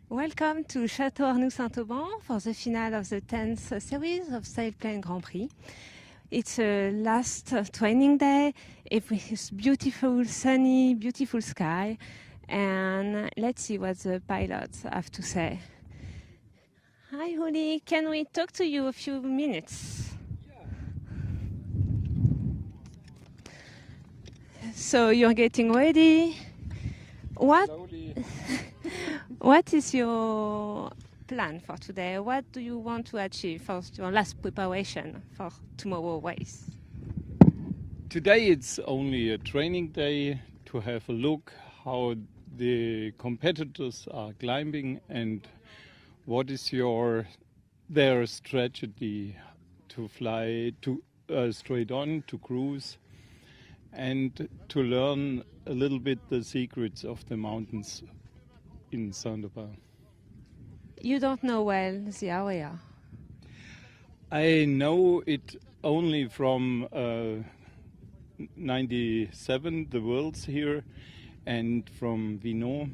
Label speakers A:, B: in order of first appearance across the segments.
A: Welcome to Château Arnoux-Saint-Auban for the finale of the 10th series of Sailplane Grand Prix. It's a last training day. It's beautiful, sunny, beautiful sky. And let's see what the pilots have to say. Hi, Uli. Can we talk to you a few minutes? So you're getting ready. What is your plan for today? What do you want to achieve for your last preparation for tomorrow's race?
B: Today it's only a training day to have a look how the competitors are climbing and what is their strategy to fly to straight on, to cruise, and to learn a little bit the secrets of the mountains in Saint-Auban.
A: You don't know well the area.
B: I know it only from 97, the worlds here, and from Vinant,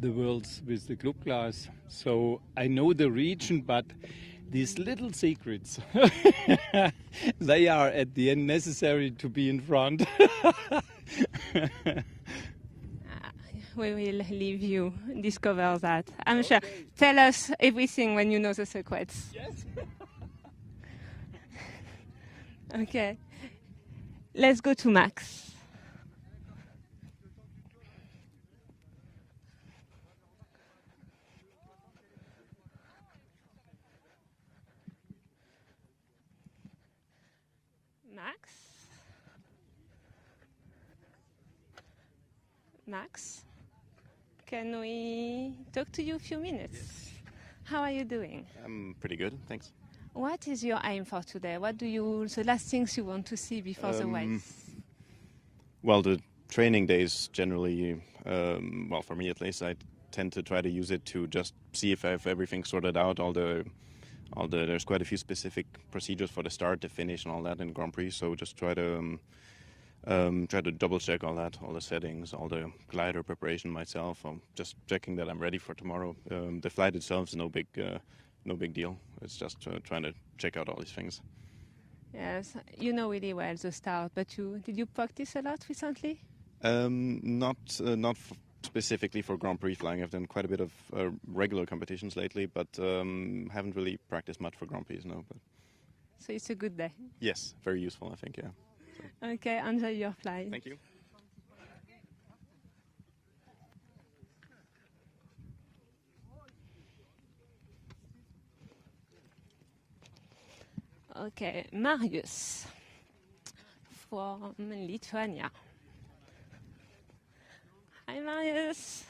B: the worlds with the club class. So I know the region, but these little secrets, they are at the end necessary to be in front.
A: We will leave you discover that. I'm sure. Tell us everything when you know the secrets.
B: Yes.
A: Okay. Let's go to Max. Max, can we talk to you a few minutes?
C: Yes.
A: How are you doing?
C: I'm pretty good, thanks.
A: What is your aim for today? What the last things you want to see before the race?
C: Well, the training days generally, well, for me at least, I tend to try to use it to just see if I have everything sorted out. There's quite a few specific procedures for the start, the finish, and all that in Grand Prix. So just try to double check all that, all the settings, all the glider preparation myself. I'm just checking that I'm ready for tomorrow. The flight itself is no big deal. It's just trying to check out all these things.
A: Yes, you know really well the start, but did you practice a lot recently?
C: Not specifically for Grand Prix flying. I've done quite a bit of regular competitions lately, but haven't really practiced much for Grand Prix, no. But
A: so it's a good day.
C: Yes, very useful, I think, yeah. So.
A: Okay, enjoy your flight.
C: Thank you.
A: Okay, Marius from Lithuania. Hi, Marius.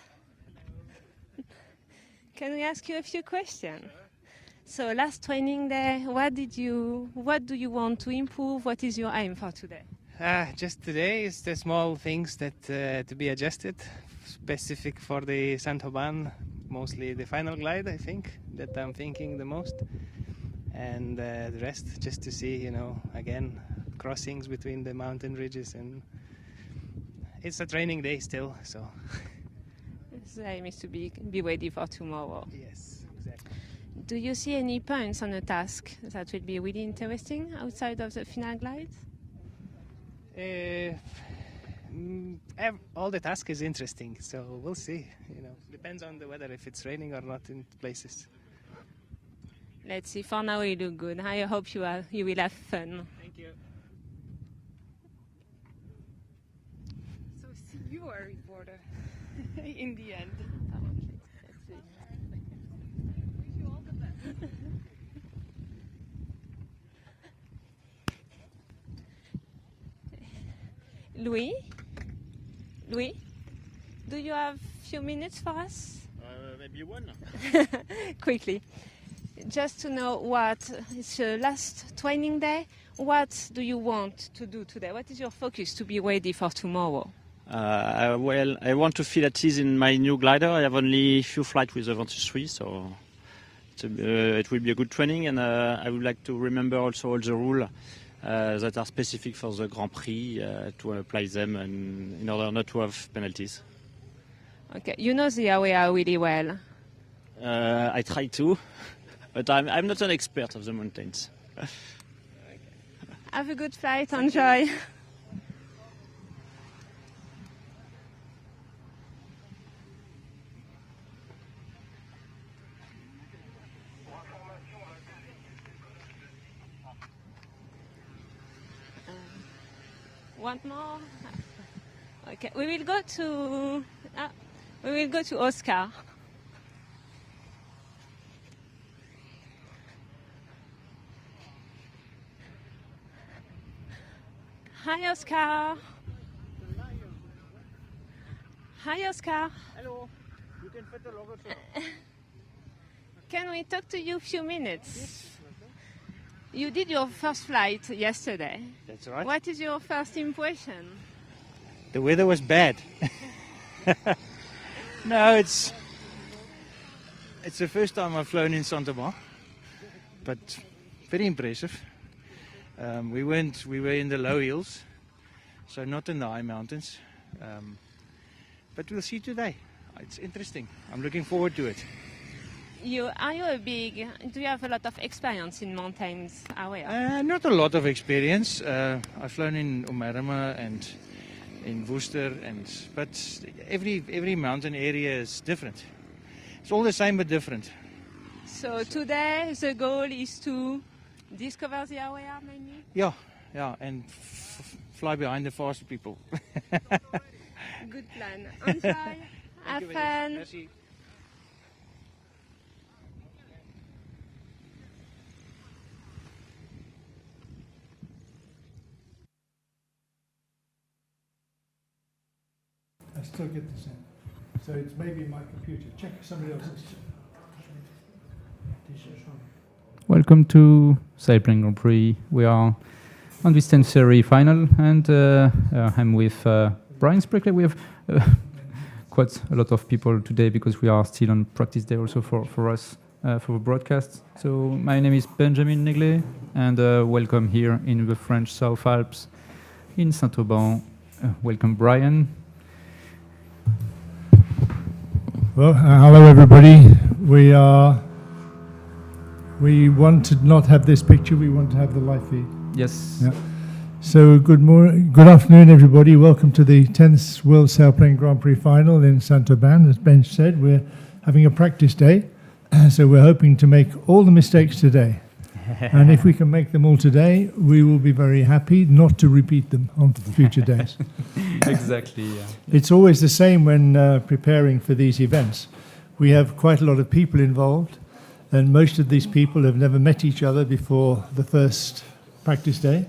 A: Can we ask you a few questions? So, last training day, what do you want to improve? What is your aim for today?
D: Just today is the small things that to be adjusted, specific for the Saint-Auban, mostly the final glide, I think, that I'm thinking the most. And the rest, just to see, again, crossings between the mountain ridges and it's a training day still, so.
A: The aim is to be ready for tomorrow.
D: Yes, exactly.
A: Do you see any points on the task that will be really interesting outside of the final glide?
D: All the task is interesting, so we'll see. Depends on the weather, if it's raining or not in places.
A: Let's see. For now, you look good. I hope you will have fun.
D: Thank you.
E: So you are a reporter in the end.
A: Let's see.
E: Wish you all the best.
A: Louis, do you have a few minutes for us?
C: Maybe one.
A: Quickly. Just to know what is your last training day. What do you want to do today? What is your focus to be ready for tomorrow?
F: Well, I want to feel at ease in my new glider. I have only a few flights with the Ventus 3, so it will be a good training. And I would like to remember also all the rules that are specific for the Grand Prix to apply them, and in order not to have penalties.
A: Okay, you know the area really well.
F: I try to, but I'm not an expert of the mountains.
A: Have a good flight, enjoy. One more. Okay, we will go to Oscar. Hi, Oscar. Hi, Oscar.
F: Hello, you can put the logo too.
A: Can we talk to you a few minutes? Yes. You did your first flight yesterday.
G: That's right.
A: What is your first impression?
G: The weather was bad. No, it's the first time I've flown in Saint-Tropez, but very impressive. We were in the low hills, so not in the high mountains. But we'll see today. It's interesting. I'm looking forward to it.
A: Do you have a lot of experience in mountains area?
G: Not a lot of experience. I've flown in Omarama and in Worcester, but every mountain area is different. It's all the same but different.
A: So today the goal is to discover the area, maybe?
G: Yeah, and fly behind the fast people.
A: Good plan. Enjoy. Have fun.
G: Merci.
H: I still get the same. So it's maybe my computer. Check somebody else's.
I: Welcome to Sailplane Grand Prix. We are on this 10th series final, and I'm with Brian Sprickley. We have quite a lot of people today because we are still on practice day also for us for the broadcast. So my name is Benjamin Neglet, and welcome here in the French South Alps in Saint-Auban. Welcome, Brian.
H: Well, hello everybody. We want to not have this picture. We want to have the live feed.
I: Yes.
H: Yeah. So good afternoon, everybody. Welcome to the 10th World Sailplane Grand Prix Final in Saint-Auban. As Ben said, we're having a practice day, so we're hoping to make all the mistakes today. And if we can make them all today, we will be very happy not to repeat them on future days.
I: Exactly. Yeah.
H: It's always the same when preparing for these events. We have quite a lot of people involved, and most of these people have never met each other before the first practice day.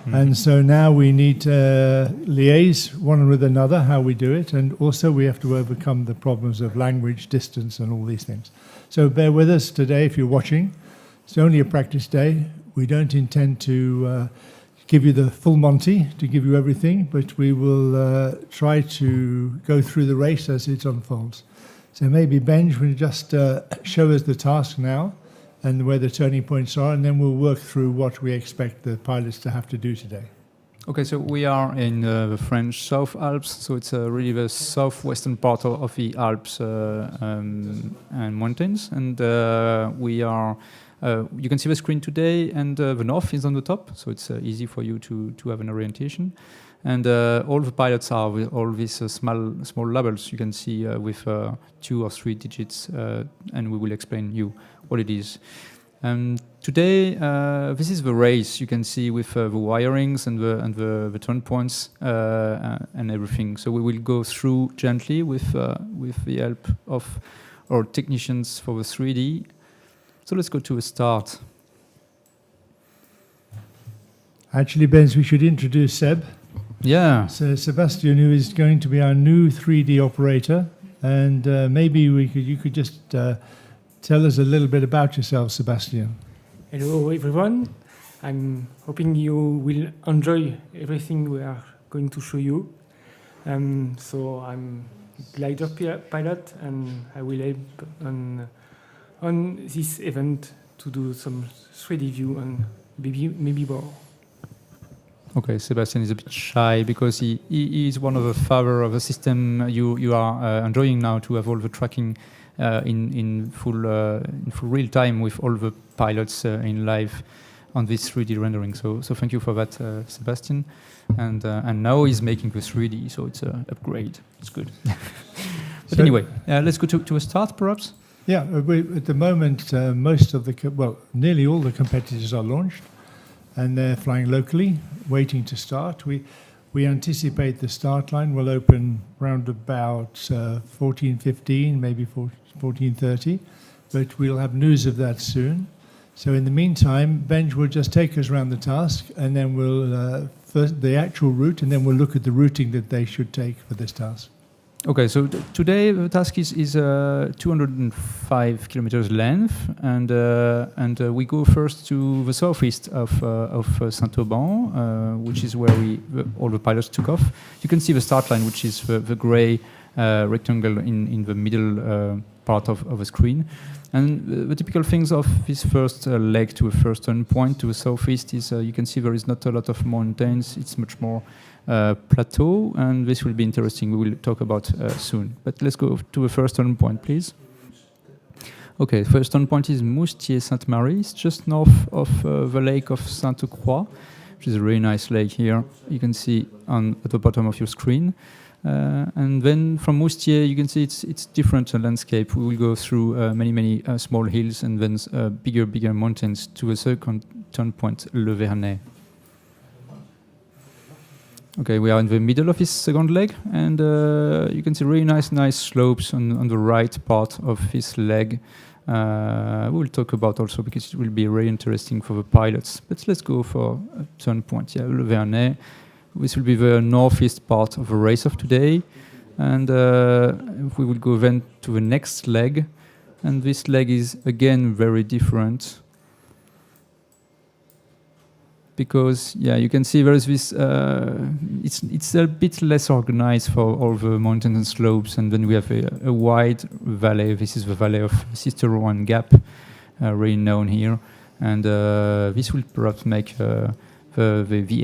H: And so now we need to liaise one with another, how we do it, and also we have to overcome the problems of language, distance, and all these things. So bear with us today if you're watching. It's only a practice day. We don't intend to give you the full Monty, to give you everything, but we will try to go through the race as it unfolds. So maybe Benj will just show us the task now and where the turning points are, and then we'll work through what we expect the pilots to have to do today.
I: Okay, so we are in the French South Alps, so it's really the southwestern part of the Alps and mountains, and we are. You can see the screen today, and the north is on the top, so it's easy for you to have an orientation. And all the pilots are with all these small labels you can see with 2 or 3 digits, and we will explain you what it is. Today, this is the race you can see with the wirings and the turn points and everything. So we will go through gently with the help of our technicians for the 3D. So let's go to a start.
H: Actually, Benz, we should introduce Seb.
I: Yeah.
H: So Sebastian, who is going to be our new 3D operator, and maybe you could just tell us a little bit about yourself, Sebastian.
J: Hello, everyone. I'm hoping you will enjoy everything we are going to show you. So I'm glider pilot, and I will help on this event to do some 3D view and maybe more.
I: Okay, Sebastian is a bit shy because he is one of the father of a system you are enjoying now to have all the tracking in full real time with all the pilots in live on this 3D rendering. So thank you for that, Sebastian. And now he's making the 3D, so it's an upgrade. It's good. But so anyway, let's go to a start, perhaps.
H: Yeah, at the moment, most of nearly all the competitors are launched, and they're flying locally, waiting to start. We anticipate the start line will open round about 14:15, maybe 14:30, but we'll have news of that soon. So in the meantime, Benj will just take us around the task, and then we'll first the actual route, and then we'll look at the routing that they should take for this task.
I: Okay, so today the task is 205 kilometers length, and we go first to the southeast of Saint-Auban, which is where all the pilots took off. You can see the start line, which is the grey rectangle in the middle part of the screen. And the typical things of this first leg to a first turn point to the southeast is you can see there is not a lot of mountains. It's much more plateau, and this will be interesting. We will talk about soon. But let's go to the first turn point, please. Okay, first turn point is Moustier-Sainte-Marie. It's just north of the lake of Sainte-Croix, which is a really nice lake here. You can see at the bottom of your screen. And then from Moustier, you can see it's different landscape. We will go through many small hills and then bigger mountains to a second turn point, Le Vernet. Okay, we are in the middle of this second leg, and you can see really nice slopes on the right part of this leg. We'll talk about also because it will be really interesting for the pilots. But let's go for a turn point. Yeah, Le Vernet. This will be the northeast part of the race of today, and we will go then to the next leg, and this leg is again very different. Because you can see there is this. It's a bit less organized for all the mountains and slopes, and then we have a wide valley. This is the valley of Sisterhood Gap, really known here, and this will perhaps make the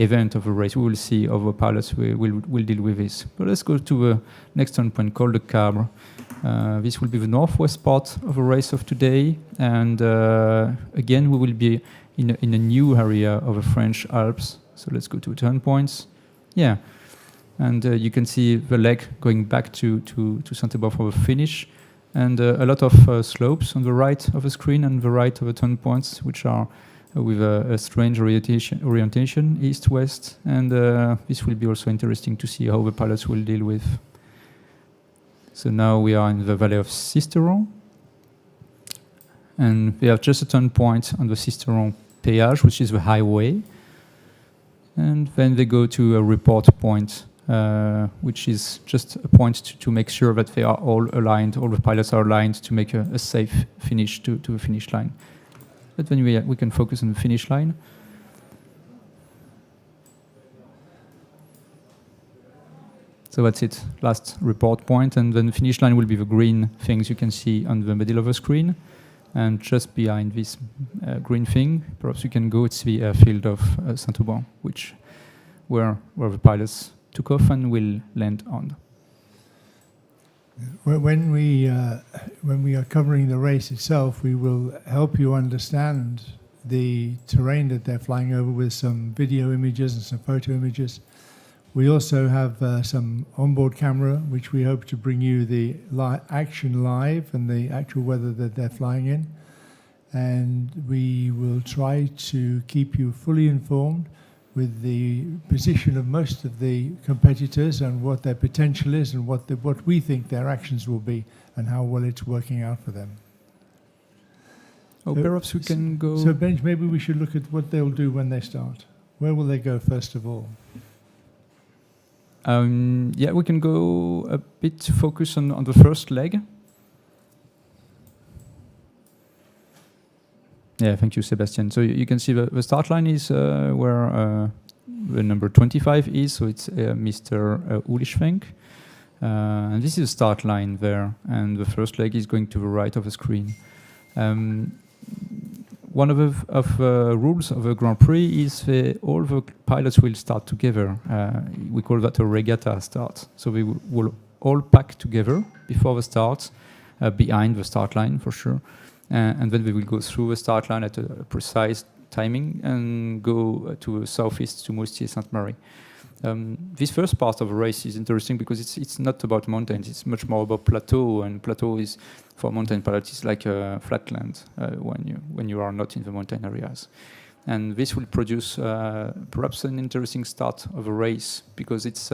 I: event of the race. We will see how the pilots will deal with this. But let's go to the next turn point called the Cabre. This will be the northwest part of the race of today, and again we will be in a new area of the French Alps. So let's go to turn points. Yeah, and you can see the leg going back to Saint-Auban for the finish, and a lot of slopes on the right of the screen and the right of the turn points, which are with a strange orientation, east-west, and this will be also interesting to see how the pilots will deal with. So now we are in the valley of Sisteron, and we have just a turn point on the Sisteron péage, which is the highway, and then they go to a report point, which is just a point to make sure that they are all aligned, all the pilots are aligned to make a safe finish to the finish line. But then we can focus on the finish line. So that's it, last report point, and then the finish line will be the green things you can see on the middle of the screen. And just behind this green thing, perhaps you can go, it's the airfield of Saint-Auban, which where the pilots took off and will land on.
H: When we are covering the race itself, we will help you understand the terrain that they're flying over with some video images and some photo images. We also have some onboard camera, which we hope to bring you the action live and the actual weather that they're flying in. And we will try to keep you fully informed with the position of most of the competitors and what their potential is and what we think their actions will be and how well it's working out for them.
I: Oh, perhaps we can go...
H: So, Benj, maybe we should look at what they'll do when they start. Where will they go first of all?
I: Yeah, we can go a bit focus on the first leg. Yeah, thank you, Sebastian. So you can see the start line is where the number 25 is, so it's Mr. Ulischwenk. And this is the start line there, and the first leg is going to the right of the screen. One of the rules of the Grand Prix is all the pilots will start together. We call that a regatta start. So we will all pack together before the start, behind the start line for sure. And then we will go through the start line at a precise timing and go to southeast to Moustier-Sainte-Marie. This first part of the race is interesting because it's not about mountains, it's much more about plateau, and plateau is, for mountain pilots, it's like a flatland when you are not in the mountain areas. And this will produce perhaps an interesting start of a race because it's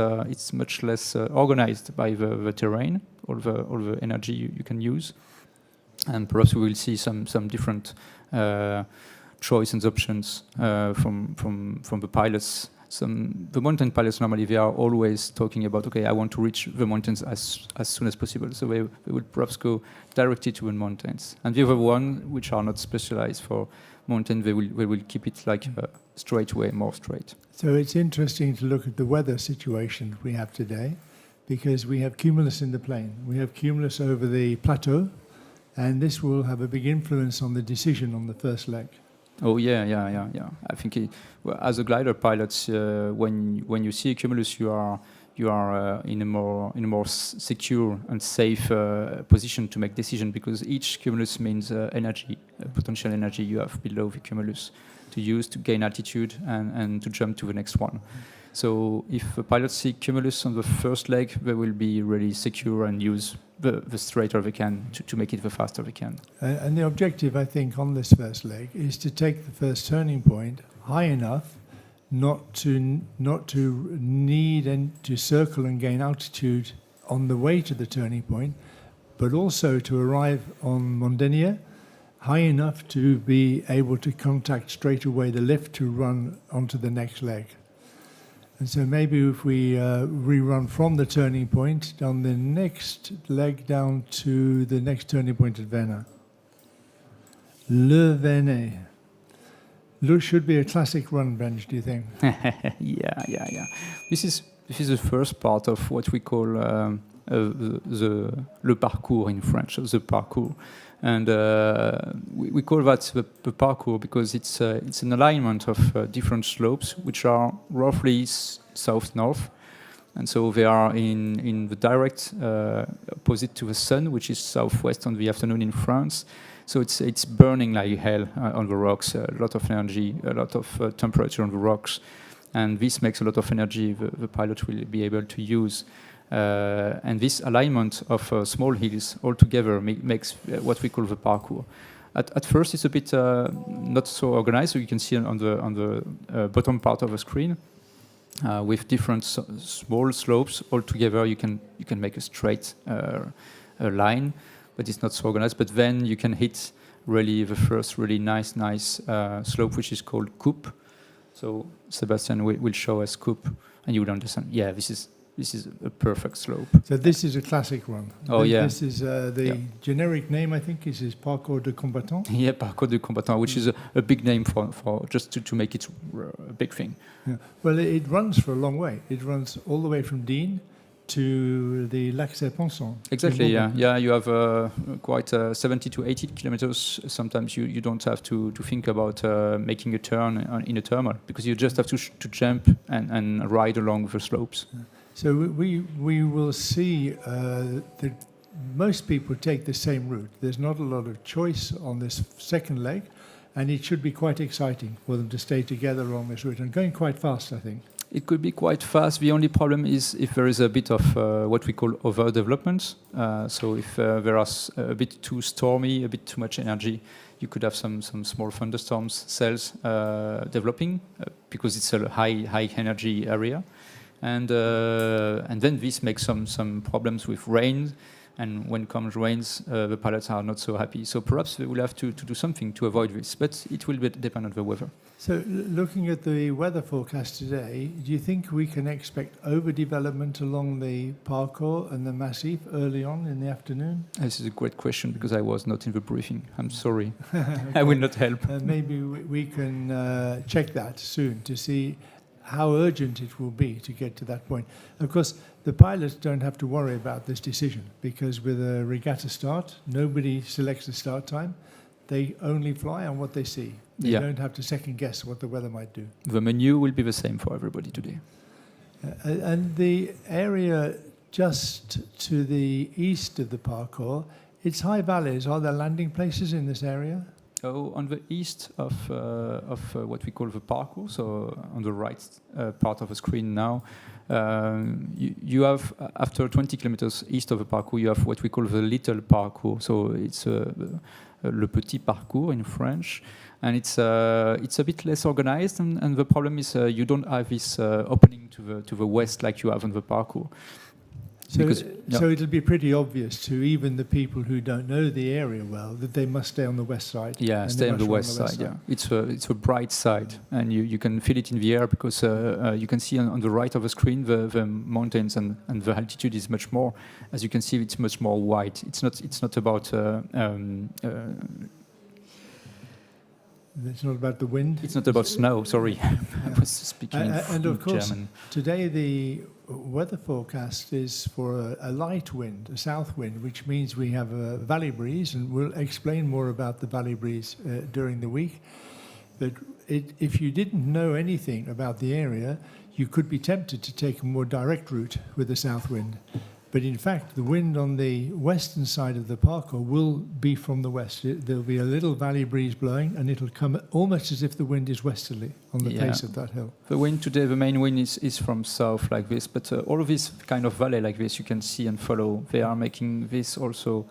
I: much less organized by the terrain, all the energy you can use. And perhaps we will see some different choice and options from the pilots. The mountain pilots normally they are always talking about, okay, I want to reach the mountains as soon as possible. So they would perhaps go directly to the mountains. And the other one, which are not specialized for mountain, they will keep it like straight way, more straight.
H: So it's interesting to look at the weather situation we have today, because we have cumulus in the plain. We have cumulus over the plateau, and this will have a big influence on the decision on the first leg.
I: Oh yeah. I think as a glider pilot, when you see a cumulus, you are in a more secure and safe position to make decision, because each cumulus means energy, potential energy you have below the cumulus to use to gain altitude and to jump to the next one. So if a pilot see cumulus on the first leg, they will be really secure and use the straighter they can to make it the faster they can.
H: And the objective, I think, on this first leg is to take the first turning point high enough not to need and to circle and gain altitude on the way to the turning point, but also to arrive on Mondenia high enough to be able to contact straight away the lift to run onto the next leg. And so maybe if we rerun from the turning point on the next leg down to the next turning point at Vena. Le Venet. Should be a classic run bench, do you think?
I: Yeah. This is the first part of what we call le parcours in French, the parcours. And we call that the parcours because it's an alignment of different slopes which are roughly south-north, and so they are in the direct opposite to the sun, which is southwest on the afternoon in France. So it's burning like hell on the rocks, a lot of energy, a lot of temperature on the rocks, and this makes a lot of energy the pilot will be able to use. And this alignment of small hills all together makes what we call the parcours. At first, it's a bit not so organized. So you can see on the bottom part of the screen with different small slopes all together. You can make a straight line, but it's not so organized. But then you can hit really the first really nice slope, which is called coupe. So Sebastian will show us coupe, and you will understand. Yeah, this is a perfect slope.
H: So this is a classic run.
I: Oh, yeah.
H: This is the generic name, I think, is Parcours de Combattant.
I: Yeah, Parcours de Combattant, which is a big name for just to make it a big thing.
H: Yeah. Well, it runs for a long way. It runs all the way from Digne to the Lac Serpenson.
I: Exactly, yeah. Yeah, you have quite 70 to 80 kilometers. Sometimes you don't have to think about making a turn in a thermal, because you just have to jump and ride along the slopes.
H: So we will see that most people take the same route. There's not a lot of choice on this second leg, and it should be quite exciting for them to stay together along this route, and going quite fast, I think.
I: It could be quite fast. The only problem is if there is a bit of what we call overdevelopment. So if there are a bit too stormy, a bit too much energy, you could have some small thunderstorms cells developing because it's a high energy area, and then this makes some problems with rain. And when comes rains, the pilots are not so happy. So perhaps they will have to do something to avoid this, but it will depend on the weather.
H: So looking at the weather forecast today, do you think we can expect overdevelopment along the parcours and the massif early on in the afternoon?
I: This is a great question because I was not in the briefing. I'm sorry. I will not help.
H: Maybe we can check that soon to see how urgent it will be to get to that point. Of course, the pilots don't have to worry about this decision because with a regatta start, nobody selects the start time. They only fly on what they see. They don't have to second guess what the weather might do.
I: The menu will be the same for everybody today.
H: And the area just to the east of the parcours, it's high valleys. Are there landing places in this area?
I: Oh, on the east of what we call the parcours, so on the right part of the screen now, you have, after 20 kilometers east of the parcours, you have what we call the little parcours. So it's le petit parcours in French, and it's a bit less organized. And the problem is you don't have this opening to the west like you have on the parcours.
H: So it'll be pretty obvious to even the people who don't know the area well that they must stay on the west side.
I: Yeah, stay on the west side. Yeah, it's a bright side, and you can feel it in the air because you can see on the right of the screen the mountains and the altitude is much more. As you can see, it's much more wide. It's not about.
H: It's not about the wind.
I: It's not about snow. Sorry, I was speaking
H: and of course,
I: German.
H: Today the weather forecast is for a light wind, a south wind, which means we have a valley breeze, and we'll explain more about the valley breeze during the week. But if you didn't know anything about the area, you could be tempted to take a more direct route with the south wind. But in fact, the wind on the western side of the parcours will be from the west. There'll be a little valley breeze blowing, and it'll come almost as if the wind is westerly on the face of that hill.
I: The wind today, the main wind is from south like this, but all of this kind of valley like this, you can see and follow. They are making this also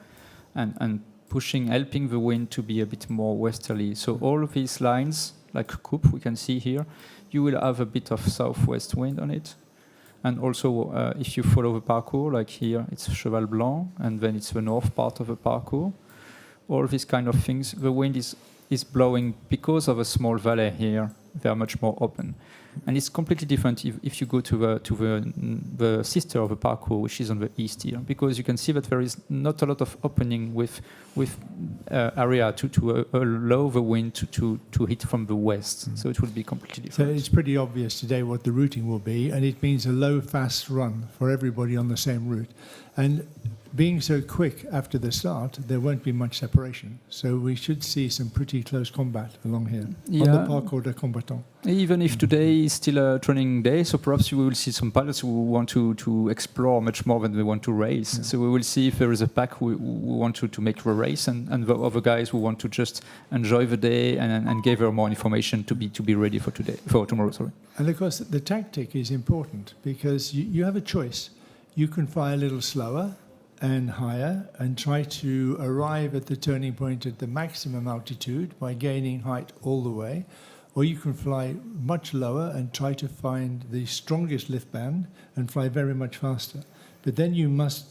I: and helping the wind to be a bit more westerly. So all of these lines, like coupe, we can see here, you will have a bit of southwest wind on it. And also, if you follow the parcours, like here, it's Cheval Blanc, and then it's the north part of the parcours. All these kind of things, the wind is blowing because of a small valley here. They are much more open, and it's completely different if you go to the sister of the parcours, which is on the east here, because you can see that there is not a lot of opening with area to allow the wind to hit from the west. So it will be completely different.
H: So it's pretty obvious today what the routing will be, and it means a low, fast run for everybody on the same route. And being so quick after the start, there won't be much separation. So we should see some pretty close combat along here on the parcours de combattant.
I: Even if today is still a training day, so perhaps we will see some pilots who want to explore much more than they want to race. Yeah. So we will see if there is a pack who want to make the race, and the other guys who want to just enjoy the day and gather more information to be ready for tomorrow. Sorry.
H: And of course, the tactic is important because you have a choice. You can fly a little slower and higher and try to arrive at the turning point at the maximum altitude by gaining height all the way, or you can fly much lower and try to find the strongest lift band and fly very much faster. But then you must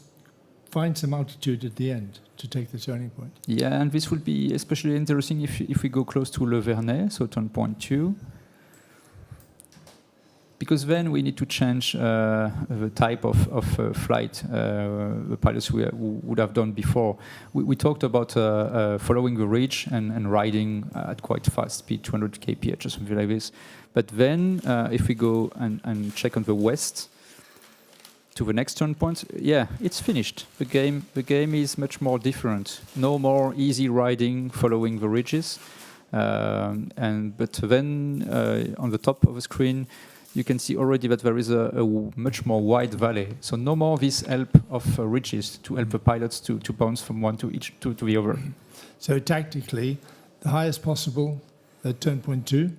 H: find some altitude at the end to take the turning point.
I: Yeah, and this will be especially interesting if we go close to Le Vernet, so turn point 2. Because then we need to change the type of flight the pilots would have done before. We talked about following the ridge and riding at quite fast speed, 200 kph or something like this. But then if we go and check on the west, to the next turn point, yeah, it's finished. The game is much more different. No more easy riding following the ridges. But then on the top of the screen, you can see already that there is a much more wide valley. So no more this help of ridges to help the pilots to bounce from one to the other.
H: So tactically, the highest possible at turn point 2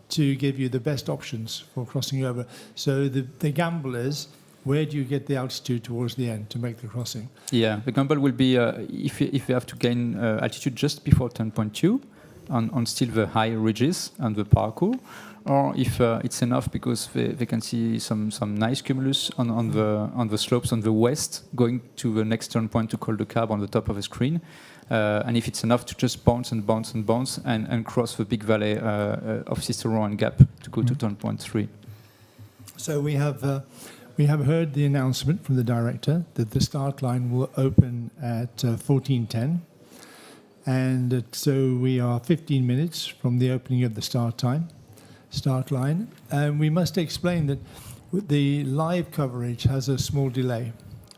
H: to give you the best options for crossing over. So the gamble is, where do you get the altitude towards the end to make the crossing?
I: Yeah, the gamble will be if you have to gain altitude just before turn point 2 on still the high ridges and the parkour, or if it's enough because they can see some nice cumulus on the slopes on the west going to the next turn point to call the cab on the top of the screen. And if it's enough to just bounce and bounce and bounce and cross the big valley of Sisterhood and Gap to go to turn point 3.
H: So we have heard the announcement from the director that the start line will open at 14:10, and so we are 15 minutes from the opening of the start line. And we must explain that the live coverage has a small delay.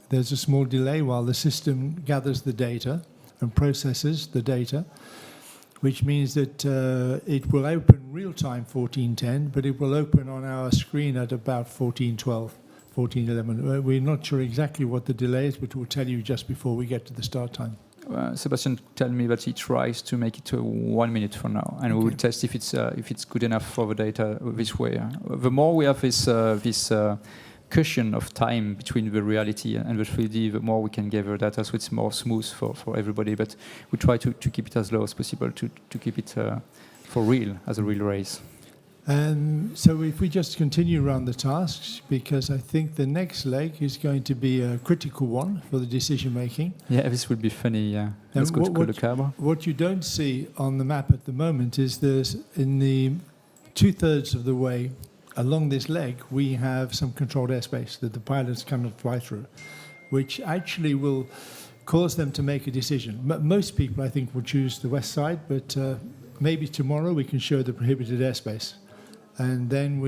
H: There's a small delay while the system gathers the data and processes the data, which means that it will open real-time 14:10, but it will open on our screen at about 14:12, 14:11. We're not sure exactly what the delay is, but we'll tell you just before we get to the start time.
I: Sebastian tell me that he tries to make it to 1 minute for now, and we will test if it's good enough for the data this way. The more we have this cushion of time between the reality and the 3D, the more we can gather data, so it's more smooth for everybody. But we try to keep it as low as possible to keep it for real, as a real race.
H: So if we just continue around the tasks, because I think the next leg is going to be a critical one for the decision making.
I: Yeah, this will be funny. Yeah, let's go to call the cab.
H: What you don't see on the map at the moment is there's in the 2/3 of the way along this leg, we have some controlled airspace that the pilots cannot fly through, which actually will cause them to make a decision. Most people, I think, will choose the west side, but maybe tomorrow we can show the prohibited airspace, and then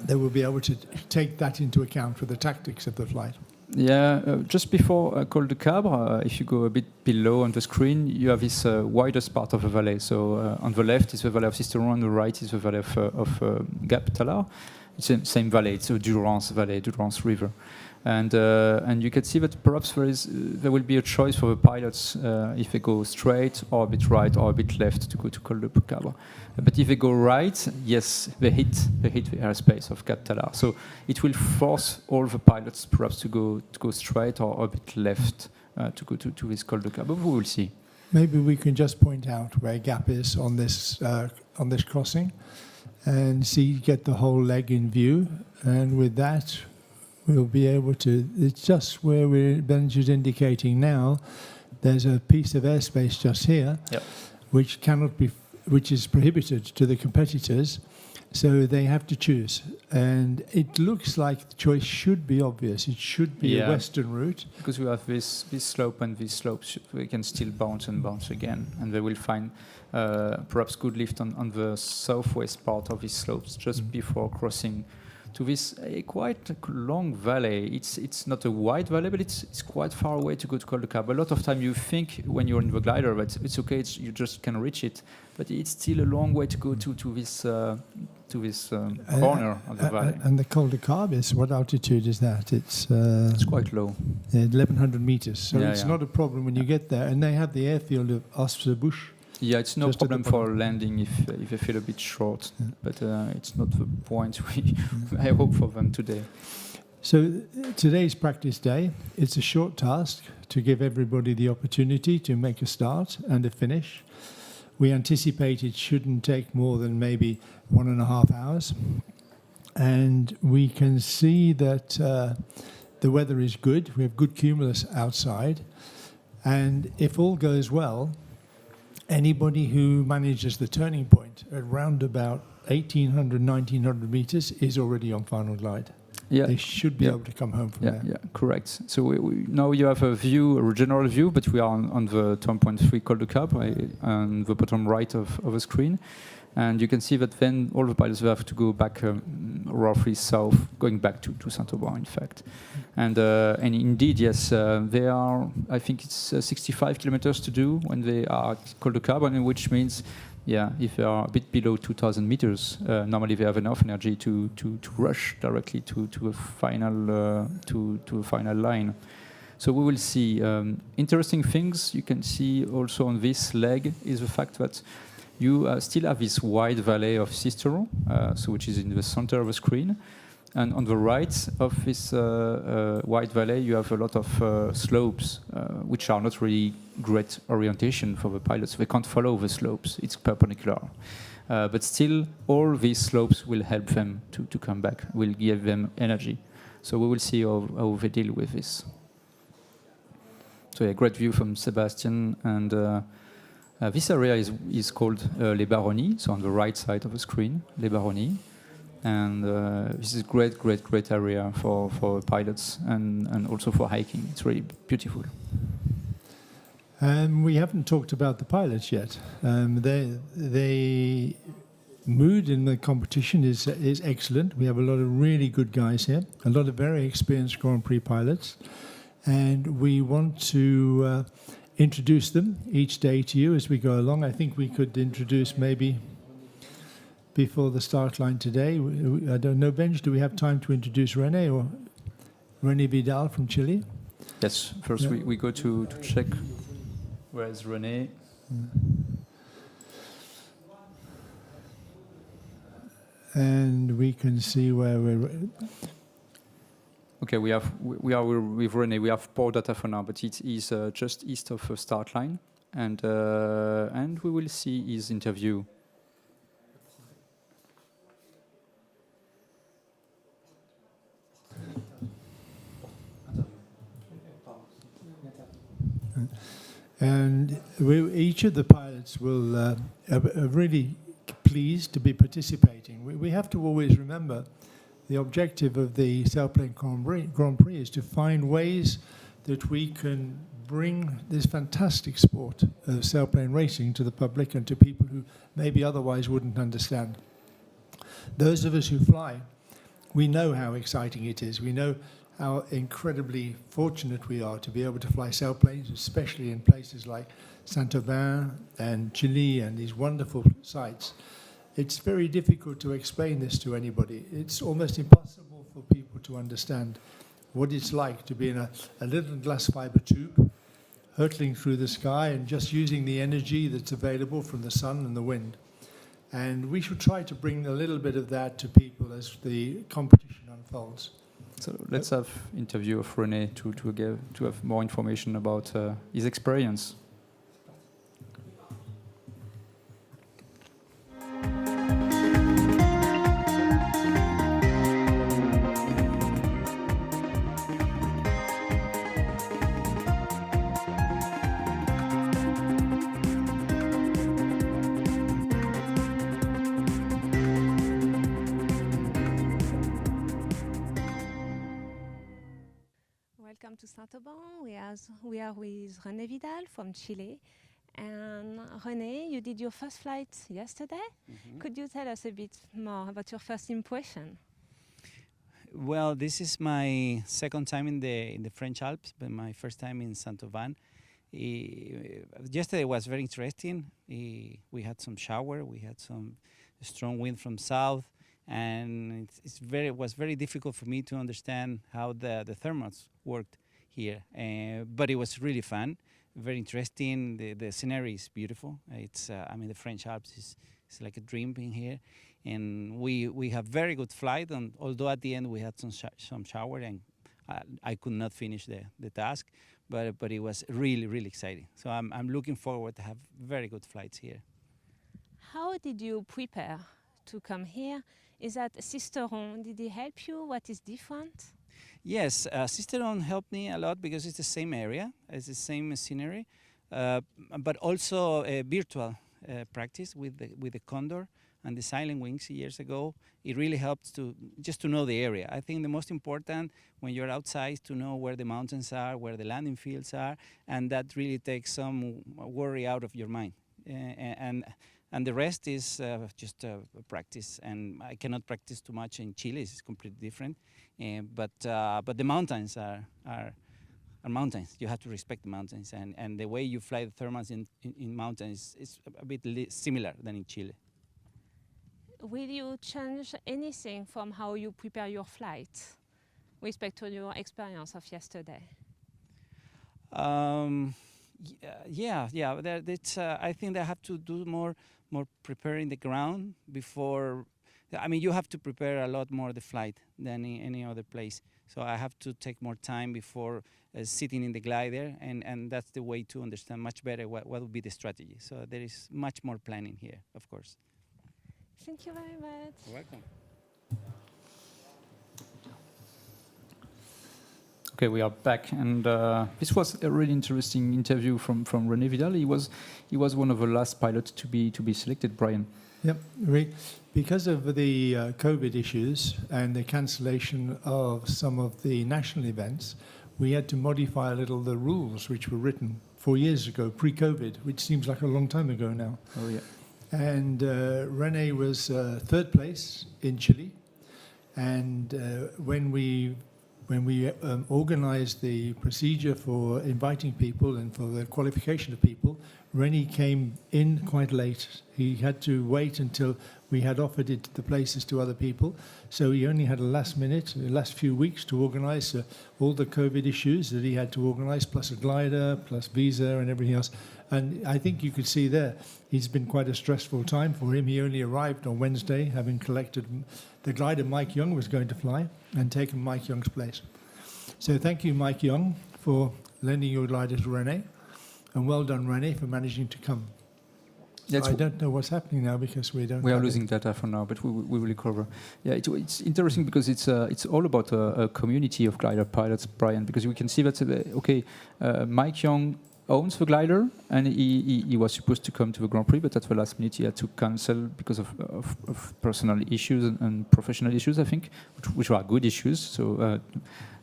H: they will be able to take that into account for the tactics of the flight.
I: Yeah, just before Col de Cabre, if you go a bit below on the screen, you have this widest part of the valley. So on the left is the valley of Sisterhood, on the right is the valley of Gap Talar. It's the same valley, it's a Durance Valley, Durance River. And you can see that perhaps there will be a choice for the pilots if they go straight or a bit right or a bit left to go to Col de Cabre. But if they go right, yes, they hit the airspace of Cap Talar. So it will force all the pilots perhaps to go straight or a bit left to go to this Col de Cabre. But we will see.
H: Maybe we can just point out where Gap is on this crossing, and get the whole leg in view. And with that, we'll be able to. It's just where Benji's indicating now. There's a piece of airspace just here, which is prohibited to the competitors, so they have to choose. And it looks like the choice should be obvious. It should be a western route.
I: Because we have this slope and this slope, we can still bounce and bounce again. And they will find perhaps good lift on the southwest part of these slopes just before crossing to this quite long valley. It's not a wide valley, but it's quite far away to go to Col de Cabre. A lot of time you think when you're in the glider that it's okay, you just can reach it, but it's still a long way to go to this corner of the valley.
H: And the Col de Cabre is, what altitude is that? It's
I: quite low.
H: 1,100 meters. So it's not a problem when you get there. And they have the airfield of Asp-de-Bouche.
I: Yeah, it's no problem for landing if they feel a bit short, but it's not the point I hope for them today.
H: So today's practice day, it's a short task to give everybody the opportunity to make a start and a finish. We anticipate it shouldn't take more than maybe 1.5 hours. And we can see that the weather is good. We have good cumulus outside. And if all goes well, anybody who manages the turning point at around about 1,800, 1,900 meters is already on final glide. Yeah. They should be able to come home from there.
I: Yeah, correct. So now you have a general view, but we are on the 10.3 Col de Cabre on the bottom right of the screen. And you can see that then all the pilots will have to go back roughly south, going back to Saint-Aubin, in fact. And indeed, yes, they are, I think it's 65 kilometers to do when they are at Col de Carbon, which means, yeah, if they are a bit below 2,000 meters, normally they have enough energy to rush directly to a final line. So we will see interesting things. You can see also on this leg is the fact that you still have this wide valley of Sisterhood, so which is in the center of the screen. And on the right of this wide valley, you have a lot of slopes, which are not really great orientation for the pilots. They can't follow the slopes. It's perpendicular. But still, all these slopes will help them to come back, will give them energy. So we will see how they deal with this. So yeah, great view from Sébastien. And this area is called Les Baronnies, so on the right side of the screen, Les Baronnies. And this is a great area for pilots and also for hiking. It's really beautiful.
H: We haven't talked about the pilots yet. The mood in the competition is excellent. We have a lot of really good guys here, a lot of very experienced Grand Prix pilots. And we want to introduce them each day to you as we go along. I think we could introduce maybe before the start line today. I don't know, Benj, do we have time to introduce René or René Vidal from Chile?
I: Yes, first yeah. we go to check where is René.
H: And we can see where we're...
I: Okay, we are with René. We have poor data for now, but it is just east of a start line, and we will see his interview.
H: And each of the pilots will are really pleased to be participating. We have to always remember the objective of the Sailplane Grand Prix is to find ways that we can bring this fantastic sport of sailplane racing to the public and to people who maybe otherwise wouldn't understand. Those of us who fly, we know how exciting it is. We know how incredibly fortunate we are to be able to fly sailplanes, especially in places like Saint-Aubin and Chile and these wonderful sites. It's very difficult to explain this to anybody. It's almost impossible for people to understand what it's like to be in a little glass fiber tube, hurtling through the sky and just using the energy that's available from the sun and the wind. And we should try to bring a little bit of that to people as the competition unfolds.
I: So let's have an interview of René to have more information about his experience.
A: Welcome to Saint-Aubin. We are with René Vidal from Chile. And René, you did your first flight yesterday. Mm-hmm. Could you tell us a bit more about your first impression?
K: Well, this is my second time in the French Alps, but my first time in Saint-Aubin. Yesterday was very interesting. We had some shower, we had some strong wind from south, and it was very difficult for me to understand how the thermals worked here. But it was really fun, very interesting. The scenery is beautiful. It's the French Alps is like a dream being here, and we have very good flight. And although at the end we had some shower and I could not finish the task, but it was really exciting. So I'm looking forward to have very good flights here.
A: How did you prepare to come here? Is that Sisterhood? Did he help you? What is different?
K: Yes, Sisterhood helped me a lot because it's the same area, it's the same scenery, but also a virtual practice with the Condor and the Silent Wings years ago. It really helps to know the area. I think the most important when you're outside is to know where the mountains are, where the landing fields are, and that really takes some worry out of your mind. And and the rest is just practice. And I cannot practice too much in Chile; it's completely different. But the mountains are mountains. You have to respect the mountains, and the way you fly the thermals in mountains is a bit similar than in Chile.
A: Will you change anything from how you prepare your flight with respect to your experience of yesterday?
K: Yeah. I think they have to do more preparing the ground before. I mean, you have to prepare a lot more the flight than in any other place. So I have to take more time before sitting in the glider, and that's the way to understand much better what would be the strategy. So there is much more planning here, of course.
A: Thank you very much.
K: You're welcome.
I: Okay, we are back, and this was a really interesting interview from René Vidal. He was one of the last pilots to be selected, Brian.
H: Yep, because of the COVID issues and the cancellation of some of the national events, we had to modify a little the rules which were written 4 years ago, pre-COVID, which seems like a long time ago now.
I: Oh yeah.
H: And René was third place in Chile, and when we organized the procedure for inviting people and for the qualification of people, René came in quite late. He had to wait until we had offered it the places to other people. So he only had a last minute, the last few weeks to organize all the COVID issues that he had to organize, plus a glider, plus visa and everything else. And I think you could see there, it's been quite a stressful time for him. He only arrived on Wednesday, having collected the glider Mike Young was going to fly and taken Mike Young's place. So thank you, Mike Young, for lending your glider to René. And well done, René, for managing to come. So I don't know what's happening now because we are
I: losing data for now, but we will recover. Yeah, it's interesting because it's all about a community of glider pilots, Brian, because we can see that, Mike Young owns the glider, and he was supposed to come to the Grand Prix, but at the last minute he had to cancel because of personal issues and professional issues, I think, which are good issues. So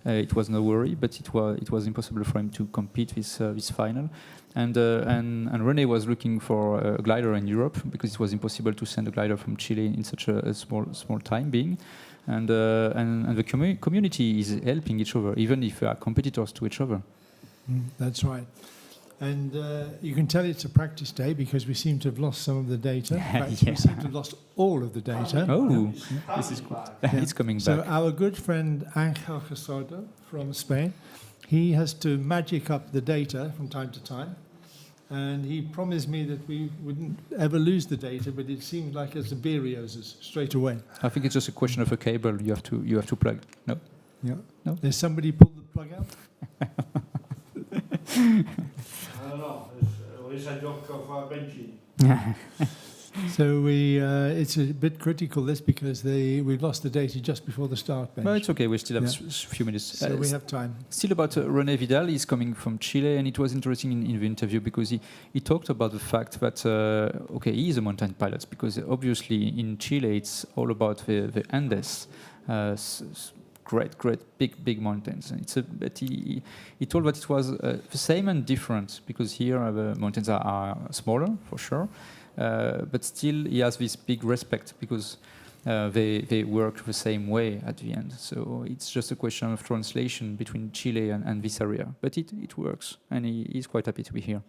I: it was no worry, but it was impossible for him to compete this final. And René was looking for a glider in Europe because it was impossible to send a glider from Chile in such a small time being. And the community is helping each other, even if they are competitors to each other.
H: That's right. And you can tell it's a practice day because we seem to have lost some of the data. In fact, we seem to have lost all of the data.
I: Oh, this is good. It's coming back.
H: So our good friend Ángel Quesada from Spain, he has to magic up the data from time to time. And he promised me that we wouldn't ever lose the data, but it seemed like it's a Berio's straight away.
I: I think it's just a question of a cable you have to plug. No?
H: Yeah.
I: No?
H: There's somebody pulled the plug out?
L: I don't know. It's a joke of Benji.
H: So it's a bit critical this because we lost the data just before the start. Bench.
I: But it's okay. We still have a few minutes.
H: So we have time.
I: Still about René Vidal. He's coming from Chile, and it was interesting in the interview because he talked about the fact that he is a mountain pilot because obviously in Chile it's all about the Andes. Great, big mountains. But he told that it was the same and different because here the mountains are smaller for sure, but still he has this big respect because they work the same way at the end. So it's just a question of translation between Chile and this area, but it works, and he's quite happy to be here.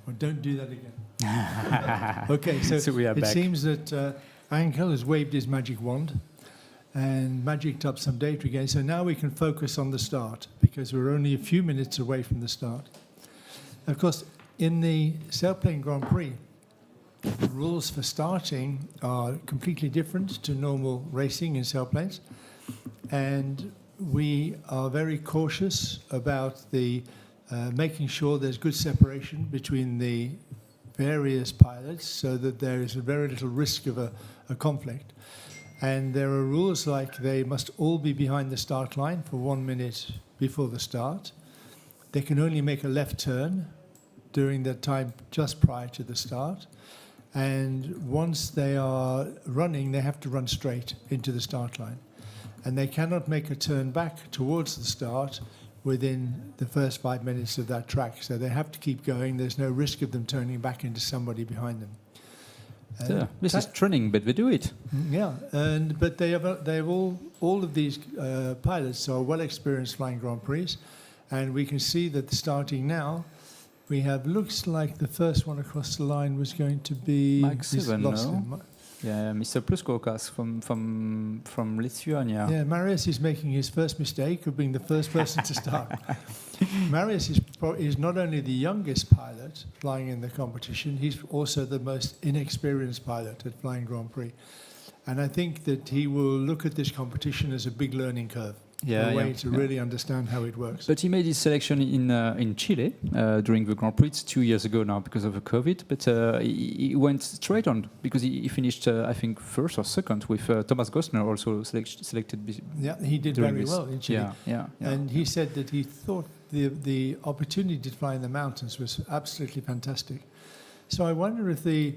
H: Well, don't do that again. Okay, so it
I: back.
H: Seems that Ángel has waved his magic wand and magicked up some data again. So now we can focus on the start because we're only a few minutes away from the start. Of course, in the Sailplane Grand Prix, the rules for starting are completely different to normal racing in sailplanes. And we are very cautious about the making sure there's good separation between the various pilots so that there is very little risk of a conflict. And there are rules like they must all be behind the start line for 1 minute before the start. They can only make a left turn during the time just prior to the start. And once they are running, they have to run straight into the start line. And they cannot make a turn back towards the start within the first 5 minutes of that track. So they have to keep going. There's no risk of them turning back into somebody behind them.
I: This is training, but they do it.
H: Yeah, but they have all of these pilots are well experienced flying Grand Prix, and we can see that starting now, we have looks like the first one across the line was going to be
I: Mike 7, no? Yeah, Mr. Pluskokas from Lithuania.
H: Yeah, Marius is making his first mistake of being the first person to start. Marius is not only the youngest pilot flying in the competition, he's also the most inexperienced pilot at flying Grand Prix. And I think that he will look at this competition as a big learning curve. A way to really understand how it works.
I: But he made his selection in Chile during the Grand Prix 2 years ago now because of the COVID. But he went straight on because he finished, I think, first or second with Thomas Gostner also selected.
H: Yeah, he did very well in Chile.
I: Yeah.
H: And he said that he thought the opportunity to fly in the mountains was absolutely fantastic. So I wonder if the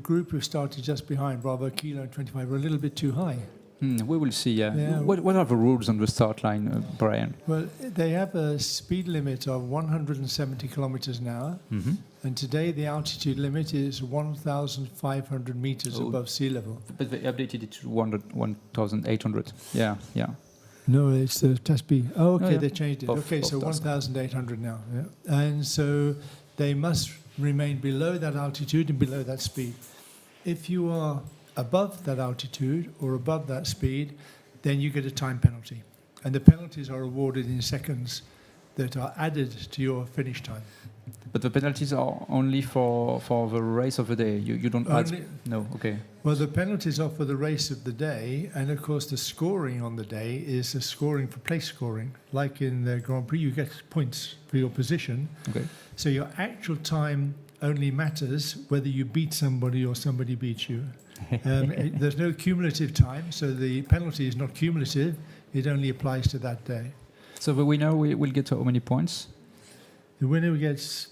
H: group who started just behind Bravo Kilo 25 were a little bit too high.
I: We will see. What are the rules on the start line, Brian?
H: Well, they have a speed limit of 170 kilometers an hour, and today the altitude limit is 1,500 meters above sea level.
I: But they updated it to 1,800. Yeah.
H: No, it's the test speed. Oh, okay, they changed it. So 1,800 now. Yeah. And so they must remain below that altitude and below that speed. If you are above that altitude or above that speed, then you get a time penalty. And the penalties are awarded in seconds that are added to your finish time.
I: But the penalties are only for the race of the day. You don't add... No, okay.
H: Well, the penalties are for the race of the day, and of course the scoring on the day is a scoring for place scoring. Like in the Grand Prix, you get points for your position.
I: Okay.
H: So your actual time only matters whether you beat somebody or somebody beats you. There's no cumulative time, so the penalty is not cumulative. It only applies to that day.
I: So the winner will get how many points?
H: The winner gets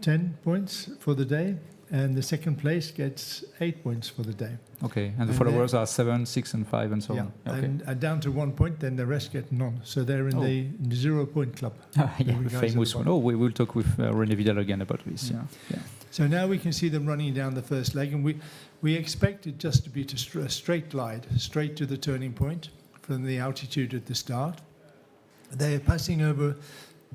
H: 10 points for the day, and the second place gets 8 points for the day.
I: Okay, and the followers are 7, 6, and 5, and so on. Okay.
H: And down to 1 point, then the rest get none. So they're in the 0 point club.
I: The famous one. Oh, we will talk with René Vidal again about this. Yeah.
H: So now we can see them running down the first leg, and we expect it just to be a straight glide, straight to the turning point from the altitude at the start. They are passing over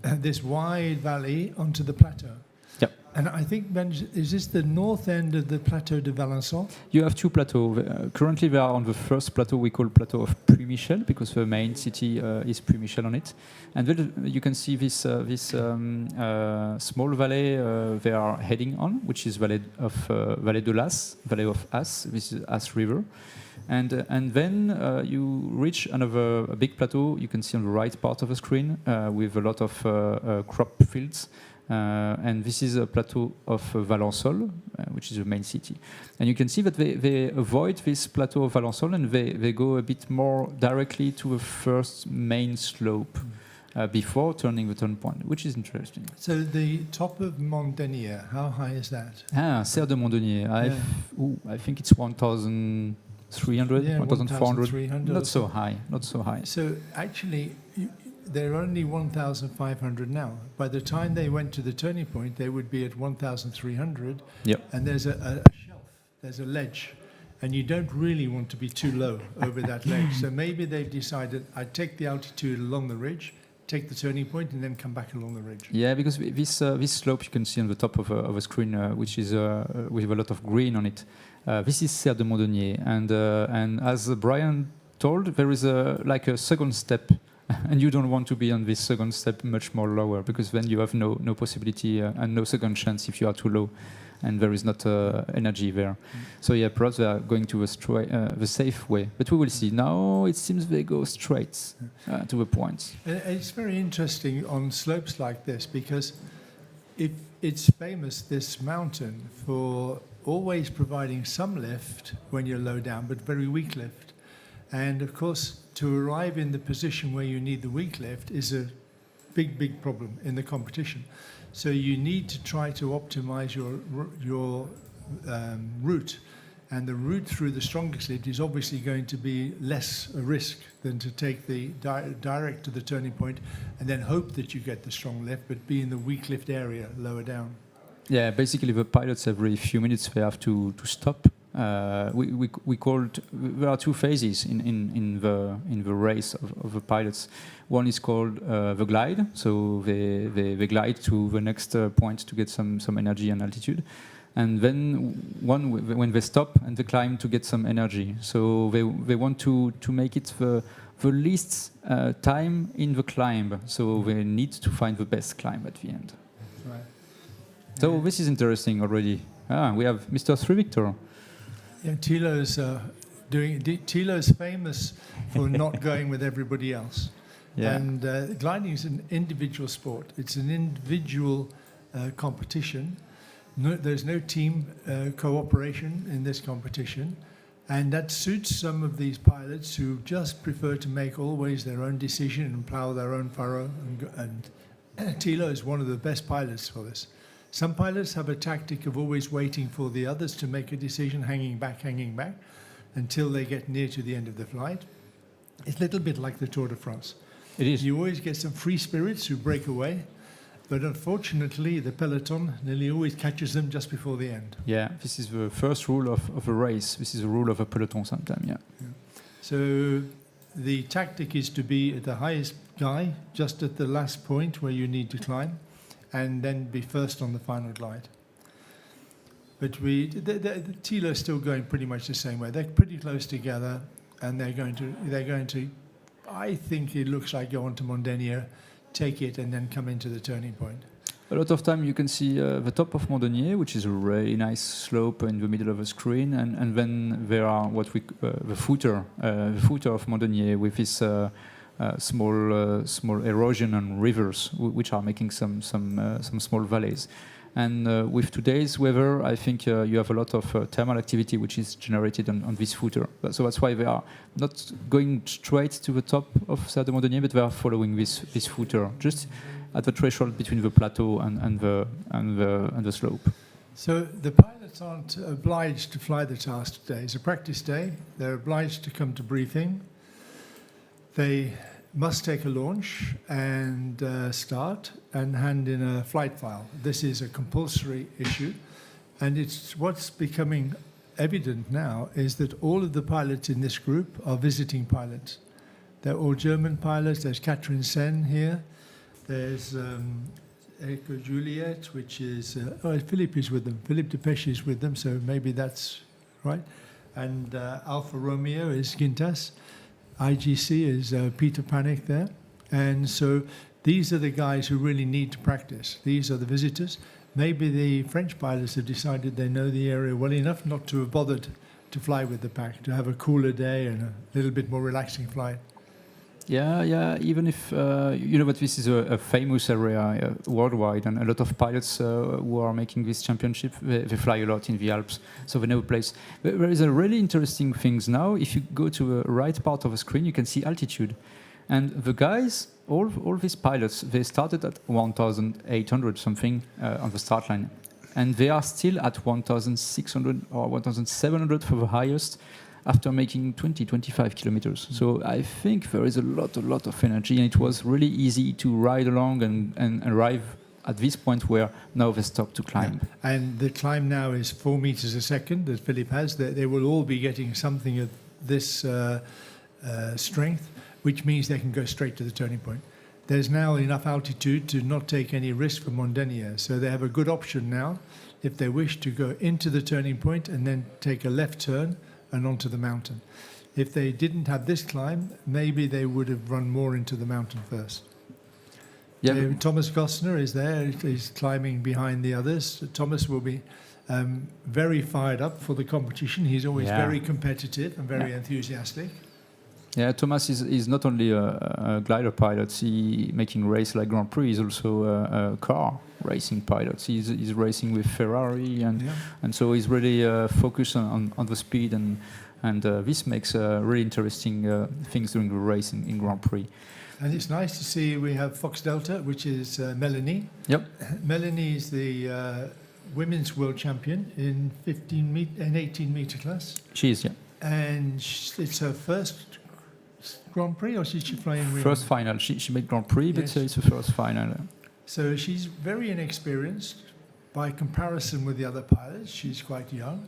H: this wide valley onto the plateau.
I: Yep.
H: And I think, is this the north end of the Plateau de Valençon?
I: You have two plateaux. Currently, we are on the first plateau we call Plateau of Prix Michel because the main city is Prix Michel on it. And then you can see this small valley they are heading on, which is Valley de l'As, Valley of As. This is As River. And then you reach a big plateau you can see on the right part of the screen with a lot of crop fields. And this is a plateau of Valençol, which is the main city. And you can see that they avoid this plateau of Valençol and they go a bit more directly to the first main slope before turning the turn point, which is interesting.
H: So the top of Mont Denier, how high is that?
I: Serre de Mont Denier. I think it's 1,300, 1,400. Not so high.
H: So actually, they're only 1,500 now. By the time they went to the turning point, they would be at 1,300.
I: Yep.
H: And there's a shelf, there's a ledge, and you don't really want to be too low over that ledge. So maybe they've decided, I'd take the altitude along the ridge, take the turning point, and then come back along the ridge.
I: Yeah, because this slope you can see on the top of a screen, which is with a lot of green on it. This is Serre de Mont Denier, and as Brian told, there is a second step. And you don't want to be on this second step much more lower because then you have no possibility and no second chance if you are too low and there is not energy there. So yeah, perhaps they are going to the safe way. But we will see. Now it seems they go straight to the point.
H: It's very interesting on slopes like this because it's famous, this mountain, for always providing some lift when you're low down, but very weak lift. And of course, to arrive in the position where you need the weak lift is a big problem in the competition. So you need to try to optimize your route And the route through the strongest lift is obviously going to be less a risk than to take the direct to the turning point and then hope that you get the strong lift, but be in the weak lift area lower down.
I: Yeah, basically the pilots every few minutes they have to stop. We called, there are two phases in the race of the pilots. One is called the glide, so they glide to the next point to get some energy and altitude. And then when they stop and they climb to get some energy. So they want to make it the least time in the climb. So they need to find the best climb at the end.
H: Right.
I: So this is interesting already. We have Mr. 3 Victor.
H: Yeah, Thilo's famous for not going with everybody else.
I: Yeah.
H: And gliding is an individual sport. It's an individual competition. There's no team cooperation in this competition, and that suits some of these pilots who just prefer to make always their own decision and plow their own furrow. And Thilo is one of the best pilots for this. Some pilots have a tactic of always waiting for the others to make a decision, hanging back, until they get near to the end of the flight. It's a little bit like the Tour de France.
I: It is.
H: You always get some free spirits who break away. But unfortunately, the peloton nearly always catches them just before the end.
I: Yeah, this is the first rule of a race. This is the rule of a peloton sometimes, yeah.
H: So the tactic is to be at the highest guy, just at the last point where you need to climb, and then be first on the final glide. But Thilo is still going pretty much the same way. They're pretty close together, and they're going to, I think it looks like go on to Mondenier, take it and then come into the turning point.
I: A lot of time you can see the top of Mondenier, which is a really nice slope in the middle of the screen, and then there are what we the footer of Mondenier with this small erosion and rivers, which are making some small valleys. And with today's weather, I think you have a lot of thermal activity which is generated on this footer. So that's why they are not going straight to the top of Serre de Mondenier, but they are following this footer, just at the threshold between the plateau and the slope.
H: So the pilots aren't obliged to fly the task today. It's a practice day. They're obliged to come to briefing. They must take a launch and start and hand in a flight file. This is a compulsory issue, and it's what's becoming evident now is that all of the pilots in this group are visiting pilots. They're all German pilots. There's Catherine Sen here. There's Eco Juliet, which is Philippe is with them. Philippe Depeche is with them, so maybe that's right. And Alfa Romeo is Gintas. IGC is Peter Panic there. And so these are the guys who really need to practice. These are the visitors. Maybe the French pilots have decided they know the area well enough not to have bothered to fly with the pack, to have a cooler day and a little bit more relaxing flight.
I: Yeah. Even if you know, but this is a famous area worldwide, and a lot of pilots who are making this championship, they fly a lot in the Alps, so they know the place. But there is a really interesting thing now. If you go to the right part of the screen, you can see altitude, and the guys, all these pilots, they started at 1,800 something on the start line, and they are still at 1,600 or 1,700 for the highest, after making 20-25 kilometers. So I think there is a lot of energy, and it was really easy to ride along and arrive at this point where now they stop to climb.
H: Yeah. And the climb now is 4 meters a second that Philippe has. They will all be getting something of this strength, which means they can go straight to the turning point. There's now enough altitude to not take any risk for Mondenier, so they have a good option now if they wish to go into the turning point and then take a left turn and onto the mountain. If they didn't have this climb, maybe they would have run more into the mountain first. Yeah. Thomas Gosner is there. He's climbing behind the others. Thomas will be very fired up for the competition. He's always very competitive and very enthusiastic.
I: Yeah, Thomas is not only a glider pilot. He making race like Grand Prix. He's also a car racing pilot. He's racing with Ferrari, and so he's really focused on the speed, and this makes really interesting things during the race in Grand Prix.
H: And it's nice to see we have Fox Delta, which is Melanie.
I: Yep.
H: Melanie is the women's world champion in 18-meter class.
I: She is, yeah.
H: And it's her first Grand Prix, or did she fly in Rio?
I: First final. She made Grand Prix, but
H: Yes.
I: it's the first final.
H: So she's very inexperienced by comparison with the other pilots. She's quite young.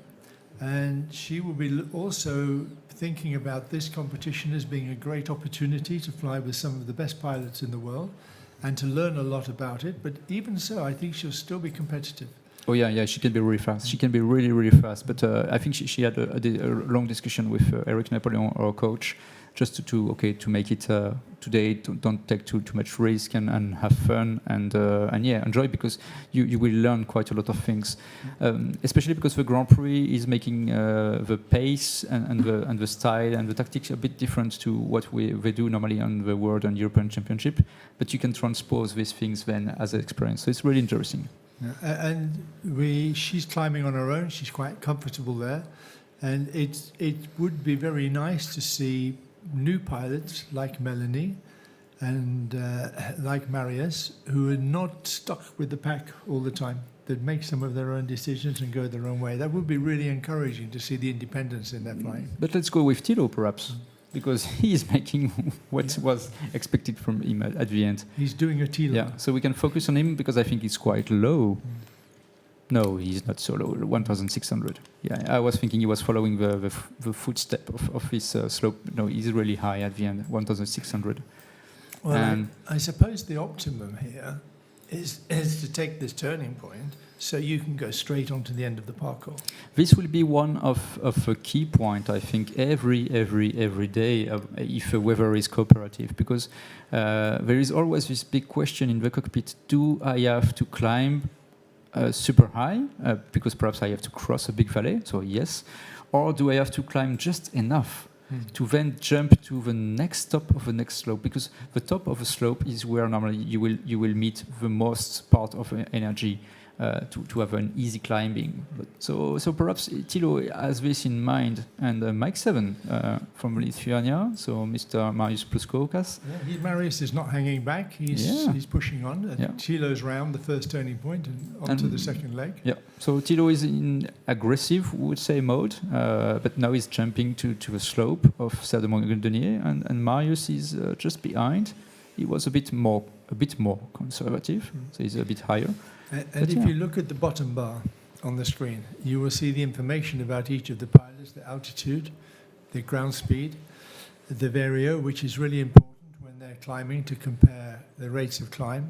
H: And she will be also thinking about this competition as being a great opportunity to fly with some of the best pilots in the world and to learn a lot about it. But even so, I think she'll still be competitive.
I: Oh yeah, she can be really fast. She can be really, really fast. But I think she had a long discussion with Eric Napoleon, our coach, just to make it today. Don't take too much risk and have fun and yeah, enjoy, because you will learn quite a lot of things, especially because the Grand Prix is making the pace and the style and the tactics a bit different to what they do normally on the World and European Championship. But you can transpose these things then as an experience. So it's really interesting.
H: Yeah. And she's climbing on her own. She's quite comfortable there, and it would be very nice to see new pilots like Melanie and like Marius, who are not stuck with the pack all the time, that make some of their own decisions and go their own way. That would be really encouraging to see the independence in their flying.
I: But let's go with Thilo, perhaps, because he is making what was expected from him at the end.
H: He's doing a Thilo.
I: Yeah, so we can focus on him because I think he's quite low. No, he's not so low, 1,600. Yeah, I was thinking he was following the footstep of his slope. No, he's really high at the end, 1,600.
H: Well, I suppose the optimum here is to take this turning point so you can go straight on to the end of the parcours.
I: This will be one of a key point, I think, every day if the weather is cooperative, because there is always this big question in the cockpit: do I have to climb super high because perhaps I have to cross a big valley? So yes, or do I have to climb just enough to then jump to the next top of the next slope? Because the top of a slope is where normally you will meet the most part of energy to have an easy climbing. But so perhaps Thilo has this in mind, and Mike 7 from Lithuania, so Mr. Marius Pluskaukas.
H: Yeah, Marius is not hanging back. He's pushing on. Thilo's round the first turning point and onto the second leg.
I: Yeah. So Thilo is in aggressive, we would say, mode, but now he's jumping to the slope of Serre de Montgolfier, and Marius is just behind. He was a bit more conservative, so he's a bit higher.
H: And if you look at the bottom bar on the screen, you will see the information about each of the pilots, the altitude, the ground speed, the vario, which is really important when they're climbing to compare the rates of climb,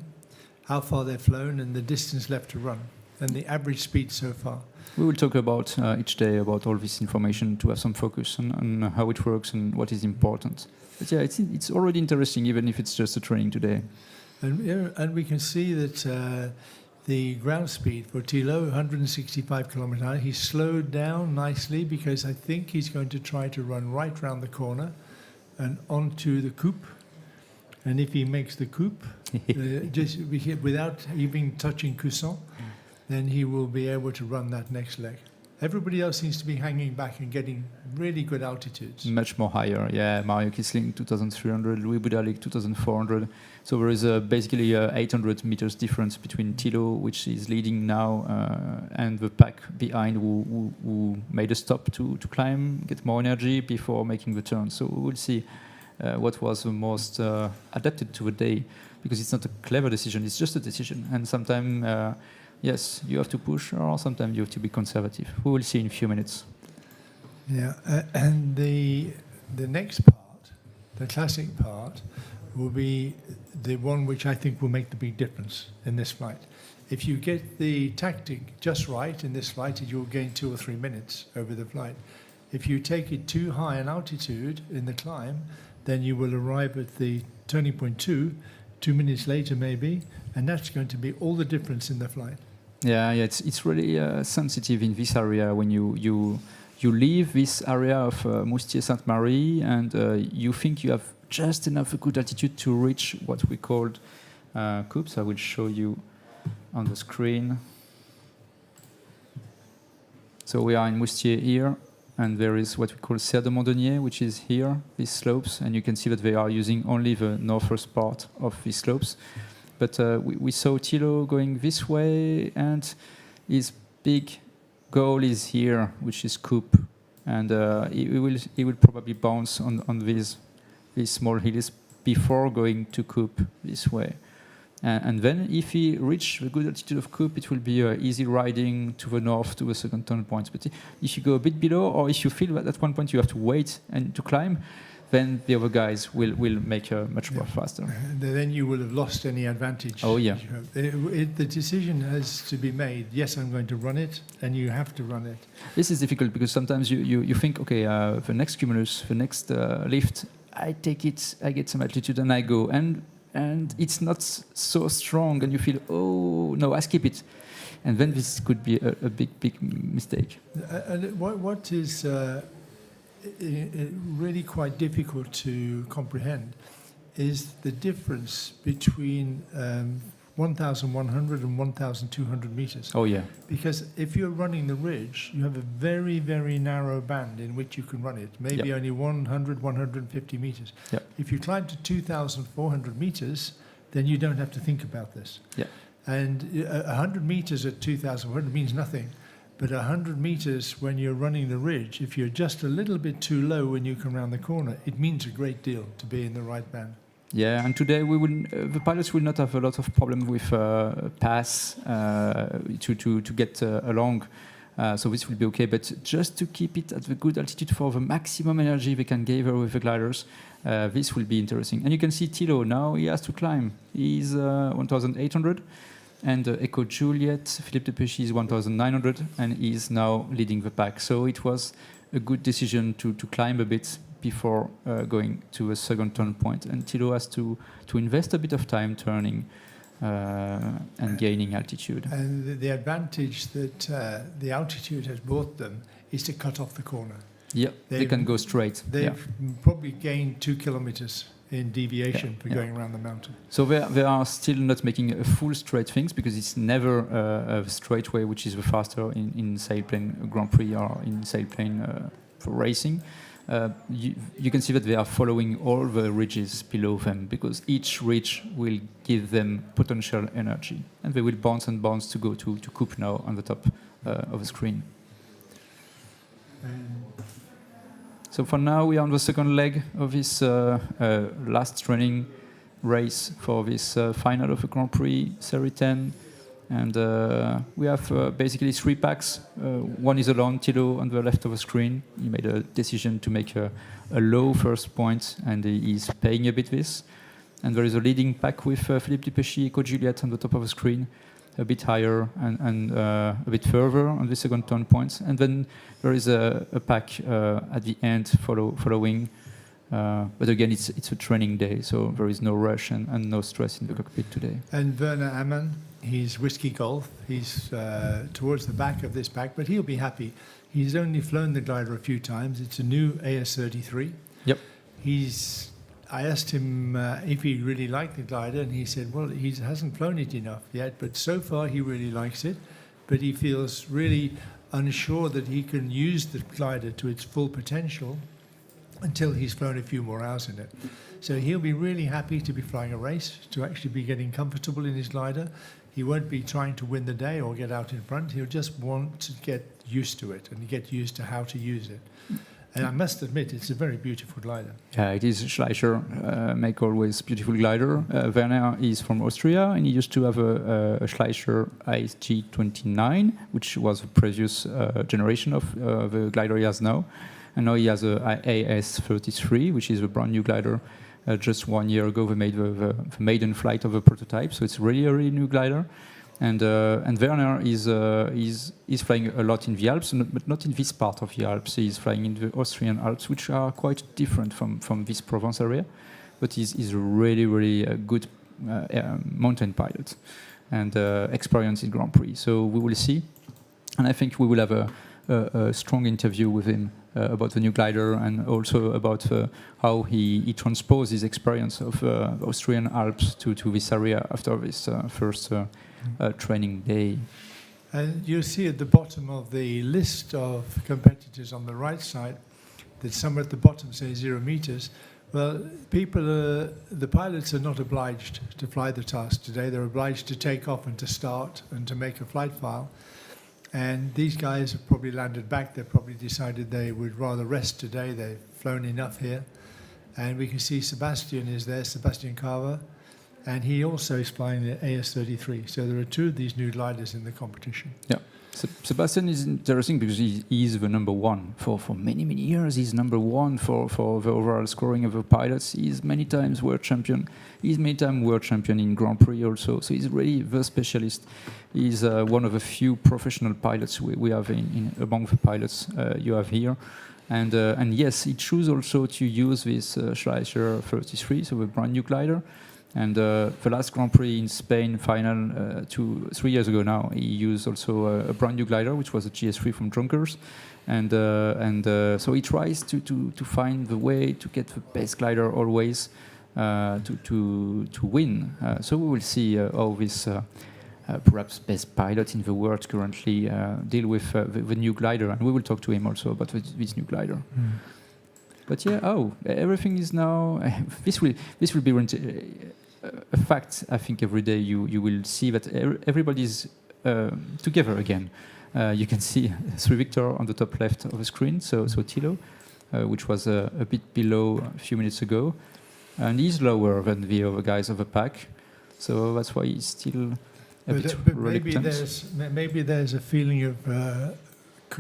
H: how far they've flown, and the distance left to run, and the average speed so far.
I: We will talk about each day about all this information to have some focus on how it works and what is important. But yeah, it's already interesting, even if it's just a training today.
H: And we can see that the ground speed for Thilo, 165 kilometers an hour. He's slowed down nicely because I think he's going to try to run right round the corner and onto the coupe. And if he makes the coupe, just without even touching Cousin, then he will be able to run that next leg. Everybody else seems to be hanging back and getting really good altitudes.
I: Much more higher, yeah. Mario Kisling, 2,300, Louis Budalik, 2,400. So there is basically 800 meters difference between Thilo, which is leading now, and the pack behind who made a stop to climb, get more energy before making the turn. So we will see what was the most adapted to the day, because it's not a clever decision, it's just a decision. And sometimes, yes, you have to push, or sometimes you have to be conservative. We will see in a few minutes.
H: Yeah, and the next part, the classic part, will be the one which I think will make the big difference in this flight. If you get the tactic just right in this flight, you'll gain 2 or 3 minutes over the flight. If you take it too high in altitude in the climb, then you will arrive at the turning point 2 minutes later maybe, and that's going to be all the difference in the flight.
I: Yeah, it's really sensitive in this area when you leave this area of Moustier-Sainte-Marie and you think you have just enough good altitude to reach what we called coupes. I will show you on the screen. So we are in Moustier here, and there is what we call Serre de Montgolfier, which is here, these slopes, and you can see that they are using only the northwest part of these slopes. But we saw Thilo going this way, and he's big goal is here, which is coupe, and he will probably bounce on these small hills before going to coupe this way. And then if he reach a good altitude of coupe, it will be easy riding to the north to the second turn point. But if you go a bit below, or if you feel that at one point you have to wait and to climb, then the other guys will make much more faster.
H: Then you will have lost any advantage.
I: Oh yeah.
H: The decision has to be made. Yes, I'm going to run it, and you have to run it.
I: This is difficult because sometimes you think, okay, the next cumulus, the next lift, I take it, I get some altitude, and I go, and it's not so strong, and you feel, oh no, I skip it, and then this could be a big mistake.
H: And what is really quite difficult to comprehend is the difference between 1,100 and 1,200 meters.
I: Oh yeah.
H: Because if you're running the ridge, you have a very, very narrow band in which you can run it, maybe only 100, 150 meters.
I: Yep.
H: If you climb to 2,400 meters, then you don't have to think about this.
I: Yeah.
H: And 100 meters at 2,400 means nothing. But 100 meters when you're running the ridge, if you're just a little bit too low when you come around the corner, it means a great deal to be in the right band.
I: Yeah, and today we will, the pilots will not have a lot of problem with pass to get along, so this will be okay. But just to keep it at the good altitude for the maximum energy they can gather with the gliders, this will be interesting. And you can see Thilo now, he has to climb. He's 1,800, and Echo Juliet, Philippe de Péchy is 1,900, and he's now leading the pack. So it was a good decision to climb a bit before going to a second turn point. And Thilo has to invest a bit of time turning and gaining altitude.
H: And the advantage that the altitude has brought them is to cut off the corner.
I: Yeah, they can go straight.
H: They've probably gained 2 kilometers in deviation for going around the mountain.
I: So they are still not making a full straight things because it's never a straight way which is the faster in Sailplane Grand Prix or in Sailplane for racing. You can see that they are following all the ridges below them because each ridge will give them potential energy, and they will bounce and bounce to go to coupe now on the top of the screen. So for now we are on the second leg of this last training race for this final of the Grand Prix Series 10. And we have basically 3 packs. One is alone, Thilo on the left of the screen. He made a decision to make a low first point, and he is paying a bit this. And there is a leading pack with Philippe de Péchy, Echo Juliet on the top of the screen, a bit higher and a bit further on the second turn points. And then there is a pack at the end following. But again, it's a training day, so there is no rush and no stress in the cockpit today.
H: And Werner Ammann, he's Whiskey Golf. He's towards the back of this pack, but he'll be happy. He's only flown the glider a few times. It's a new AS-33.
I: Yep.
H: I asked him if he really liked the glider, and he said, well, he hasn't flown it enough yet, but so far he really likes it. But he feels really unsure that he can use the glider to its full potential until he's flown a few more hours in it. So he'll be really happy to be flying a race, to actually be getting comfortable in his glider. He won't be trying to win the day or get out in front. He'll just want to get used to it and get used to how to use it. And I must admit, it's a very beautiful glider.
I: Yeah, it is. Schleicher make always beautiful glider. Werner is from Austria, and he used to have a Schleicher ISG-29, which was the previous generation of the glider he has now. And now he has a AS-33, which is a brand new glider. Just 1 year ago, they made the maiden flight of the prototype, so it's really a really new glider. And Werner is flying a lot in the Alps, but not in this part of the Alps. He's flying in the Austrian Alps, which are quite different from this Provence area. But he's a really a good mountain pilot and experience in Grand Prix. So we will see, and I think we will have a strong interview with him about the new glider and also about how he transposed his experience of Austrian Alps to this area after this first training day.
H: And you'll see at the bottom of the list of competitors on the right side that somewhere at the bottom say 0 meters. Well, the pilots are not obliged to fly the task today. They're obliged to take off and to start and to make a flight file. And these guys have probably landed back. They've probably decided they would rather rest today. They've flown enough here. And we can see Sebastian is there, Sebastian Carver. And he also is flying the AS-33. So there are two of these new gliders in the competition.
I: Yeah. Sebastian is interesting because he is the number one for many, many years. He's number one for the overall scoring of the pilots. He's many times world champion. He's many times world champion in Grand Prix also. So he's really the specialist. He's one of the few professional pilots we have among the pilots you have here. And yes, he chose also to use this Schleicher 33, so a brand new glider. And the last Grand Prix in Spain final 3 years ago now, he used also a brand new glider, which was a GS3 from Drunkers. And so he tries to find the way to get the best glider always to win. So we will see how this perhaps best pilot in the world currently deal with the new glider. And we will talk to him also about this new glider. Mm. But yeah, everything is now. This will be a fact. I think every day you will see that everybody's together again. You can see Sri Victor on the top left of the screen. So Thilo, which was a bit below a few minutes ago, and he's lower than the other guys of the pack. So that's why he's still a bit reluctant.
H: Maybe there's a feeling of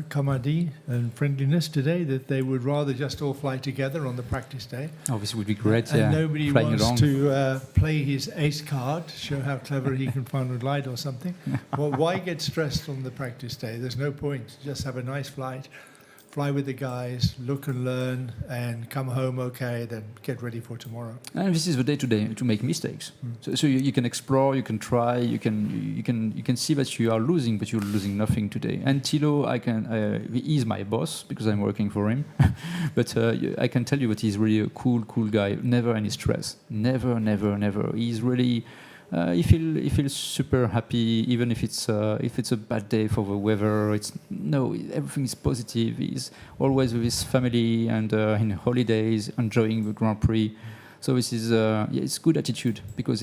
H: camaraderie and friendliness today, that they would rather just all fly together on the practice day.
I: Oh, this would be great,
H: and nobody wants to play his ace card, show how clever he can final glide or something. Well, why get stressed on the practice day? There's no point. Just have a nice flight, fly with the guys, look and learn, and come home okay, then get ready for tomorrow.
I: And this is the day to make mistakes. Mm. So you can explore, you can try, you can see that you are losing, but you're losing nothing today. And Thilo, he's my boss because I'm working for him. But I can tell you that he's really a cool guy. Never any stress. Never. He's really. He feels super happy, even if it's a bad day for the weather. Everything is positive. He's always with his family and in holidays, enjoying the Grand Prix. So this is it's good attitude, because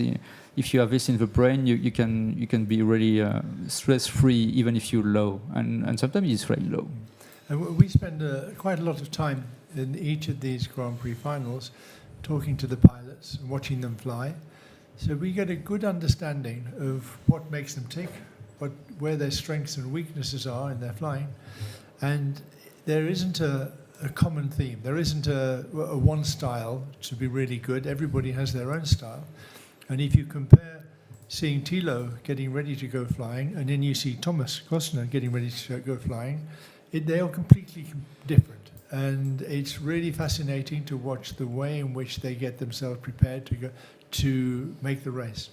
I: if you have this in the brain, you can be really stress-free even if you're low, and sometimes he's very low.
H: And we spend quite a lot of time in each of these Grand Prix finals talking to the pilots and watching them fly. So we get a good understanding of what makes them tick, where their strengths and weaknesses are in their flying. And there isn't a common theme. There isn't a one style to be really good. Everybody has their own style. And if you compare seeing Thilo getting ready to go flying, and then you see Thomas Kostner getting ready to go flying, they are completely different. And it's really fascinating to watch the way in which they get themselves prepared to make the race.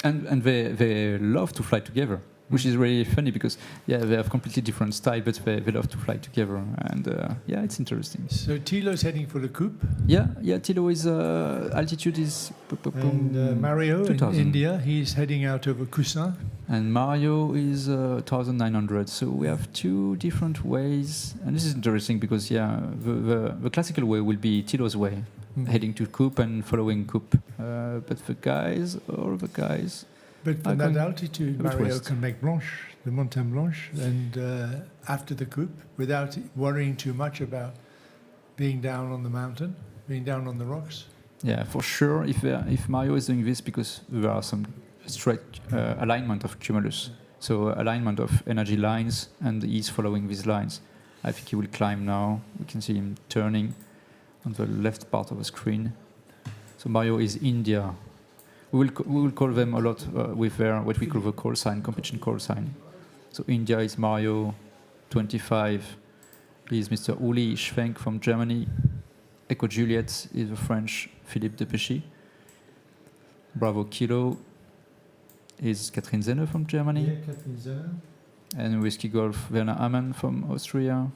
I: And they love to fly together, which is really funny, because they have completely different style, but they love to fly together, and it's interesting.
H: So Thilo's heading for the coupe.
I: Yeah, Thilo is altitude is
H: and Mario
I: 2000.
H: In India, he's heading out over Cousin.
I: And Mario is 1900. So we have two different ways, and this is interesting because the classical way will be Thilo's way. Heading to coupe and following coupe, but the guys.
H: But from that altitude, Mario can make Blanche, the Montagne Blanche, and after the coupe, without worrying too much about being down on the mountain, being down on the rocks.
I: Yeah, for sure. If Mario is doing this, because there are some straight alignment of cumulus, so alignment of energy lines, and he's following these lines, I think he will climb now. We can see him turning on the left part of the screen. So Mario is India. We will call them a lot with their what we call the call sign, competition call sign. So India is Mario, 25. He is Mr. Uli Schwenk from Germany. Echo Juliet is the French Philippe Depechy. Bravo Kilo is Catherine Zenne from Germany.
H: Yeah, Catherine Zenne.
I: And Whiskey Golf Werner Amann from Austria.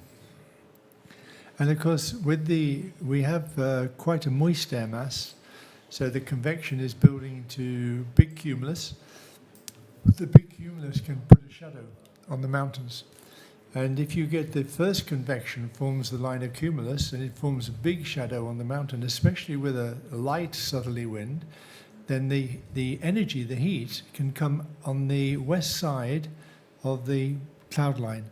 H: And of course, we have quite a moist air mass, so the convection is building to big cumulus. The big cumulus can put a shadow on the mountains. And if you get the first convection forms the line of cumulus, and it forms a big shadow on the mountain, especially with a light southerly wind, then the energy, the heat, can come on the west side of the cloud line.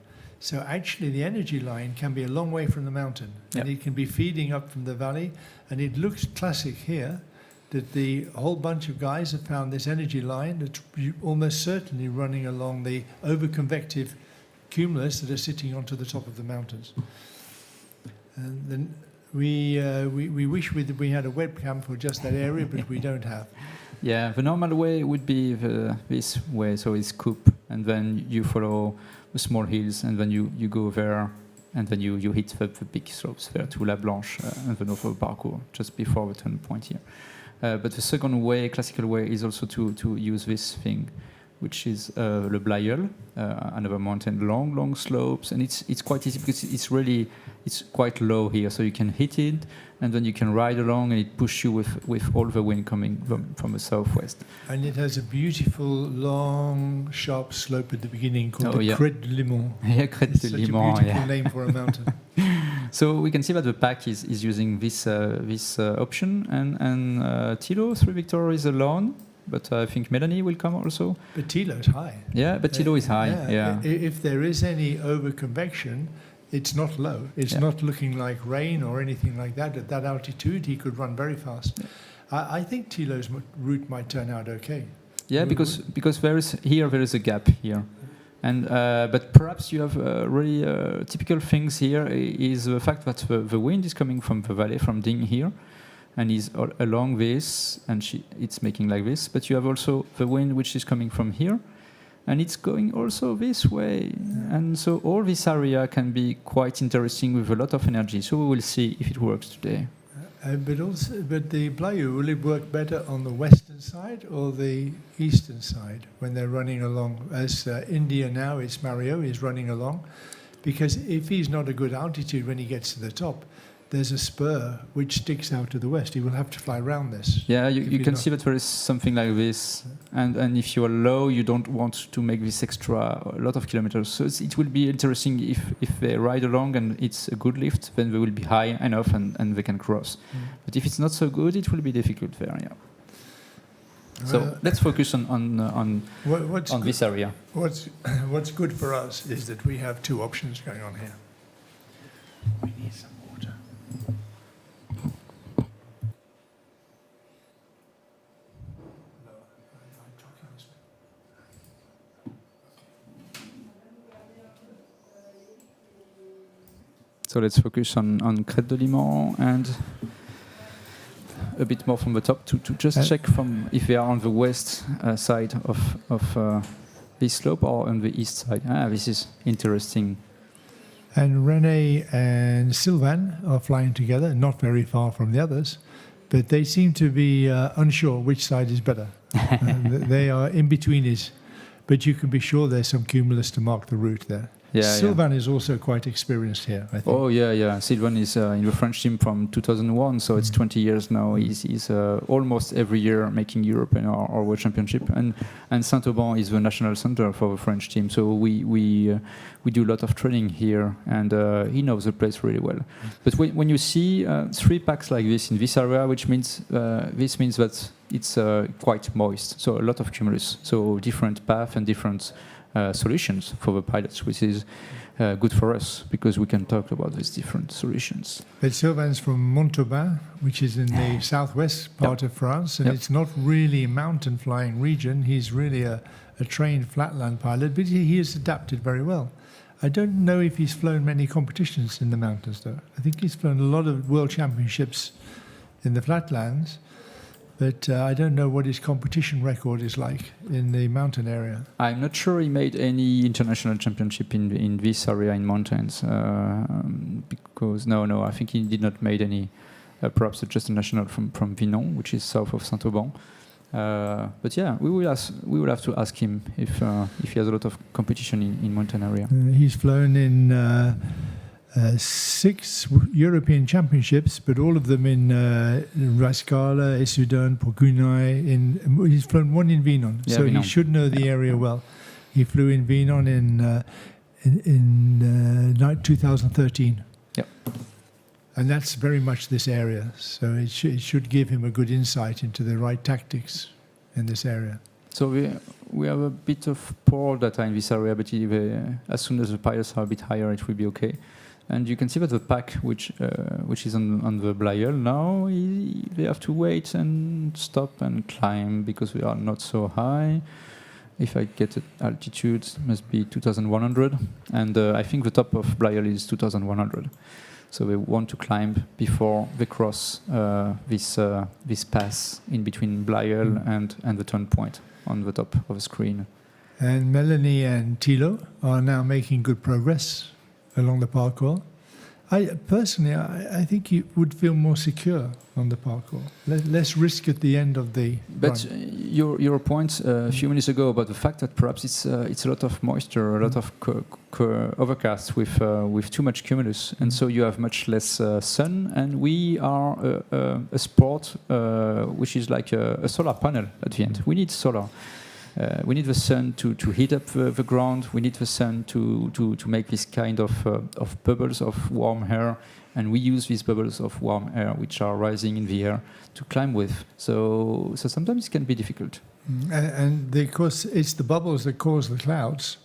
H: So actually the energy line can be a long way from the mountain, and it can be feeding up from the valley, and it looks classic here that the whole bunch of guys have found this energy line that's almost certainly running along the overconvective cumulus that are sitting onto the top of the mountains. And then we wish we had a webcam for just that area, but we don't have.
I: Yeah, the normal way would be this way, so it's coupe, and then you follow the small hills, and then you go there, and then you hit the big slopes there to La Blanche and the north of parcours, just before the turn point here. But the second way, classical way, is also to use this thing, which is Le Blayeul, another mountain, long slopes, and it's quite easy because it's quite low here, so you can hit it, and then you can ride along, and it pushes you with all the wind coming from the southwest.
H: And it has a beautiful, long, sharp slope at the beginning called the Crête de Limon.
I: Yeah, Crête de Limon.
H: Such a beautiful name for a mountain.
I: So we can see that the pack is using this option, and Thilo 3 Victor is alone. But I think Melanie will come also.
H: But Thilo's high.
I: Yeah, but Thilo is high. Yeah.
H: If there is any over-convection, it's not low. It's not looking like rain or anything like that. At that altitude, he could run very fast. I think Thilo's route might turn out okay.
I: Yeah, because there is a gap here. And but perhaps you have really typical things here is the fact that the wind is coming from the valley, from Ding here, and is along this, and it's making like this. But you have also the wind which is coming from here, and it's going also this way. And so all this area can be quite interesting with a lot of energy. So we will see if it works today.
H: But the Blayeul, will it work better on the western side or the eastern side when they're running along? As India now, it's Mario is running along, because if he's not a good altitude when he gets to the top, there's a spur which sticks out to the west. He will have to fly around this.
I: Yeah, you can see that there is something like this. And if you are low, you don't want to make this a lot of kilometers. So it will be interesting if they ride along and it's a good lift, then they will be high enough and they can cross. But if it's not so good, it will be difficult there, yeah. So let's focus on this area.
H: What's good for us is that we have two options going on here. We need some water.
I: So let's focus on Crête de Limon and a bit more from the top to just check from if they are on the west side of this slope or on the east side. This is interesting.
H: And René and Sylvain are flying together, not very far from the others, but they seem to be unsure which side is better. They are in-betweeners, but you can be sure there's some cumulus to mark the route there.
I: Yeah,
H: Sylvain is also quite experienced here, I think.
I: Oh, yeah. Sylvain is in the French team from 2001, so it's 20 years now. He's almost every year making European or World Championship. And Saint-Auban is the national center for the French team, so we do a lot of training here, and he knows the place really well. But when you see 3 packs like this in this area, which means this means that it's quite moist, so a lot of cumulus, so different paths and different solutions for the pilots, which is good for us because we can talk about these different solutions.
H: But Sylvain's from Montauban, which is in the southwest part of France, and it's not really a mountain flying region. He's really a trained flatland pilot, but he has adapted very well. I don't know if he's flown many competitions in the mountains, though. I think he's flown a lot of world championships in the flatlands, but I don't know what his competition record is like in the mountain area.
I: I'm not sure he made any international championship in this area in mountains, because no, I think he did not made any. Perhaps just a national from Vinon, which is south of Saint-Auban. But yeah, we will have to ask him if he has a lot of competition in mountain area.
H: He's flown in 6 European championships, but all of them in Rascala, Essudun, Pourguenay. He's flown 1 in Vinon, so Vinon. He should know the area well. He flew in Vinon in 2013.
I: Yep.
H: And that's very much this area, so it should give him a good insight into the right tactics in this area.
I: So we have a bit of poor data in this area, but as soon as the pilots are a bit higher, it will be okay. And you can see that the pack, which is on the Blyel now, they have to wait and stop and climb because we are not so high. If I get it, altitude must be 2,100, and I think the top of Blyel is 2,100. So they want to climb before they cross this pass in between Blyel and the turn point on the top of the screen.
H: And Melanie and Thilo are now making good progress along the parkour. Personally, I think you would feel more secure on the parkour. Less risk at the end of the
I: But
H: run.
I: your point a few minutes ago about the fact that perhaps it's a lot of moisture, a lot of overcast with too much cumulus, and so you have much less sun. And we are a sport which is like a solar panel at the end. We need solar. We need the sun to heat up the ground. We need the sun to make this kind of bubbles of warm air, and we use these bubbles of warm air which are rising in the air to climb with. So sometimes it can be difficult.
H: And of course, it's the bubbles that cause the clouds,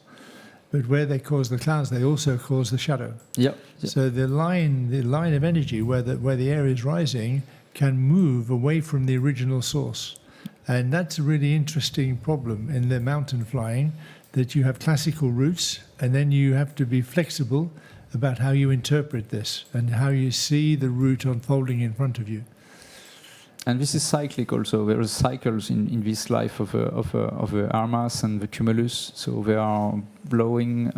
H: but where they cause the clouds, they also cause the shadow.
I: Yeah.
H: So the line of energy where the air is rising can move away from the original source. And that's a really interesting problem in the mountain flying, that you have classical routes, and then you have to be flexible about how you interpret this and how you see the route unfolding in front of you.
I: And this is cyclic also. There are cycles in this life of the air mass and the cumulus. So they are blowing,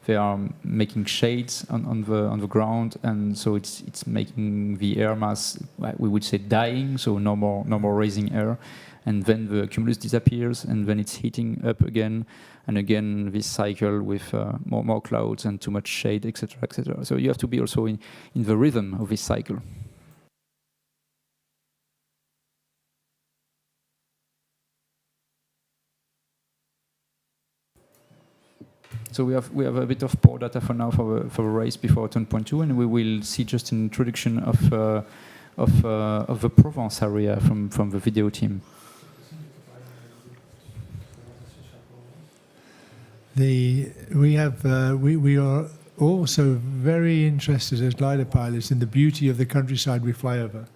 I: they are making shades on the ground, and so it's making the air mass, we would say, dying. So no more raising air. And then the cumulus disappears, and then it's heating up again, and again this cycle with more clouds and too much shade, etc., etc. So you have to be also in the rhythm of this cycle. So we have a bit of poor data for now for the race before 10.2, and we will see just an introduction of the Provence area from the video team.
H: We are also very interested as glider pilots in the beauty of the countryside we fly over.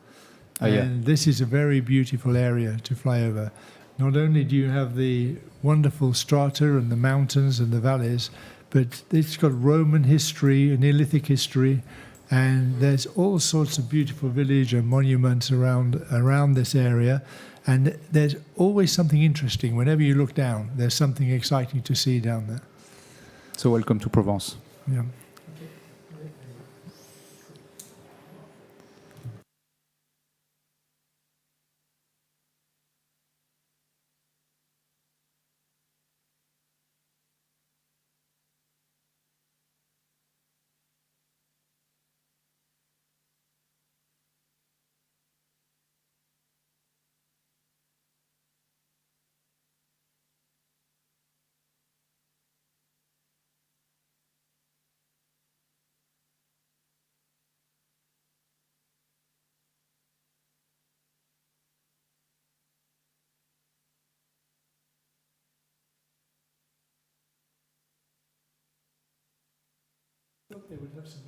H: And this is a very beautiful area to fly over. Not only do you have the wonderful strata and the mountains and the valleys, but it's got Roman history, Neolithic history, and there's all sorts of beautiful village and monuments around this area. And there's always something interesting. Whenever you look down, there's something exciting to see down there.
I: So welcome to Provence.
H: Yeah.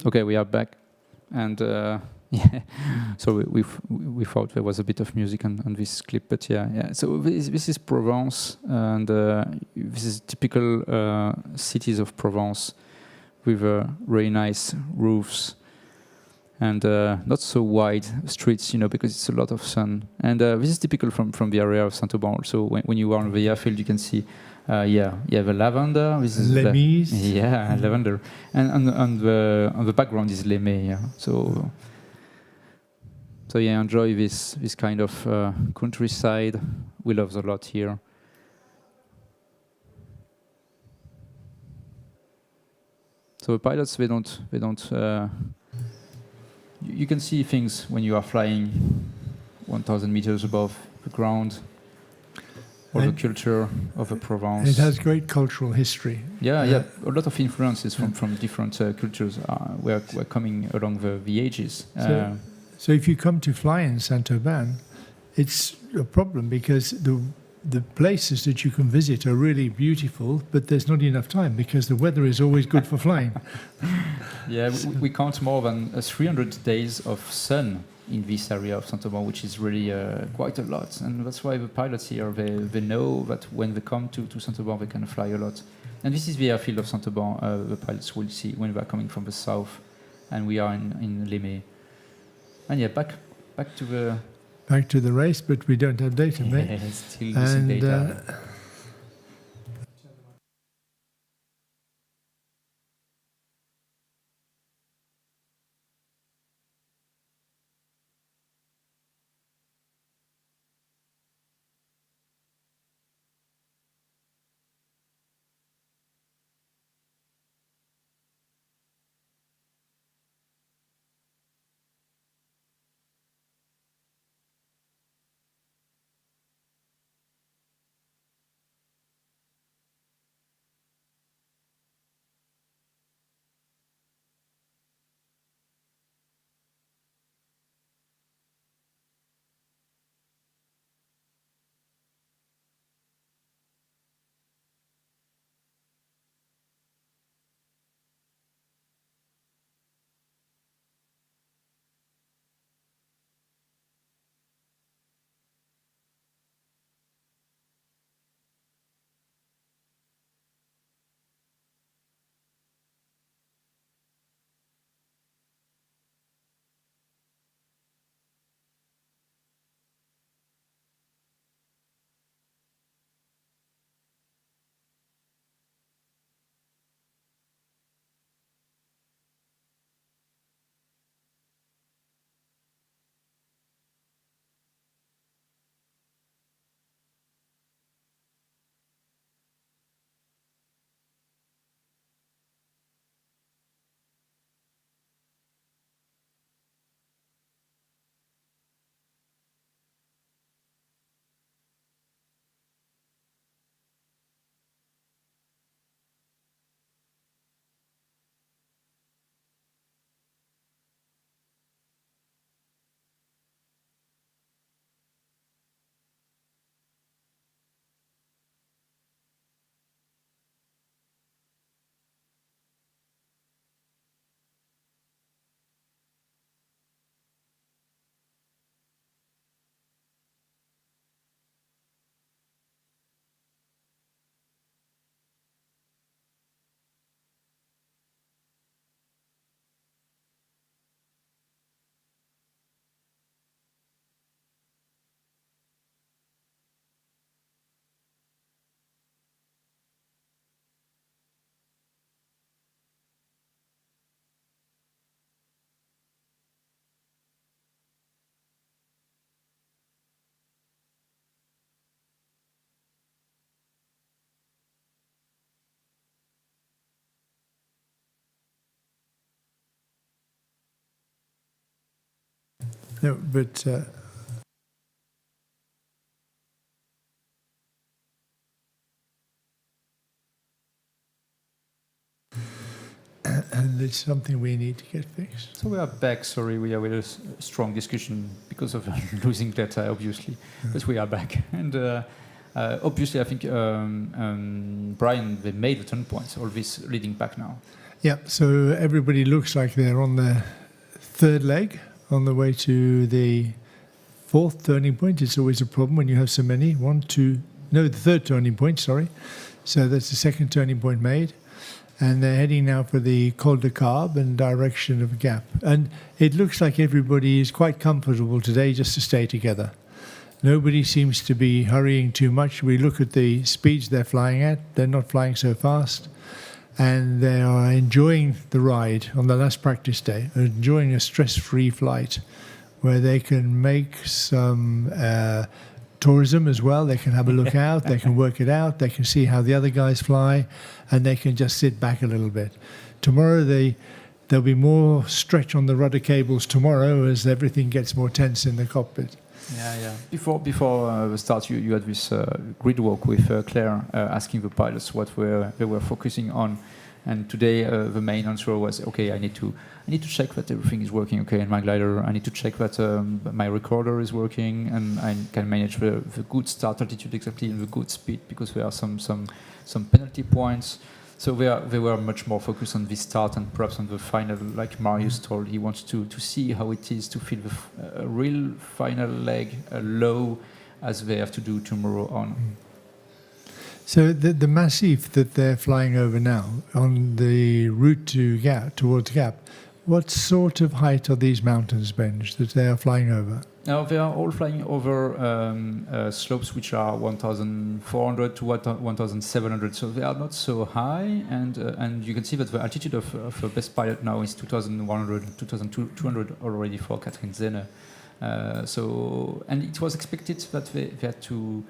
I: Okay, we are back, and so we thought there was a bit of music on this clip, but yeah. So this is Provence, and this is typical cities of Provence with very nice roofs and not so wide streets, because it's a lot of sun. And this is typical from the area of Saint-Auban. Also, when you are on the airfield, you can see. You have a lavender. This is lavender, and on the background is Lemay. Yeah. So enjoy this kind of countryside. We love a lot here. So the pilots they don't. You can see things when you are flying 1,000 meters above the ground. Or the culture of the Provence.
H: It has great cultural history.
I: Yeah. A lot of influences from different cultures were coming along the ages.
H: So if you come to fly in Saint-Auban, it's a problem because the places that you can visit are really beautiful, but there's not enough time because the weather is always good for flying.
I: Yeah, we count more than 300 days of sun in this area of Saint-Auban, which is really quite a lot. And that's why the pilots here, they know that when they come to Saint-Auban, they can fly a lot. And this is the airfield of Saint-Auban, the pilots will see when they are coming from the south. And we are in Limay. And yeah, back to the...
H: Back to the race, but we don't have data, mate.
I: Yeah, still missing data.
H: No, but and it's something we need to get fixed.
I: So we are back. Sorry, we are with a strong discussion because of losing data, obviously, but we are back. And obviously, I think Brian, they made the turn points. All this leading back now.
H: Yeah. So everybody looks like they're on the third leg, on the way to the fourth turning point. It's always a problem when you have so many. The third turning point. Sorry. So that's the second turning point made. And they're heading now for the Col de Carbe in direction of Gap. And it looks like everybody is quite comfortable today just to stay together. Nobody seems to be hurrying too much. We look at the speeds they're flying at. They're not flying so fast. And they are enjoying the ride on the last practice day, enjoying a stress-free flight where they can make some tourism as well. They can have a look out, they can work it out, they can see how the other guys fly, and they can just sit back a little bit. Tomorrow there'll be more stretch on the rudder cables tomorrow as everything gets more tense in the cockpit.
I: Yeah. Before the start, you had this grid walk with Claire asking the pilots what they were focusing on. And today the main answer was, okay, I need to check that everything is working okay in my glider. I need to check that my recorder is working, and I can manage the good start altitude exactly and the good speed, because there are some penalty points. So they were much more focused on the start and perhaps on the final, like Marius told. He wants to see how it is to feel the real final leg low as they have to do tomorrow on.
H: So the massif that they're flying over now, on the route to Gap, towards Gap, what sort of height are these mountains, Benj, that they are flying over?
I: Now they are all flying over slopes which are 1,400 to 1,700, so they are not so high, and you can see that the altitude of a best pilot now is 2,100, 2,200 already for Catherine Zehner. And it was expected that they had to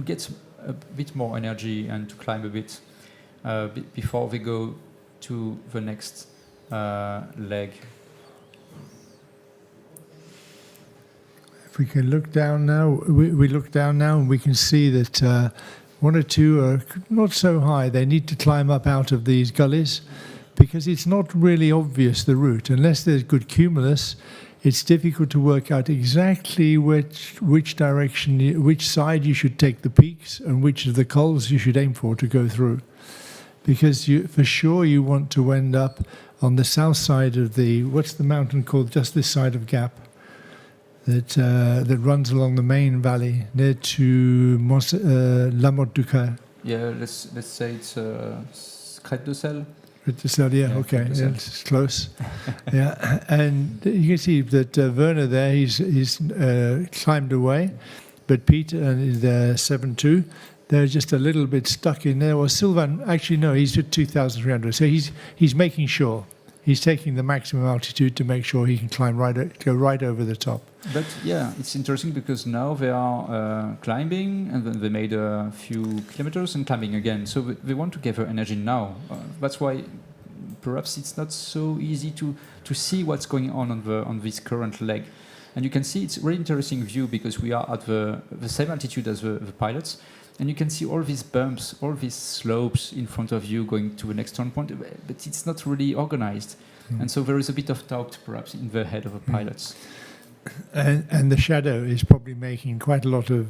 I: get a bit more energy and to climb a bit before they go to the next leg.
H: If we can look down now, we look down now and we can see that one or two are not so high. They need to climb up out of these gullies because it's not really obvious, the route. Unless there's good cumulus, it's difficult to work out exactly which direction, which side you should take the peaks and which of the cols you should aim for to go through. Because for sure you want to end up on the south side of what's the mountain called, just this side of Gap, that runs along the main valley near to La Motte du Caire.
I: Yeah, let's say it's Crête de Sel.
H: Yeah, okay, yeah, it's close. Yeah, and you can see that Werner there, he's climbed away, but Peter and the 7-2, they're just a little bit stuck in there. Well, Sylvain, actually no, he's at 2,300, so he's making sure. He's taking the maximum altitude to make sure he can go right over the top.
I: But yeah, it's interesting because now they are climbing, and then they made a few kilometers and climbing again. So they want to gather energy now. That's why perhaps it's not so easy to see what's going on this current leg. And you can see it's a really interesting view because we are at the same altitude as the pilots. And you can see all these bumps, all these slopes in front of you going to the next turn point, but it's not really organized. And so there is a bit of doubt perhaps in the head of the pilots.
H: And the shadow is probably making quite a lot of,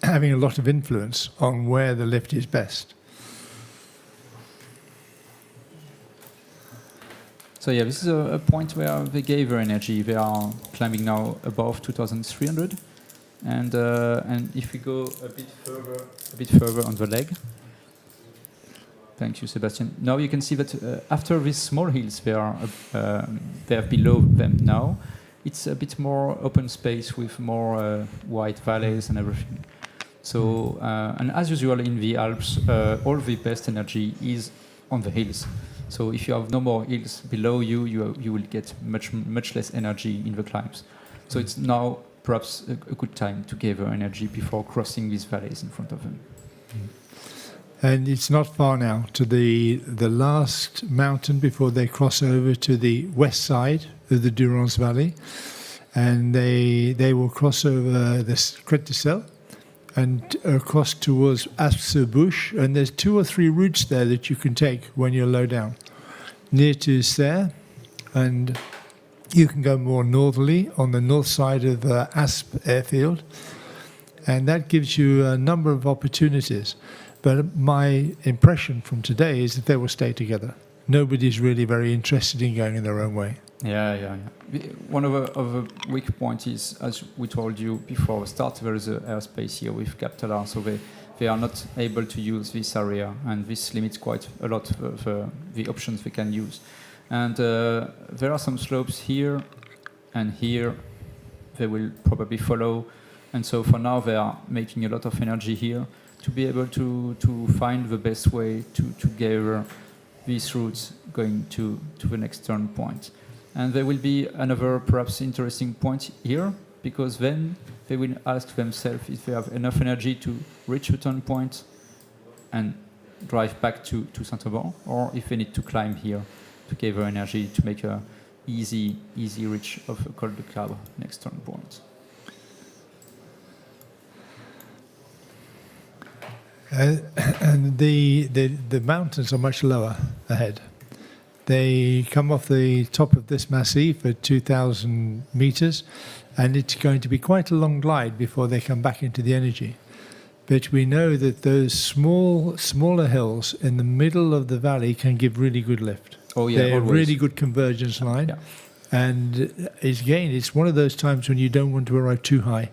H: having a lot of influence on where the lift is best.
I: So yeah, this is a point where they gave their energy. They are climbing now above 2,300. And if we go a bit further on the leg, thank you, Sebastian. Now you can see that after these small hills, they are below them now. It's a bit more open space with more wide valleys and everything. So and as usual in the Alps, all the best energy is on the hills. So if you have no more hills below you, you will get much less energy in the climbs. So it's now perhaps a good time to gather energy before crossing these valleys in front of them.
H: And it's not far now to the last mountain before they cross over to the west side of the Durance Valley, and they will cross over the Crête de Sel and across towards Aspe-sur-Bouche, and there's 2 or 3 routes there that you can take when you're low down, near to Serres, and you can go more northerly on the north side of Aspe airfield, and that gives you a number of opportunities. But my impression from today is that they will stay together. Nobody's really very interested in going in their own way.
I: Yeah. One of the weak points is, as we told you before the start, there is an airspace here with Captala, so they are not able to use this area, and this limits quite a lot the options they can use. And there are some slopes here and here they will probably follow. And so for now they are making a lot of energy here to be able to find the best way to gather these routes going to the next turn point. And there will be another perhaps interesting point here, because then they will ask themselves if they have enough energy to reach the turn point and drive back to Saint-Auban, or if they need to climb here to gather energy to make a easy reach of Col de Cabre next turn point.
H: And the mountains are much lower ahead. They come off the top of this massif at 2,000 meters, and it's going to be quite a long glide before they come back into the energy. But we know that those smaller hills in the middle of the valley can give really good lift.
I: Oh yeah,
H: they're a
I: always.
H: really good convergence line.
I: Yeah.
H: And it's one of those times when you don't want to arrive too high.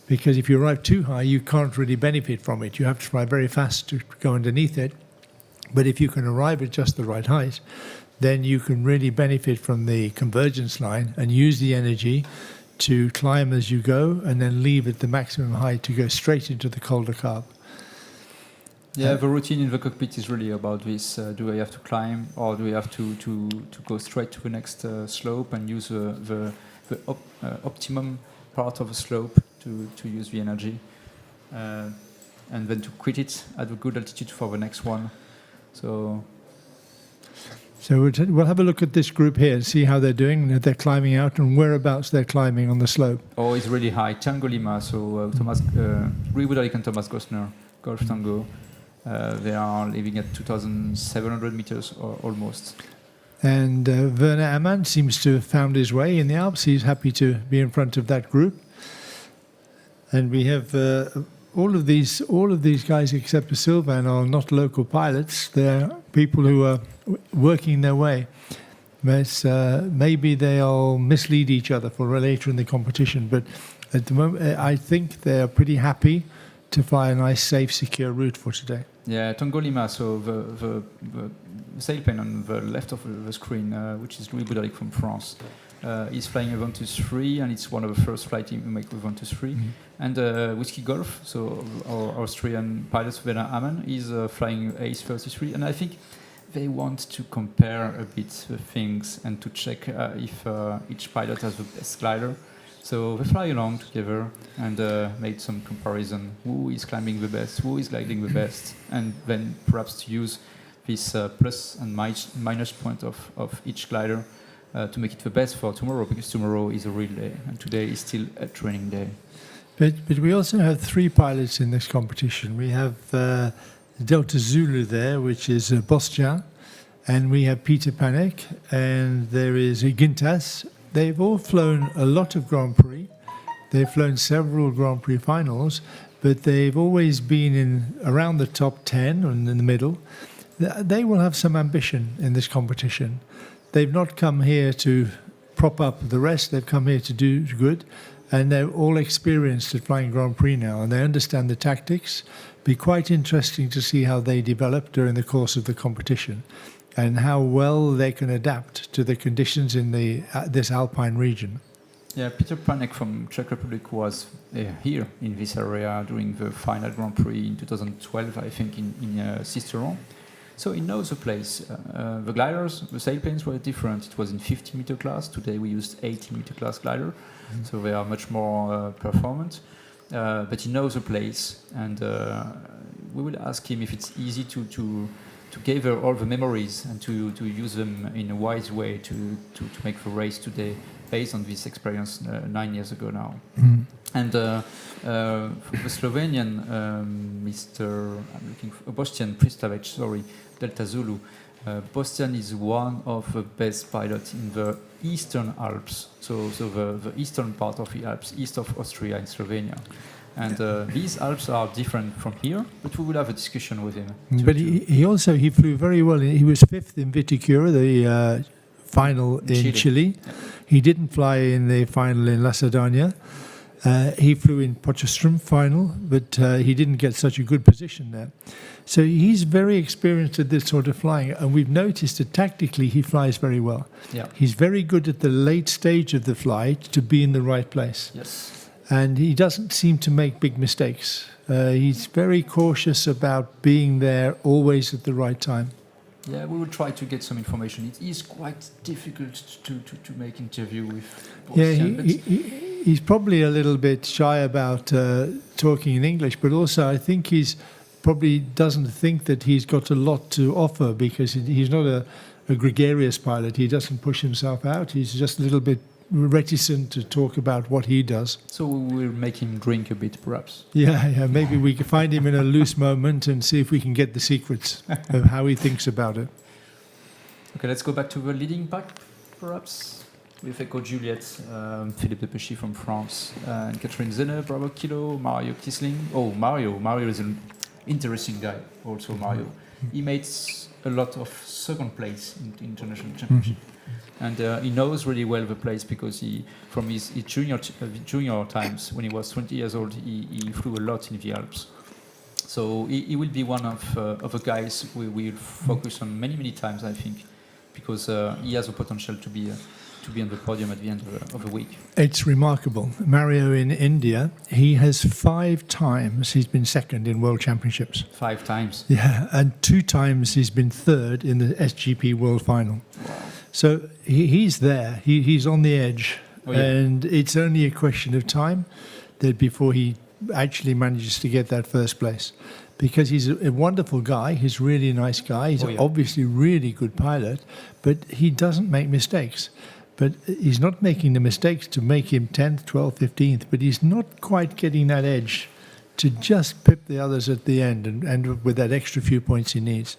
H: Because if you arrive too high, you can't really benefit from it. You have to fly very fast to go underneath it. But if you can arrive at just the right height, then you can really benefit from the convergence line and use the energy to climb as you go and then leave at the maximum height to go straight into the colder carb.
I: Yeah, the routine in the cockpit is really about this. Do I have to climb, or do I have to go straight to the next slope and use the optimum part of the slope to use the energy, and then to quit it at a good altitude for the next one. So
H: we'll have a look at this group here and see how they're doing, and if they're climbing out and whereabouts they're climbing on the slope.
I: Oh, it's really high. Tango Lima, so Louis Woodalick and Thomas Gosner, Golf Tango. They are living at 2,700 meters or almost.
H: And Werner Ammann seems to have found his way in the Alps. He's happy to be in front of that group. And we have all of these guys except for Sylvain are not local pilots. They're people who are working their way. But, maybe they'll mislead each other for later in the competition. But at the moment, I think they're pretty happy to fly a nice, safe, secure route for today.
I: Yeah, Tango Lima, so the sailplane on the left of the screen, which is Louis Woodalick from France, is flying a 123, and it's one of the first flights we make with 123. Mm-hmm. And Whiskey Golf, so our Austrian pilot, Werner Ammann, is flying Ace 33, and I think they want to compare a bit the things and to check if each pilot has the best glider. So they fly along together and made some comparison. Who is climbing the best? Who is gliding the best? And then perhaps to use this plus and minus point of each glider to make it the best for tomorrow, because tomorrow is a real day and today is still a training day.
H: But we also have 3 pilots in this competition. We have Delta Zulu there, which is Bostja, and we have Peter Panek, and there is Gintas. They've all flown a lot of Grand Prix. They've flown several Grand Prix finals, but they've always been around the top 10 and in the middle. They will have some ambition in this competition. They've not come here to prop up the rest. They've come here to do good, and they're all experienced at flying Grand Prix now, and they understand the tactics. Be quite interesting to see how they develop during the course of the competition, and how well they can adapt to the conditions in this alpine region.
I: Yeah, Peter Panek from Czech Republic was here in this area during the final Grand Prix in 2012, I think, in Sisterhood. So he knows the place. The gliders, the sailplanes were different. It was in 50-meter class. Today we used 80-meter class glider, so they are much more performant. But he knows the place, and we will ask him if it's easy to gather all the memories and to use them in a wise way to make the race today based on this experience 9 years ago now. Mm. And for the Slovenian, Bostian Pristavec, Delta Zulu. Bostian is one of the best pilots in the Eastern Alps, so the eastern part of the Alps, east of Austria in Slovenia. And these Alps are different from here, but we will have a discussion with him.
H: But he flew very well. He was 5th in Viticura, the final in Chile. Yeah. He didn't fly in the final in La Sardinia. He flew in Potchefstroom final, but he didn't get such a good position there. So he's very experienced at this sort of flying, and we've noticed that tactically he flies very well. Yeah. He's very good at the late stage of the flight to be in the right place.
I: Yes.
H: And he doesn't seem to make big mistakes. He's very cautious about being there always at the right time.
I: Yeah, we will try to get some information. It is quite difficult to make interview with Bostian.
H: Yeah, he's probably a little bit shy about talking in English, but also I think he's probably doesn't think that he's got a lot to offer, because he's not a gregarious pilot. He doesn't push himself out. He's just a little bit reticent to talk about what he does.
I: So we will make him drink a bit, perhaps.
H: Yeah, maybe we can find him in a loose moment and see if we can get the secrets of how he thinks about it.
I: Okay, let's go back to the leading pack, perhaps, with Echo Juliet, Philippe Depechy from France, and Catherine Zenne, Bravo Kilo, Mario Kisling. Oh, Mario is an interesting guy, also Mario. He made a lot of second place in the international championship. And he knows really well the place because from his junior times, when he was 20 years old, he flew a lot in the Alps. So he will be one of the guys we will focus on many times, I think, because he has a potential to be on the podium at the end of the week.
H: It's remarkable. Mario in India, he has 5 times he's been second in World Championships.
I: 5 times?
H: Yeah, and 2 times he's been third in the SGP World Final.
I: Wow.
H: So he's there, he's on the edge, and it's only a question of time that before he actually manages to get that first place. Because he's a wonderful guy, he's a really nice guy, he's obviously really good pilot, but he doesn't make mistakes. But he's not making the mistakes to make him 10th, 12th, 15th, but he's not quite getting that edge to just pip the others at the end and with that extra few points he needs.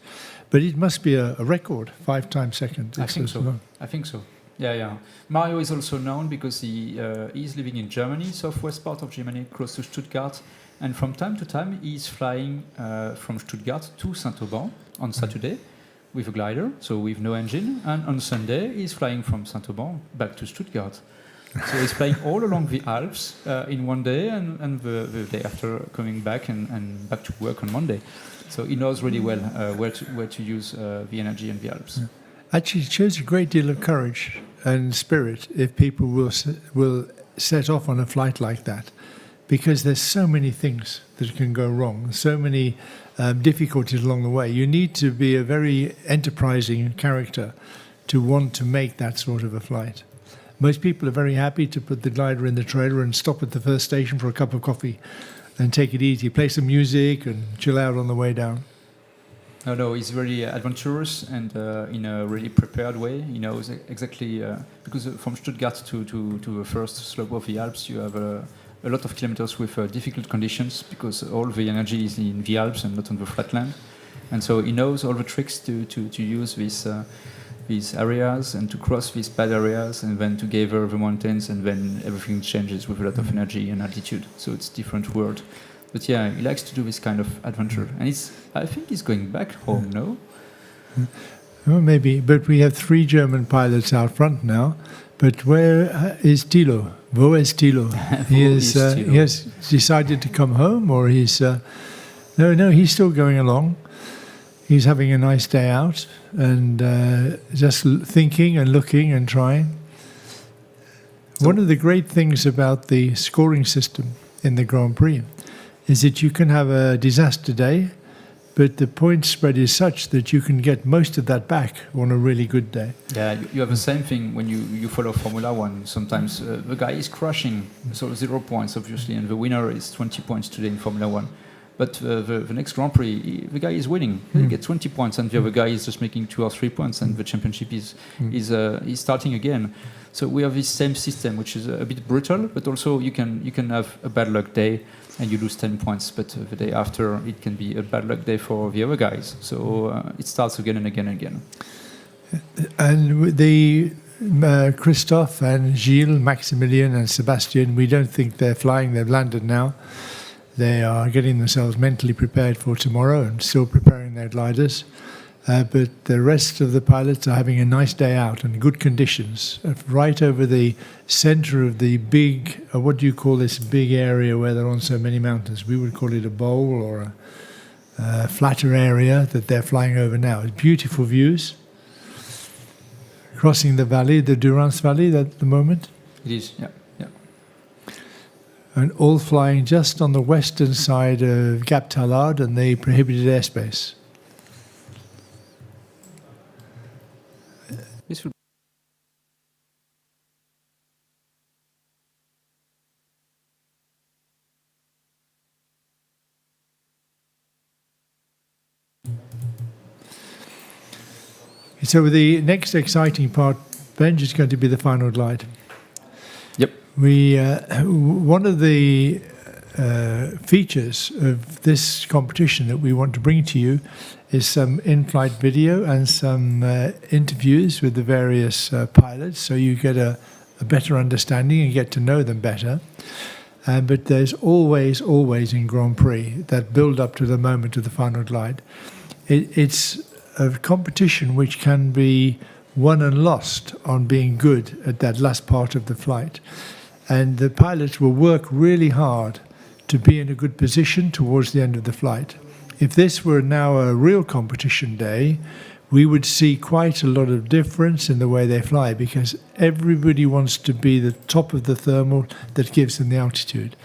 H: But it must be a record, 5 times second.
I: I think so. I think so. Yeah. Mario is also known because he is living in Germany, southwest part of Germany, close to Stuttgart. And from time to time, he's flying from Stuttgart to Saint-Auban on Saturday with a glider, so with no engine. And on Sunday, he's flying from Saint-Auban back to Stuttgart. So he's flying all along the Alps in one day and the day after coming back and back to work on Monday. So he knows really well where to use the energy in the Alps.
H: Yeah. Actually, it shows a great deal of courage and spirit if people will set off on a flight like that, because there's so many things that can go wrong, so many difficulties along the way. You need to be a very enterprising character to want to make that sort of a flight. Most people are very happy to put the glider in the trailer and stop at the first station for a cup of coffee and take it easy, play some music and chill out on the way down.
I: No, he's very adventurous and in a really prepared way. He knows exactly, because from Stuttgart to the first slope of the Alps, you have a lot of kilometers with difficult conditions because all the energy is in the Alps and not on the flatland. And so he knows all the tricks to use these areas and to cross these bad areas and then to gather the mountains, and then everything changes with a lot of energy and altitude. So it's a different world. But yeah, he likes to do this kind of adventure. And I think he's going back home, no?
H: Well, maybe, but we have 3 German pilots out front now. But where is Thilo? Wo ist Thilo? He has decided to come home, or he's... No, he's still going along. He's having a nice day out and just thinking and looking and trying. One of the great things about the scoring system in the Grand Prix is that you can have a disaster day, but the point spread is such that you can get most of that back on a really good day.
I: Yeah, you have the same thing when you follow Formula One. Sometimes the guy is crushing, so 0 points, obviously, and the winner is 20 points today in Formula One. But the next Grand Prix, the guy is winning. He gets 20 points, and the other guy is just making 2 or 3 points, and the championship is starting again. So we have this same system, which is a bit brutal, but also you can have a bad luck day and you lose 10 points, but the day after it can be a bad luck day for the other guys. So it starts again and again and again.
H: And the Christophe and Gilles, Maximilian and Sebastian, we don't think they're flying. They've landed now. They are getting themselves mentally prepared for tomorrow and still preparing their gliders. But the rest of the pilots are having a nice day out and good conditions, right over the center of the big, what do you call this big area where they're on so many mountains? We would call it a bowl or a flatter area that they're flying over now. Beautiful views. Crossing the valley, the Durance Valley at the moment.
I: It is, yeah.
H: And all flying just on the western side of Gap Tallard and the prohibited airspace.
I: This would
H: So the next exciting part, Benj, is going to be the final glide. One of the features of this competition that we want to bring to you is some in-flight video and some interviews with the various pilots, so you get a better understanding and get to know them better. But there's always in Grand Prix that build up to the moment of the final glide. It's a competition which can be won and lost on being good at that last part of the flight. And the pilots will work really hard to be in a good position towards the end of the flight. If this were now a real competition day, we would see quite a lot of difference in the way they fly, because everybody wants to be the top of the thermal that gives them the altitude.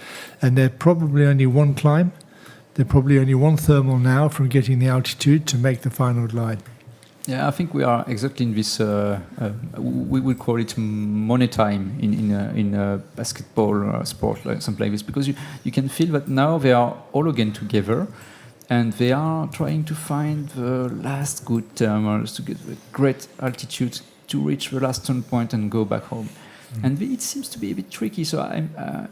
H: And they're probably only one climb, they're probably only one thermal now from getting the altitude to make the final glide.
I: Yeah, I think we are exactly in this. We would call it money time in basketball sport, like something like this, because you can feel that now they are all again together, and they are trying to find the last good thermals to get the great altitude to reach the last turn point and go back home. And it seems to be a bit tricky. So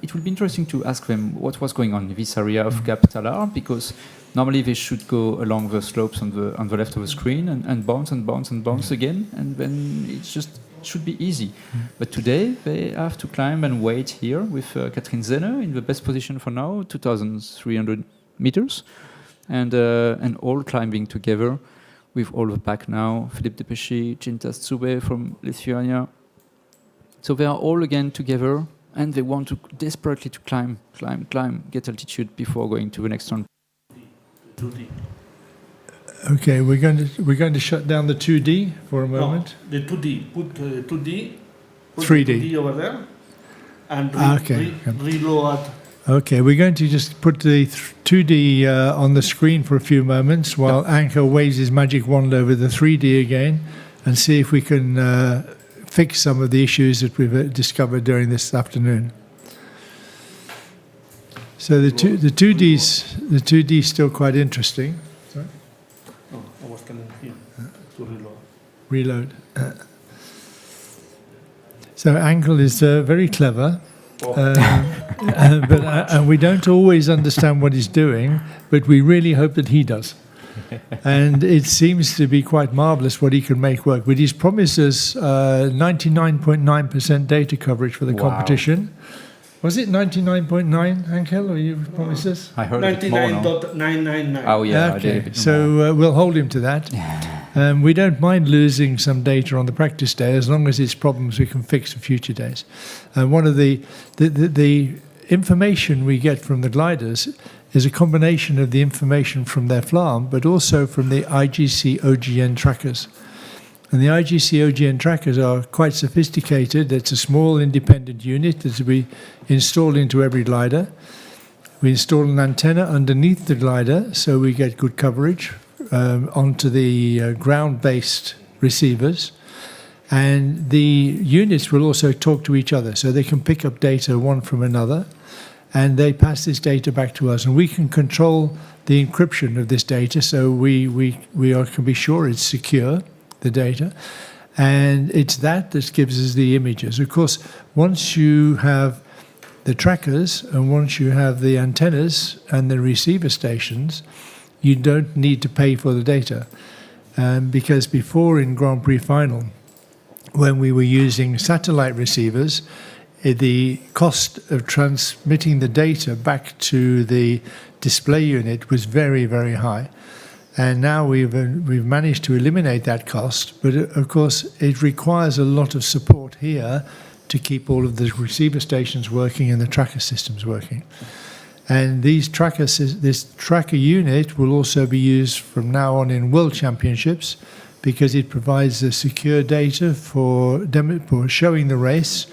I: it will be interesting to ask them what was going on in this area of Gap Talar, because normally they should go along the slopes on the left of the screen and bounce and bounce and bounce again, and then it just should be easy. But today they have to climb and wait here with Catherine Zenner in the best position for now, 2,300 meters, and all climbing together with all the pack now, Philippe Depechy, Gintas Tsube from Lithuania. So they are all again together, and they want to desperately to climb, get altitude before going to the next one.
L: 2D.
H: Okay, we're going to shut down the 2D for a moment.
L: No, the 2D. Put 2D. Put
H: 3D.
L: 2D over there, and reload.
H: Okay, we're going to just put the 2D on the screen for a few moments while Anke waves his magic wand over the 3D again, and see if we can fix some of the issues that we've discovered during this afternoon. So the 2D is still quite interesting. Sorry?
L: Oh, I was coming here to reload.
H: Reload. So Ankel is very clever, but we don't always understand what he's doing, but we really hope that he does. And it seems to be quite marvelous what he can make work. But he's promised us 99.9% data coverage for the competition. Was it 99.9, Ankel, or you promised us?
I: I heard 99.999. Oh, yeah.
H: Okay, so we'll hold him to that. We don't mind losing some data on the practice day as long as it's problems we can fix for future days. And one of the information we get from the gliders is a combination of the information from their FLARM, but also from the IGC OGN trackers. And the IGC OGN trackers are quite sophisticated. It's a small independent unit that we install into every glider. We install an antenna underneath the glider so we get good coverage onto the ground-based receivers. And the units will also talk to each other, so they can pick up data one from another, and they pass this data back to us, and we can control the encryption of this data, so we can be sure it's secure, the data, and it's that gives us the images. Of course, once you have the trackers and once you have the antennas and the receiver stations, you don't need to pay for the data, because before in Grand Prix Final, when we were using satellite receivers, the cost of transmitting the data back to the display unit was very, very high. And now we've managed to eliminate that cost, but of course it requires a lot of support here to keep all of the receiver stations working and the tracker systems working. And this tracker unit will also be used from now on in World Championships, because it provides the secure data for showing the race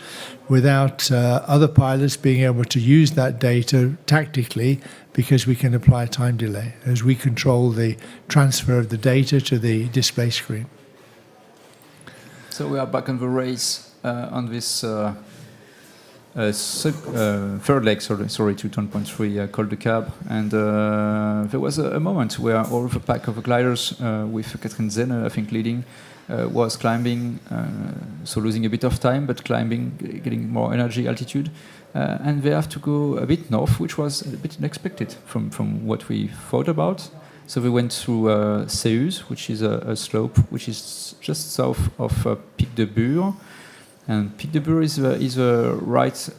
H: without other pilots being able to use that data tactically, because we can apply a time delay as we control the transfer of the data to the display screen.
I: So we are back on the race on this third leg, sorry, to 10.3 called the cab, and there was a moment where all of a pack of gliders with Catherine Zenne, I think, leading, was climbing, so losing a bit of time, but climbing, getting more energy, altitude, and they have to go a bit north, which was a bit unexpected from what we thought about. So we went through Seus, which is a slope which is just south of Pic de Bure. And Pic de Bure is the right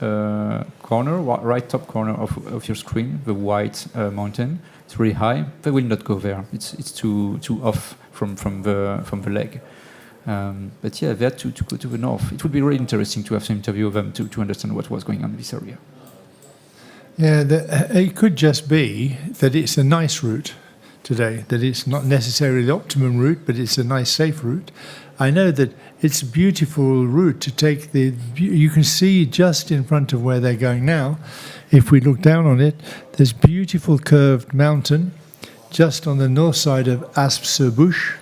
I: corner, right top corner of your screen, the white mountain. It's really high. They will not go there. It's too off from the leg. But yeah, they had to go to the north. It would be really interesting to have some interview of them to understand what was going on in this area.
H: Yeah, it could just be that it's a nice route today, that it's not necessarily the optimum route, but it's a nice, safe route. I know that it's a beautiful route to take. You can see just in front of where they're going now, if we look down on it, there's beautiful curved mountain just on the north side of Aspe-sur-Bouche,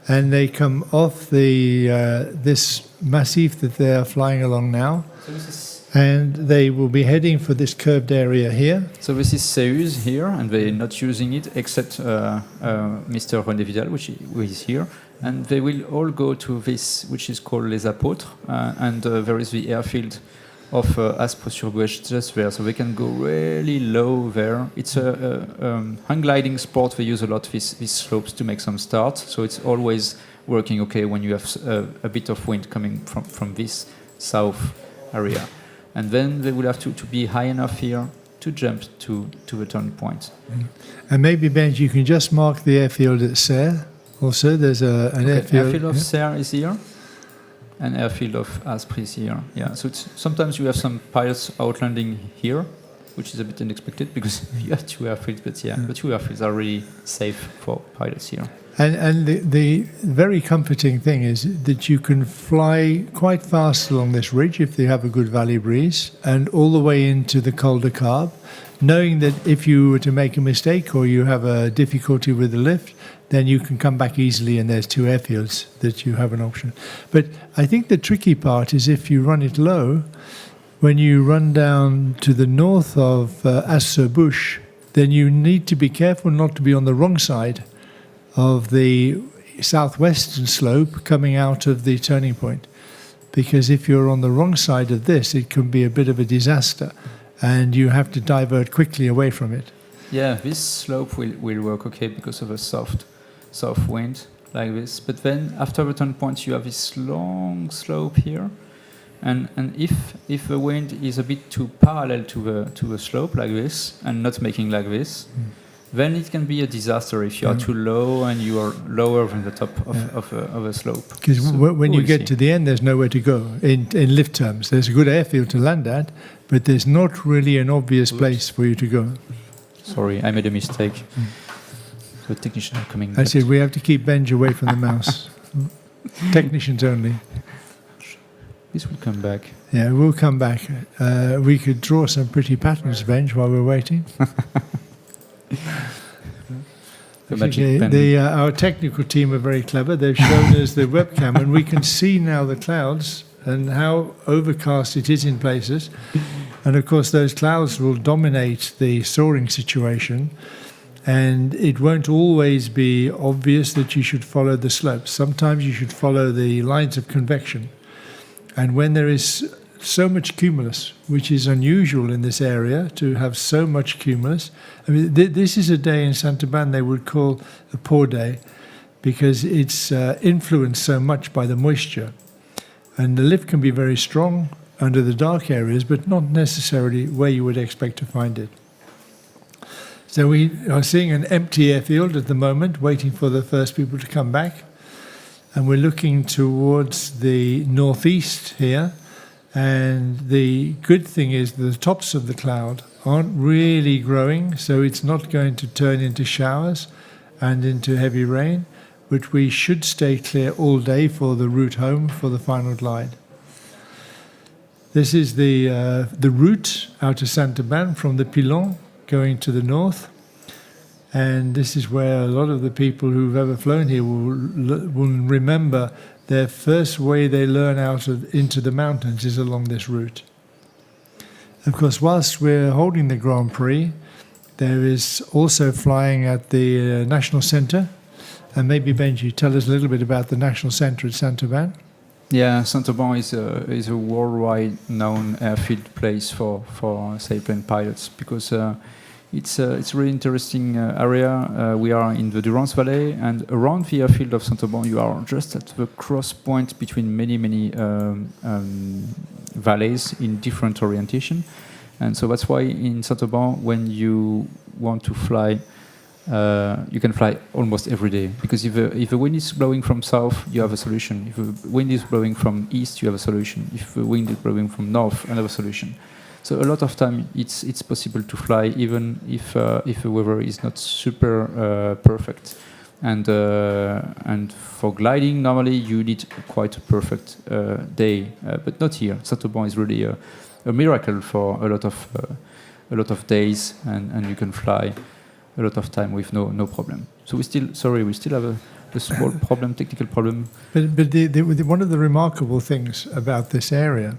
H: and they come off this massif that they're flying along now, and they will be heading for this curved area here.
I: So this is Seus here, and they're not using it except Mr. René Vidal, who is here. And they will all go to this, which is called Les Apôtres, and there is the airfield of Aspe-sur-Bouche just there, so they can go really low there. It's a hang gliding sport. They use a lot these slopes to make some start, so it's always working okay when you have a bit of wind coming from this south area. And then they will have to be high enough here to jump to the turn point.
H: And maybe, Benj, you can just mark the airfield at Serres. Also, there's an airfield.
I: Airfield of Serres is here, and airfield of Aspe is here. Yeah, so sometimes you have some pilots outlanding here, which is a bit unexpected because you have two airfields, but the two airfields are really safe for pilots here.
H: And the very comforting thing is that you can fly quite fast along this ridge if you have a good valley breeze, and all the way into the Col de Carbe, knowing that if you were to make a mistake or you have a difficulty with the lift, then you can come back easily, and there's two airfields that you have an option. But I think the tricky part is if you run it low, when you run down to the north of Aspe-sur-Bouche, then you need to be careful not to be on the wrong side of the southwestern slope coming out of the turning point. Because if you're on the wrong side of this, it can be a bit of a disaster, and you have to divert quickly away from it.
I: Yeah, this slope will work okay because of a soft wind like this. But then after the turn point, you have this long slope here, and if the wind is a bit too parallel to the slope like this and not making like this, then it can be a disaster if you are too low and you are lower than the top of a slope.
H: Because when you get to the end, there's nowhere to go. In lift terms, there's a good airfield to land at, but there's not really an obvious place for you to go.
I: Sorry, I made a mistake. The technicians are coming.
H: I said we have to keep Benj away from the mouse. Technicians only.
I: This will come back.
H: Yeah, we'll come back. We could draw some pretty patterns, Benj, while we're waiting.
I: The magic pen.
H: Our technical team are very clever. They've shown us the webcam, and we can see now the clouds and how overcast it is in places. And of course, those clouds will dominate the soaring situation, and it won't always be obvious that you should follow the slopes. Sometimes you should follow the lines of convection. And when there is so much cumulus, which is unusual in this area to have so much cumulus. I mean, this is a day in Saint-Aubin they would call a poor day because it's influenced so much by the moisture. And the lift can be very strong under the dark areas, but not necessarily where you would expect to find it. So we are seeing an empty airfield at the moment, waiting for the first people to come back. And we're looking towards the northeast here. And the good thing is the tops of the cloud aren't really growing, so it's not going to turn into showers and into heavy rain, but we should stay clear all day for the route home for the final glide. This is the route out of Saint-Aubin from the Pilon going to the north. And this is where a lot of the people who've ever flown here will remember their first way they learn into the mountains is along this route. Of course, whilst we're holding the Grand Prix, there is also flying at the National Centre. And maybe, Benji, tell us a little bit about the National Centre at Saint-Aubin.
I: Yeah, Saint-Aubin is a worldwide known airfield place for sailplane pilots because it's a really interesting area. We are in the Durance Valley, and around the airfield of Saint-Aubin, you are just at the cross point between many valleys in different orientation. And so that's why in Saint-Aubin, when you want to fly, you can fly almost every day, because if the wind is blowing from south, you have a solution. If the wind is blowing from east, you have a solution. If the wind is blowing from north, another solution. So a lot of time it's possible to fly even if the weather is not super perfect. And for gliding, normally you need quite a perfect day, but not here. Saint-Aubin is really a miracle for a lot of days, and you can fly a lot of time with no problem. So we still have a small problem, technical problem.
H: But one of the remarkable things about this area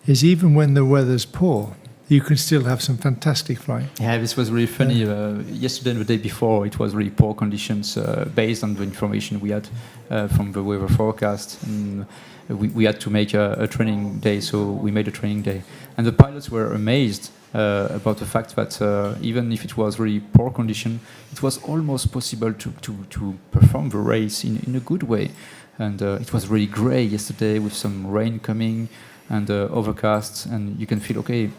H: is even when the weather's poor, you can still have some fantastic flying.
I: Yeah, this was really funny. Yesterday and the day before, it was really poor conditions based on the information we had from the weather forecast. And we had to make a training day, so we made a training day. And the pilots were amazed about the fact that even if it was really poor condition, it was almost possible to perform the race in a good way. And it was really grey yesterday with some rain coming and overcast, and you can feel, okay,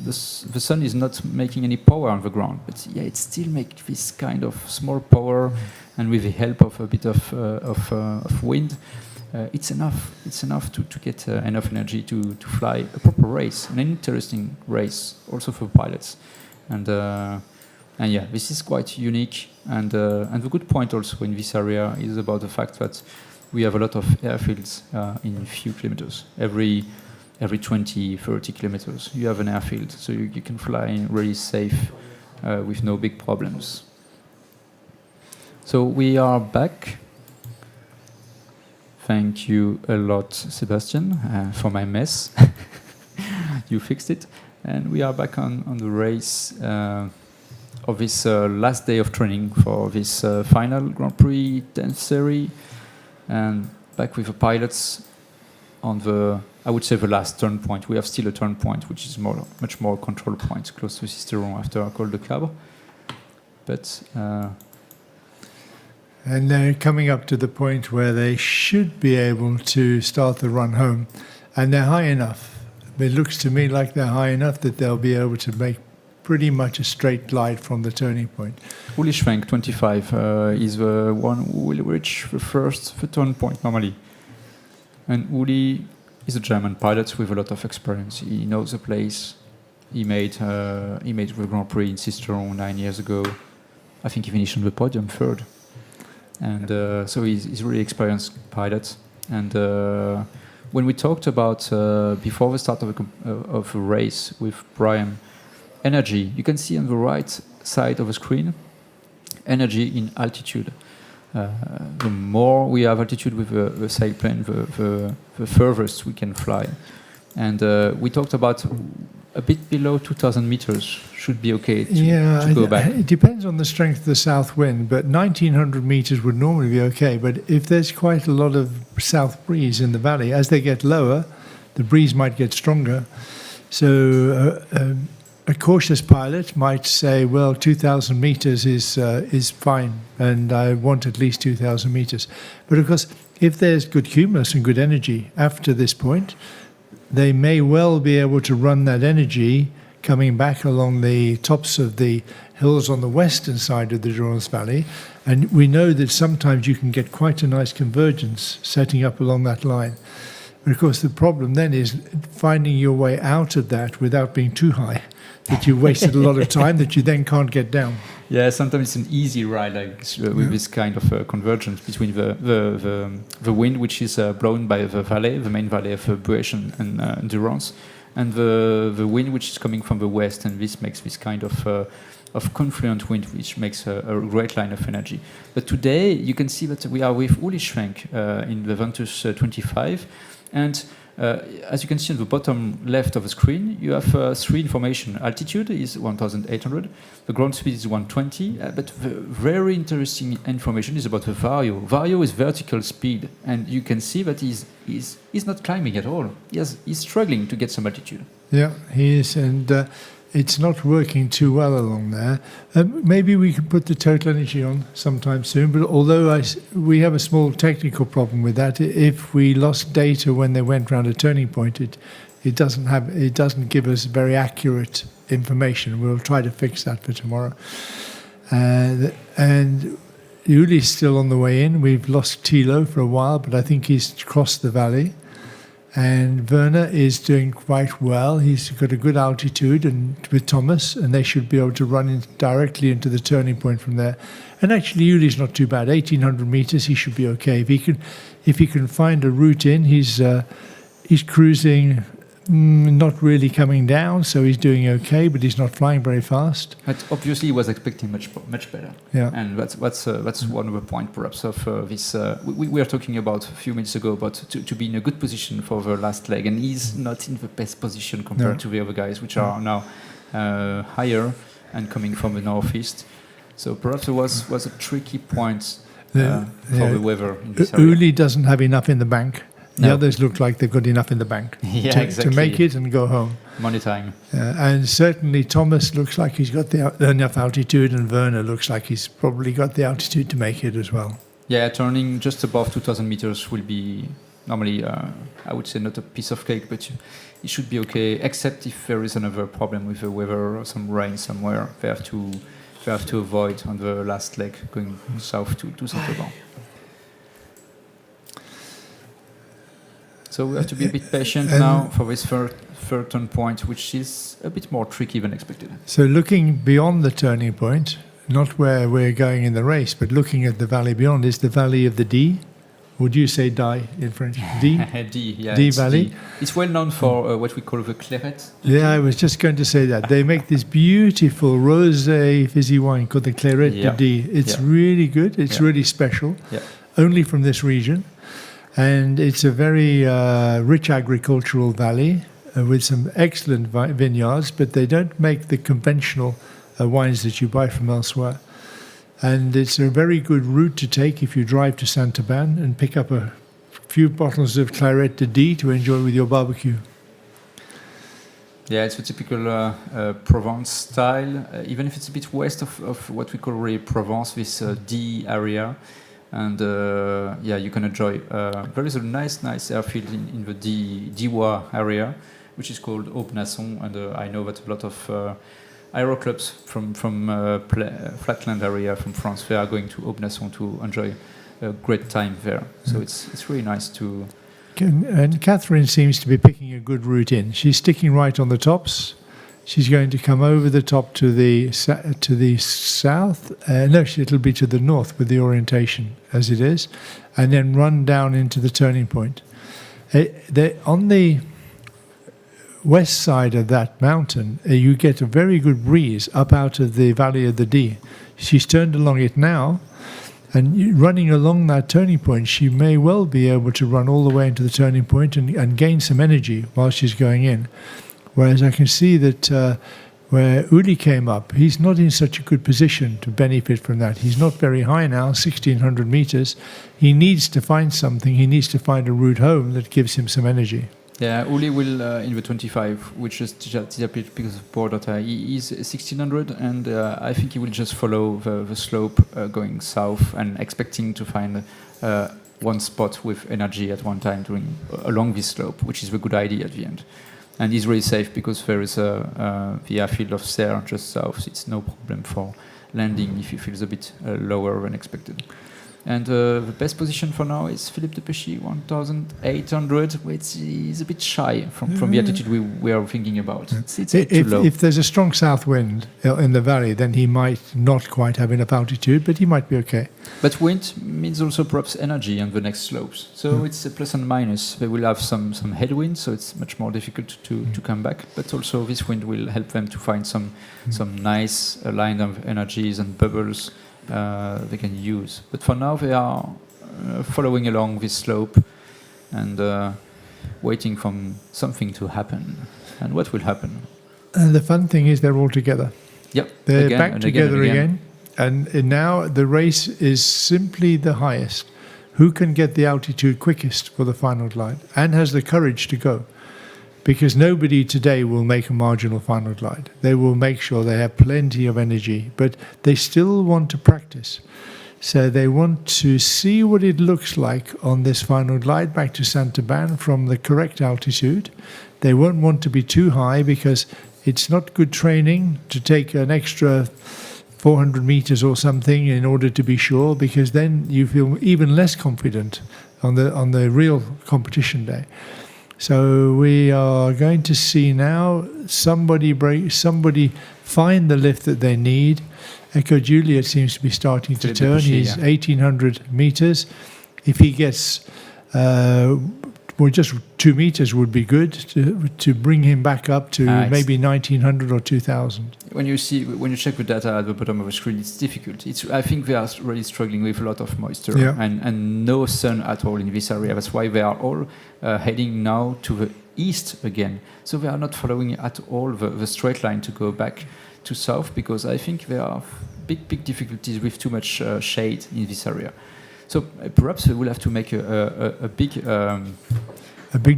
I: the sun is not making any power on the ground, but yeah, it still makes this kind of small power, and with the help of a bit of wind, it's enough to get enough energy to fly a proper race, an interesting race also for pilots. And yeah, this is quite unique. And the good point also in this area is about the fact that we have a lot of airfields in a few kilometers. Every 20, 30 kilometers, you have an airfield, so you can fly really safe with no big problems. So we are back. Thank you a lot, Sebastian, for my mess. You fixed it. And we are back on the race of this last day of training for this final Grand Prix 10th series. And back with the pilots on the, I would say, the last turn point. We have still a turn point, which is much more control point, close to Sisterhood after Col de Cabre. But
H: and they're coming up to the point where they should be able to start the run home, and they're high enough. It looks to me like they're high enough that they'll be able to make pretty much a straight glide from the turning point.
I: Uli Schwenk, 25, is the one who will reach the turn point normally. And Uli is a German pilot with a lot of experience. He knows the place. He made the Grand Prix in Sisterhood 9 years ago. I think he finished on the podium third. And so he's a really experienced pilot. And when we talked about before the start of a race with Brian, energy, you can see on the right side of the screen, energy in altitude. The more we have altitude with the sailplane, the furthest we can fly. And we talked about a bit below 2,000 meters should be okay to go back.
H: It depends on the strength of the south wind, but 1,900 meters would normally be okay. But if there's quite a lot of south breeze in the valley, as they get lower, the breeze might get stronger. So a cautious pilot might say, well, 2,000 meters is fine, and I want at least 2,000 meters. But of course, if there's good cumulus and good energy after this point, they may well be able to run that energy coming back along the tops of the hills on the western side of the Durance Valley. And we know that sometimes you can get quite a nice convergence setting up along that line. But of course, the problem then is finding your way out of that without being too high, that you wasted a lot of time that you then can't get down.
I: Yeah, sometimes it's an easy ride, like with this kind of convergence between the wind, which is blown by the valley, the main valley of Buech and Durance, and the wind which is coming from the west, and this makes this kind of confluent wind, which makes a great line of energy. But today you can see that we are with Uli Schwenk in the Ventus 25, and As you can see on the bottom left of the screen, you have 3 information. Altitude is 1,800, the ground speed is 120, but the very interesting information is about the vario. Vario is vertical speed, and you can see that he's not climbing at all. He's struggling to get some altitude.
H: Yeah, he is, and it's not working too well along there. Maybe we can put the total energy on sometime soon, but although we have a small technical problem with that, if we lost data when they went round a turning point, it doesn't give us very accurate information. We'll try to fix that for tomorrow. And Uli's still on the way in. We've lost Thilo for a while, but I think he's crossed the valley. And Werner is doing quite well. He's got a good altitude and with Thomas, and they should be able to run directly into the turning point from there. And actually, Uli's not too bad. 1,800 meters, he should be okay. If he can find a route in, he's cruising, not really coming down, so he's doing okay, but he's not flying very fast.
I: But obviously, he was expecting much better.
H: Yeah.
I: And that's one of the points, perhaps, of this. We were talking about a few minutes ago about to be in a good position for the last leg, and he's not in the best position compared to the other guys, which are now higher and coming from the northeast. So perhaps it was a tricky point for the weather in this area.
H: Uli doesn't have enough in the bank. The others look like they've got enough in the bank to make it and go home.
I: Money time.
H: And certainly Thomas looks like he's got enough altitude, and Werner looks like he's probably got the altitude to make it as well.
I: Yeah, turning just above 2,000 meters will be normally, I would say, not a piece of cake, but it should be okay, except if there is another problem with the weather or some rain somewhere. They have to avoid on the last leg going south to Saint-Auban. So we have to be a bit patient now for this third turn point, which is a bit more tricky than expected.
H: So looking beyond the turning point, not where we're going in the race, but looking at the valley beyond, is the valley of the D. Would you say die in French? D?
I: D, yeah.
H: D Valley.
I: D. It's well known for what we call the claret.
H: Yeah, I was just going to say that. They make this beautiful rosé fizzy wine called the Claret de D. It's really good. It's really special. Yeah. Only from this region. And it's a very rich agricultural valley with some excellent vineyards, but they don't make the conventional wines that you buy from elsewhere. And it's a very good route to take if you drive to Saint-Auban and pick up a few bottles of Claret de D to enjoy with your barbecue.
I: Yeah, it's a typical Provence style, even if it's a bit west of what we call really Provence, this D area. And you can enjoy. There is a nice airfield in the Diwa area, which is called Aubenasson, and I know that a lot of aeroclubs from flatland area from France, they are going to Aubenasson to enjoy a great time there. So it's really nice to.
H: And Catherine seems to be picking a good route in. She's sticking right on the tops. She's going to come over the top to the south. It'll be to the north with the orientation as it is, and then run down into the turning point. On the west side of that mountain, you get a very good breeze up out of the valley of the D. She's turned along it now, and running along that turning point, she may well be able to run all the way into the turning point and gain some energy while she's going in. Whereas I can see that where Uli came up, he's not in such a good position to benefit from that. He's not very high now, 1,600 meters. He needs to find something. He needs to find a route home that gives him some energy.
I: Yeah, Uli will in the 25, which is disappeared because of poor data. He is 1,600, and I think he will just follow the slope going south and expecting to find one spot with energy at one time along this slope, which is the good idea at the end. And he's really safe because there is the airfield of Serre just south. It's no problem for landing if he feels a bit lower than expected. And the best position for now is Philippe de Péchy, 1,800, which is a bit shy from the altitude we are thinking about. It's a bit too low.
H: If there's a strong south wind in the valley, then he might not quite have enough altitude, but he might be okay.
I: But wind means also perhaps energy on the next slopes. So it's a plus and minus. They will have some headwind, so it's much more difficult to come back. But also this wind will help them to find some nice line of energies and bubbles they can use. But for now they are following along this slope, and waiting for something to happen. And what will happen?
H: And the fun thing is they're all together.
I: Yep.
H: They're
I: again,
H: back
I: and
H: together
I: again.
H: And now the race is simply the highest. Who can get the altitude quickest for the final glide and has the courage to go? Because nobody today will make a marginal final glide. They will make sure they have plenty of energy, but they still want to practice. So they want to see what it looks like on this final glide back to Saint-Aubin from the correct altitude. They won't want to be too high because it's not good training to take an extra 400 meters or something in order to be sure, because then you feel even less confident on the real competition day. So we are going to see now somebody find the lift that they need. Echo Juliet seems to be starting to turn. He's 1,800 meters. If he gets, just 2 meters would be good to bring him back up to maybe 1,900 or 2,000.
I: When you check the data at the bottom of the screen, it's difficult. I think they are really struggling with a lot of moisture and no sun at all in this area. That's why they are all heading now to the east again. So they are not following at all the straight line to go back to south, because I think there are big difficulties with too much shade in this area. So perhaps we will have to make a big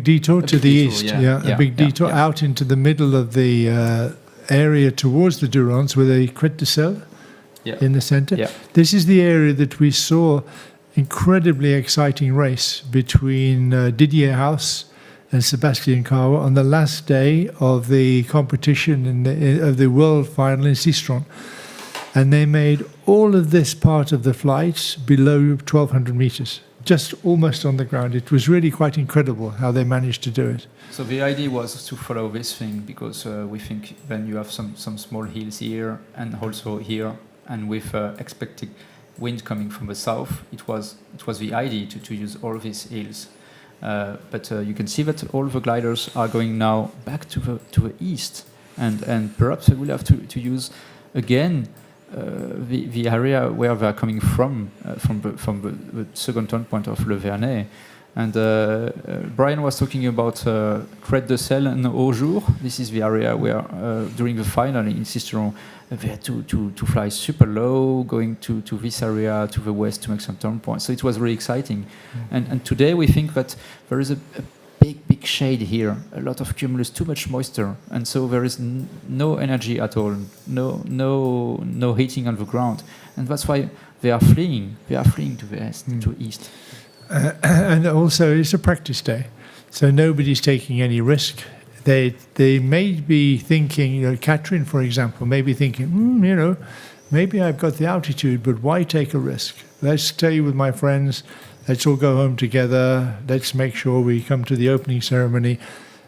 H: detour to the east. A big detour out into the middle of the area towards the Durance with a Crête de Sel in the center. Yeah. This is the area that we saw incredibly exciting race between Didier Haus and Sebastian Kawa on the last day of the competition of the world final in Sistron. And they made all of this part of the flight below 1,200 meters, just almost on the ground. It was really quite incredible how they managed to do it.
I: So the idea was to follow this thing, because we think then you have some small hills here and also here, and with expected wind coming from the south, it was the idea to use all these hills. But you can see that all the gliders are going now back to the east, and perhaps we will have to use again the area where they are coming from the second turn point of Le Vernet. And Brian was talking about Crête de Sel and Aujour. This is the area where during the final in Sisteron they had to fly super low, going to this area to the west to make some turn points. So it was really exciting. And today we think that there is a big shade here, a lot of cumulus, too much moisture, and so there is no energy at all, no heating on the ground, and that's why they are fleeing to the east.
H: And also it's a practice day, so nobody's taking any risk. They may be thinking, Catherine, for example, may be thinking, maybe I've got the altitude, but why take a risk? Let's stay with my friends. Let's all go home together. Let's make sure we come to the opening ceremony,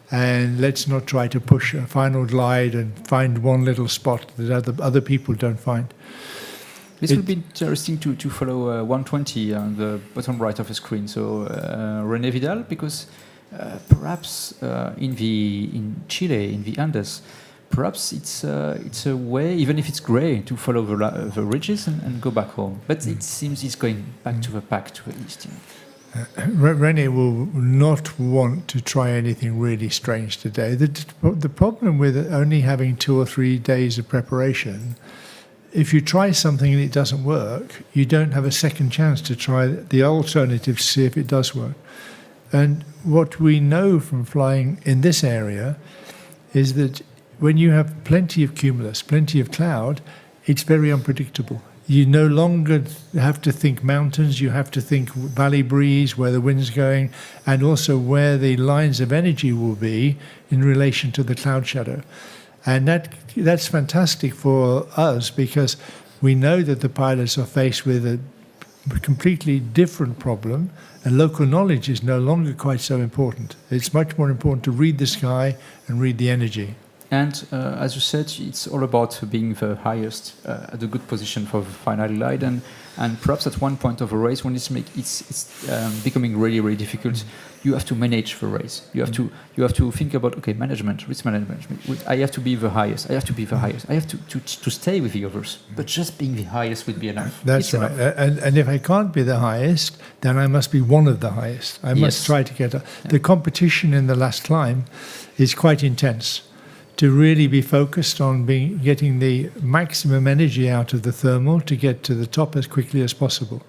H: and let's not try to push a final glide and find one little spot that other people don't find.
I: This will be interesting to follow 120 on the bottom right of the screen. So René Vidal, because perhaps in Chile, in the Andes, perhaps it's a way, even if it's grey, to follow the ridges and go back home. But it seems it's going back to the pack to the east.
H: René will not want to try anything really strange today. The problem with only having 2 or 3 days of preparation, if you try something and it doesn't work, you don't have a second chance to try the alternative to see if it does work. And what we know from flying in this area is that when you have plenty of cumulus, plenty of cloud, it's very unpredictable. You no longer have to think mountains, you have to think valley breeze, where the wind's going, and also where the lines of energy will be in relation to the cloud shadow. And that's fantastic for us, because we know that the pilots are faced with a completely different problem, and local knowledge is no longer quite so important. It's much more important to read the sky and read the energy.
I: And as you said, it's all about being the highest at a good position for the final glide, and perhaps at one point of a race when it's becoming really, really difficult, you have to manage the race. You have to think about management, risk management. I have to be the highest. I have to be the highest. I have to stay with the others. But just being the highest would be enough.
H: That's right. And if I can't be the highest, then I must be one of the highest. I must try to get the competition in the last climb is quite intense. To really be focused on getting the maximum energy out of the thermal to get to the top as quickly as possible.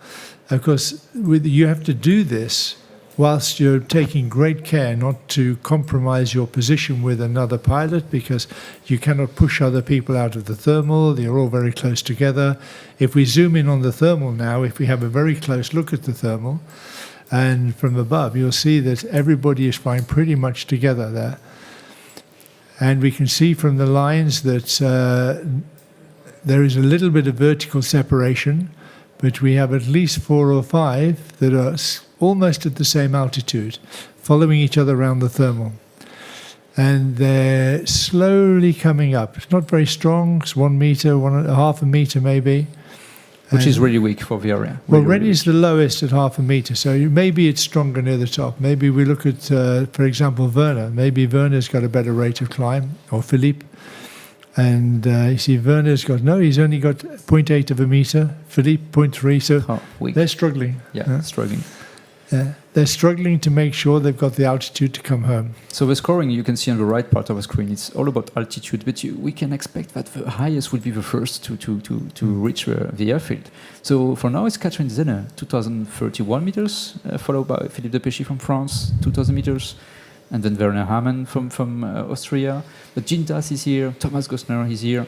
H: Of course, you have to do this whilst you're taking great care not to compromise your position with another pilot, because you cannot push other people out of the thermal. They're all very close together. If we zoom in on the thermal now, if we have a very close look at the thermal, and from above, you'll see that everybody is flying pretty much together there. And we can see from the lines that there is a little bit of vertical separation, but we have at least 4 or 5 that are almost at the same altitude, following each other around the thermal. And they're slowly coming up. It's not very strong. It's 1 meter, 1.5 meter maybe.
I: Which is really weak for the area.
H: Well, Rennie is the lowest at 0.5 meter, so maybe it's stronger near the top. Maybe we look at, for example, Werner. Maybe Werner's got a better rate of climb, or Philippe. And you see, Werner's he's only got 0.8 of a meter. Philippe, 0.3, so they're struggling.
I: Yeah, struggling.
H: They're struggling to make sure they've got the altitude to come home.
I: So the scoring you can see on the right part of the screen, it's all about altitude, but we can expect that the highest will be the first to reach the airfield. So for now it's Catherine Zenner, 2,031 meters, followed by Philippe de Péchy from France, 2,000 meters, and then Werner Hamann from Austria. But Jean Tas is here, Thomas Gosner is here,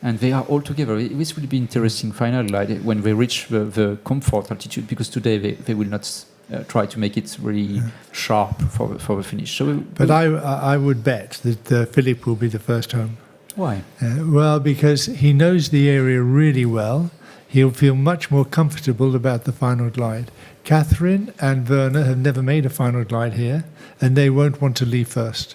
I: and they are all together. This will be interesting final glide when they reach the comfort altitude, because today they will not try to make it really sharp for the finish.
H: But I would bet that Philippe will be the first home.
I: Why?
H: Well, because he knows the area really well. He'll feel much more comfortable about the final glide. Catherine and Werner have never made a final glide here, and they won't want to leave first.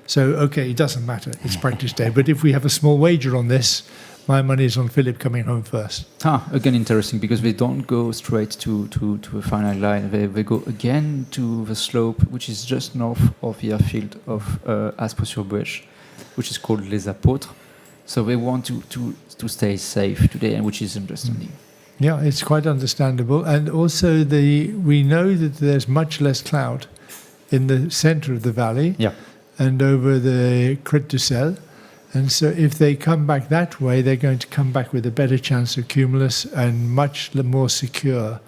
H: So, okay, it doesn't matter. It's practice day. But if we have a small wager on this, my money is on Philippe coming home first.
I: Again, interesting, because they don't go straight to the final line. They go again to the slope, which is just north of the airfield of Aspres-sur-Bouèche, which is called Les Apôtres. So they want to stay safe today, and which is understanding.
H: Yeah, it's quite understandable. And also, we know that there's much less cloud in the center of the valley and over the Crête du Sel. And so if they come back that way, they're going to come back with a better chance of cumulus and much more secure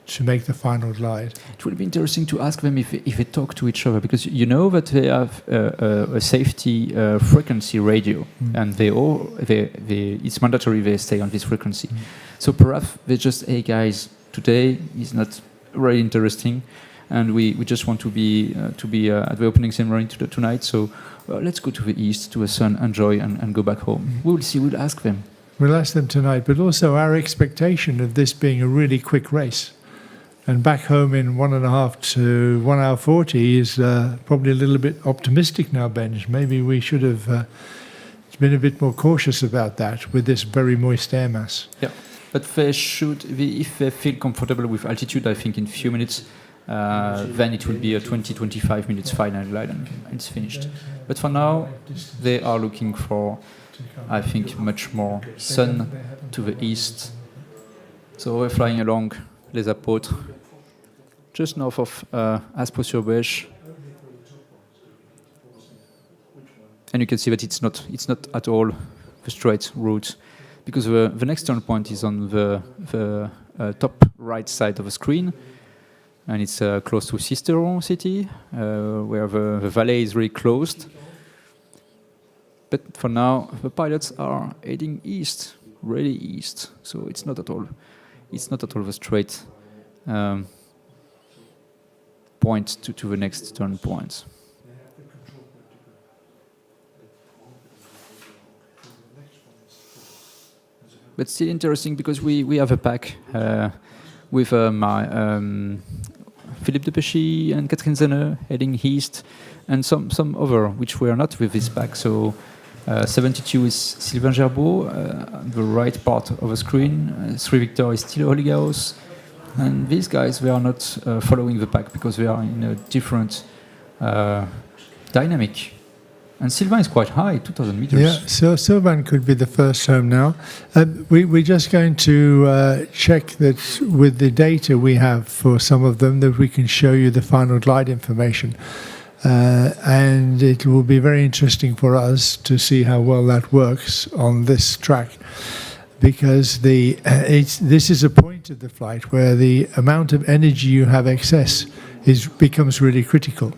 H: to make the final glide.
I: It will be interesting to ask them if they talk to each other, because you know that they have a safety frequency radio, and it's mandatory they stay on this frequency. So perhaps they just, hey guys, today is not very interesting, and we just want to be at the opening ceremony tonight. So let's go to the east, to the sun, enjoy, and go back home. We will see. We'll ask them.
H: We'll ask them tonight, but also our expectation of this being a really quick race. And back home in 1.5 to 1 hour 40 is probably a little bit optimistic now, Benj. Maybe we should have been a bit more cautious about that with this very moist air mass.
I: Yeah, but if they feel comfortable with altitude, I think in a few minutes, then it will be a 20-25 minutes final glide and it's finished. But for now, they are looking for, I think, much more sun to the east. So we're flying along Les Apôtres, just north of Aspres-sur-Bouèche. And you can see that it's not at all the straight route, because the next turn point is on the top right side of the screen, and it's close to Sisterhood city, where the valley is really closed. But for now, the pilots are heading east, really east. So it's not at all the straight point to the next turn point. But still interesting, because we have a pack with Philippe de Péchy and Catherine Zenner heading east, and some other which were not with this pack. So 72 is Sylvain Gerbeau, on the right part of the screen. 3 Victor is still Oligaos. And these guys, they are not following the pack because they are in a different dynamic. And Sylvain is quite high, 2,000 meters.
H: Yeah, so Sylvain could be the first home now. We're just going to check that with the data we have for some of them, that we can show you the final glide information. And it will be very interesting for us to see how well that works on this track. Because this is a point of the flight where the amount of energy you have excess becomes really critical.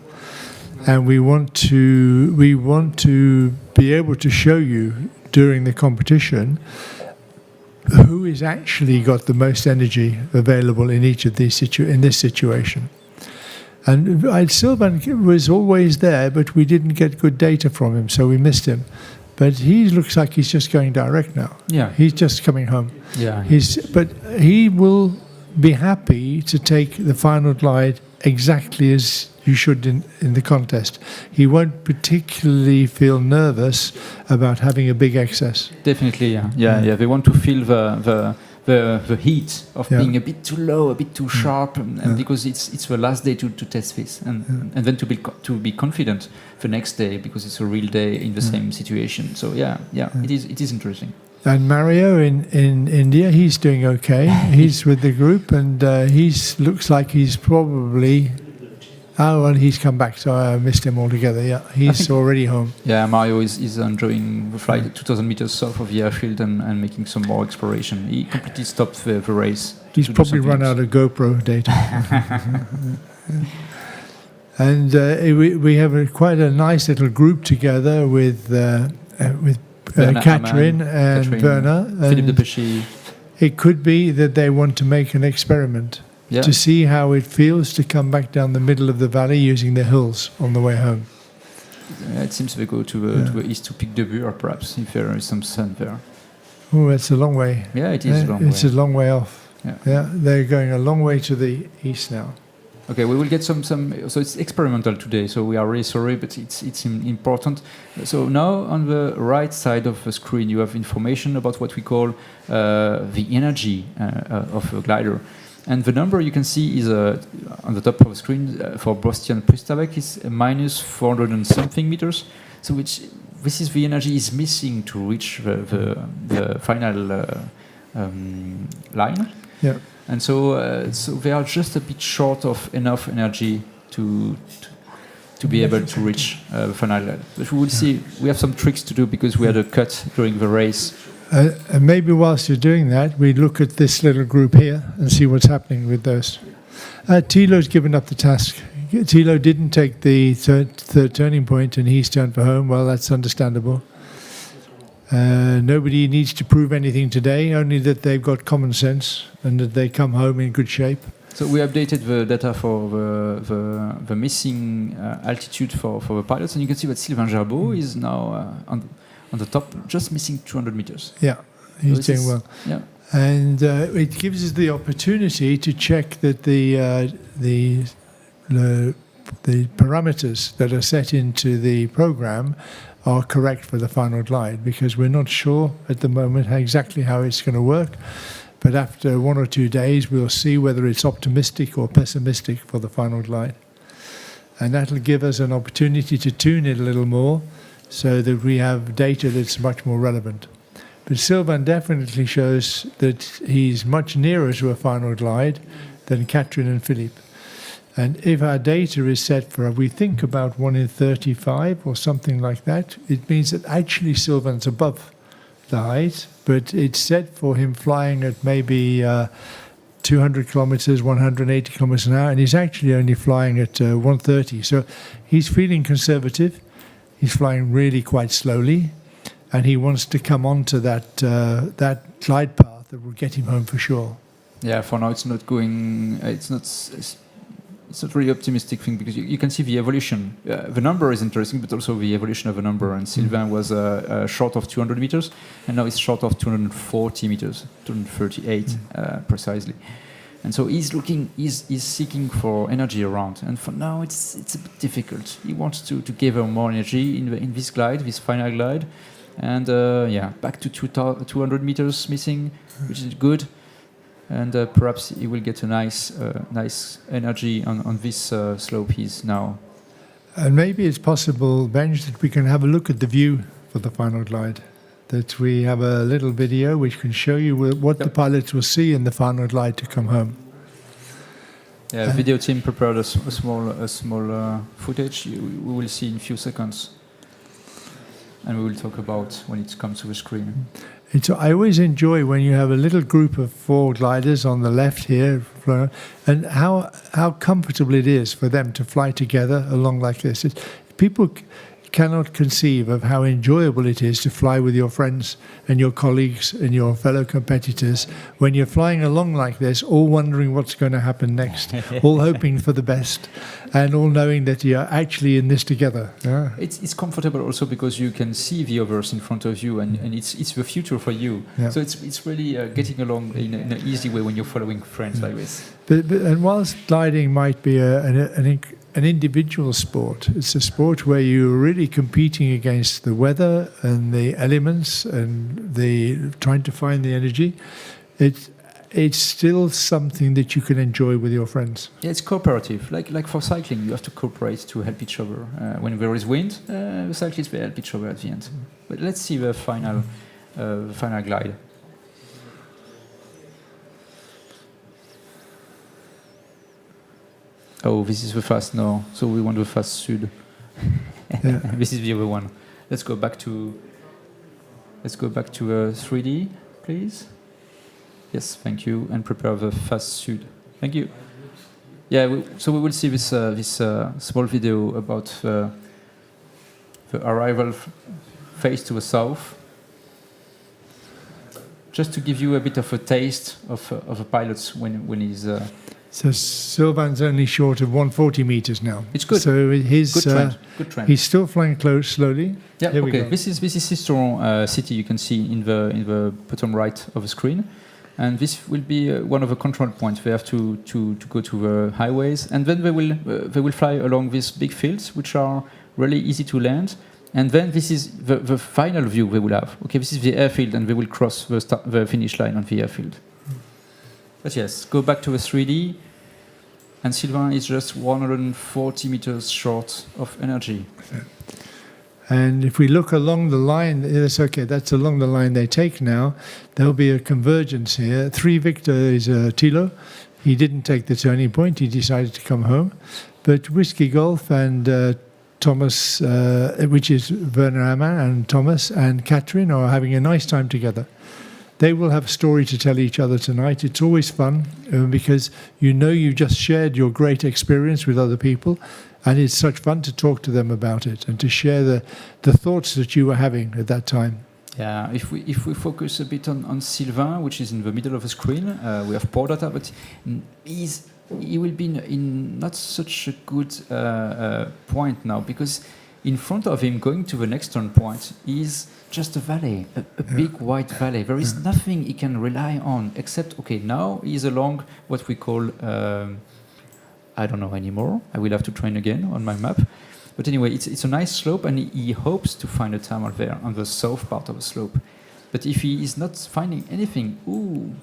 H: And we want to be able to show you during the competition who is actually got the most energy available in each of these in this situation. And Sylvain was always there, but we didn't get good data from him, so we missed him. But he looks like he's just going direct now.
I: Yeah,
H: he's just coming home.
I: Yeah,
H: but he will be happy to take the final glide exactly as you should in the contest. He won't particularly feel nervous about having a big excess.
I: Definitely, yeah. They want to feel the heat of being a bit too low, a bit too sharp, and because it's the last day to test this, and then to be confident the next day because it's a real day in the same situation. So it is interesting.
H: And Mario in India, he's doing okay. He's with the group, and looks like he's probably. Oh, well, he's come back, so I missed him altogether. Yeah, he's already home.
I: Yeah, Mario is enjoying the flight 2,000 meters south of the airfield and making some more exploration. He completely stopped the race.
H: He's probably run out of GoPro data. And we have quite a nice little group together with Catherine and Werner.
I: Philippe Depechy.
H: It could be that they want to make an experiment.
I: Yeah.
H: To see how it feels to come back down the middle of the valley using the hills on the way home.
I: It seems they go to the east to Pic de Bure, perhaps, if there is some sun there.
H: Oh, it's a long way.
I: Yeah, it is a long way.
H: It's a long way off.
I: Yeah,
H: they're going a long way to the east now.
I: Okay, we will get some. So it's experimental today. So we are really sorry, but it's important. So now on the right side of the screen, you have information about what we call the energy of a glider. And the number you can see is on the top of the screen for Bostian and Prix is minus 400 and something meters. So this is the energy is missing to reach the final line.
H: Yeah.
I: And so they are just a bit short of enough energy to be able to reach the final line. But we will see. We have some tricks to do because we had a cut during the race.
H: And maybe whilst you're doing that, we look at this little group here and see what's happening with those. Thilo's given up the task. Thilo didn't take the third turning point and he's turned for home. Well, that's understandable. Nobody needs to prove anything today, only that they've got common sense and that they come home in good shape.
I: So we updated the data for the missing altitude for the pilots, and you can see that Sylvain Gerbeau is now on the top, just missing 200 meters.
H: Yeah, he's doing well.
I: Yeah.
H: And it gives us the opportunity to check that the parameters that are set into the program are correct for the final glide, because we're not sure at the moment exactly how it's going to work. But after 1 or 2 days, we'll see whether it's optimistic or pessimistic for the final glide. And that'll give us an opportunity to tune it a little more, so that we have data that's much more relevant. But Sylvain definitely shows that he's much nearer to a final glide than Catherine and Philippe. And if our data is set for, we think, about 1 in 35 or something like that, it means that actually Sylvain's above the height, but it's set for him flying at maybe 200 kilometers, 180 kilometers an hour, and he's actually only flying at 130. So he's feeling conservative. He's flying really quite slowly, and he wants to come onto that glide path that will get him home for sure.
I: Yeah, for now it's not going. It's not really optimistic thing, because you can see the evolution. The number is interesting, but also the evolution of the number. And Sylvain was short of 200 meters, and now he's short of 240 meters, 238 precisely. And so he's seeking for energy around. And for now, it's a bit difficult. He wants to gather more energy in this glide, this final glide. And yeah, back to 200 meters missing, which is good. And perhaps he will get a nice energy on this slope he's now.
H: And maybe it's possible, Benj, that we can have a look at the view for the final glide. That we have a little video which can show you what the pilots will see in the final glide to come home.
I: Yeah, video team prepared a small footage. We will see in a few seconds, and we will talk about when it comes to the screen.
H: I always enjoy when you have a little group of 4 gliders on the left here, and how comfortable it is for them to fly together along like this. People cannot conceive of how enjoyable it is to fly with your friends and your colleagues and your fellow competitors when you're flying along like this, all wondering what's going to happen next, all hoping for the best, and all knowing that you're actually in this together. Yeah.
I: It's comfortable also because you can see the others in front of you, and it's the future for you. Yeah. So it's really getting along in an easy way when you're following friends like this.
H: And whilst gliding might be an individual sport, it's a sport where you're really competing against the weather and the elements and trying to find the energy. It's still something that you can enjoy with your friends.
I: Yeah, it's cooperative. Like for cycling, you have to cooperate to help each other. When there is wind, the cyclists will help each other at the end. But let's see the final glide. Oh, this is the fast no. So we want the fast sud. Yeah. This is the other one. Let's go back to 3D, please. Yes, thank you, and prepare the fast sud. Thank you. Yeah, so we will see this small video about the arrival face to the south. Just to give you a bit of a taste of a pilot when he's.
H: So Sylvain's only short of 140 meters now.
I: It's good.
H: So
I: Good trend.
H: He's still flying close, slowly.
I: Yeah. Here okay. This is Sisterhood city. You can see in the bottom right of the screen, and this will be one of the control points. They have to go to the highways, and then they will fly along these big fields, which are really easy to land. And then this is the final view they will have. Okay, this is the airfield, and they will cross the finish line on the airfield. But yes, go back to the 3D, and Sylvain is just 140 meters short of energy.
H: And if we look along the line, it's okay, that's along the line they take now. There'll be a convergence here. 3 Victor is Thilo. He didn't take the turning point, he decided to come home. But Whiskey Golf and Thomas, which is Werner Hammer and Thomas and Catherine, are having a nice time together. They will have a story to tell each other tonight. It's always fun because you just shared your great experience with other people, and it's such fun to talk to them about it and to share the thoughts that you were having at that time.
I: Yeah, if we focus a bit on Sylvain, which is in the middle of the screen, we have poor data, but he will be in not such a good point now, because in front of him, going to the next turn point, is just a valley, a big white valley. There is nothing he can rely on except, okay, now he's along what we call, I don't know anymore. I will have to train again on my map. But anyway, it's a nice slope, and he hopes to find a thermal there on the south part of the slope. But if he is not finding anything,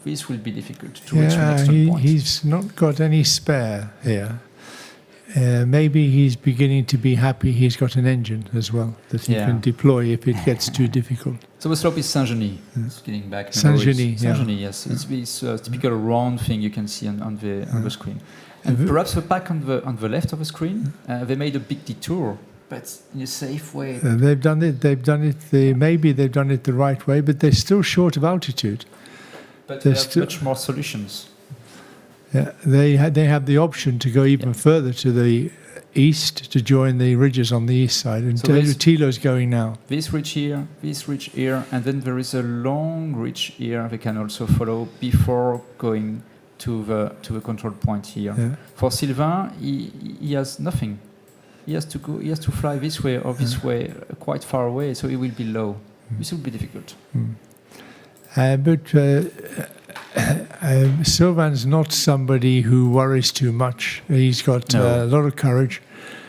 I: this will be difficult to reach the next turn point.
H: He's not got any spare here. Maybe he's beginning to be happy he's got an engine as well that he can deploy if it gets too difficult.
I: So the slope is Saint-Genis. It's getting back.
H: Saint-Genis,
I: Saint-Genis, yes. It's this typical round thing you can see on the screen. And perhaps the pack on the left of the screen, they made a big detour, but in a safe way.
H: They've done it. Maybe they've done it the right way, but they're still short of altitude.
I: But they have much more solutions.
H: Yeah, they have the option to go even further to the east to join the ridges on the east side. And so Thilo's going now.
I: This ridge here, and then there is a long ridge here they can also follow before going to the control point here. Yeah. For Sylvain, he has nothing. He has to go. He has to fly this way or this way, quite far away. So he will be low. This will be difficult.
H: But Sylvain's not somebody who worries too much. He's got a lot of courage.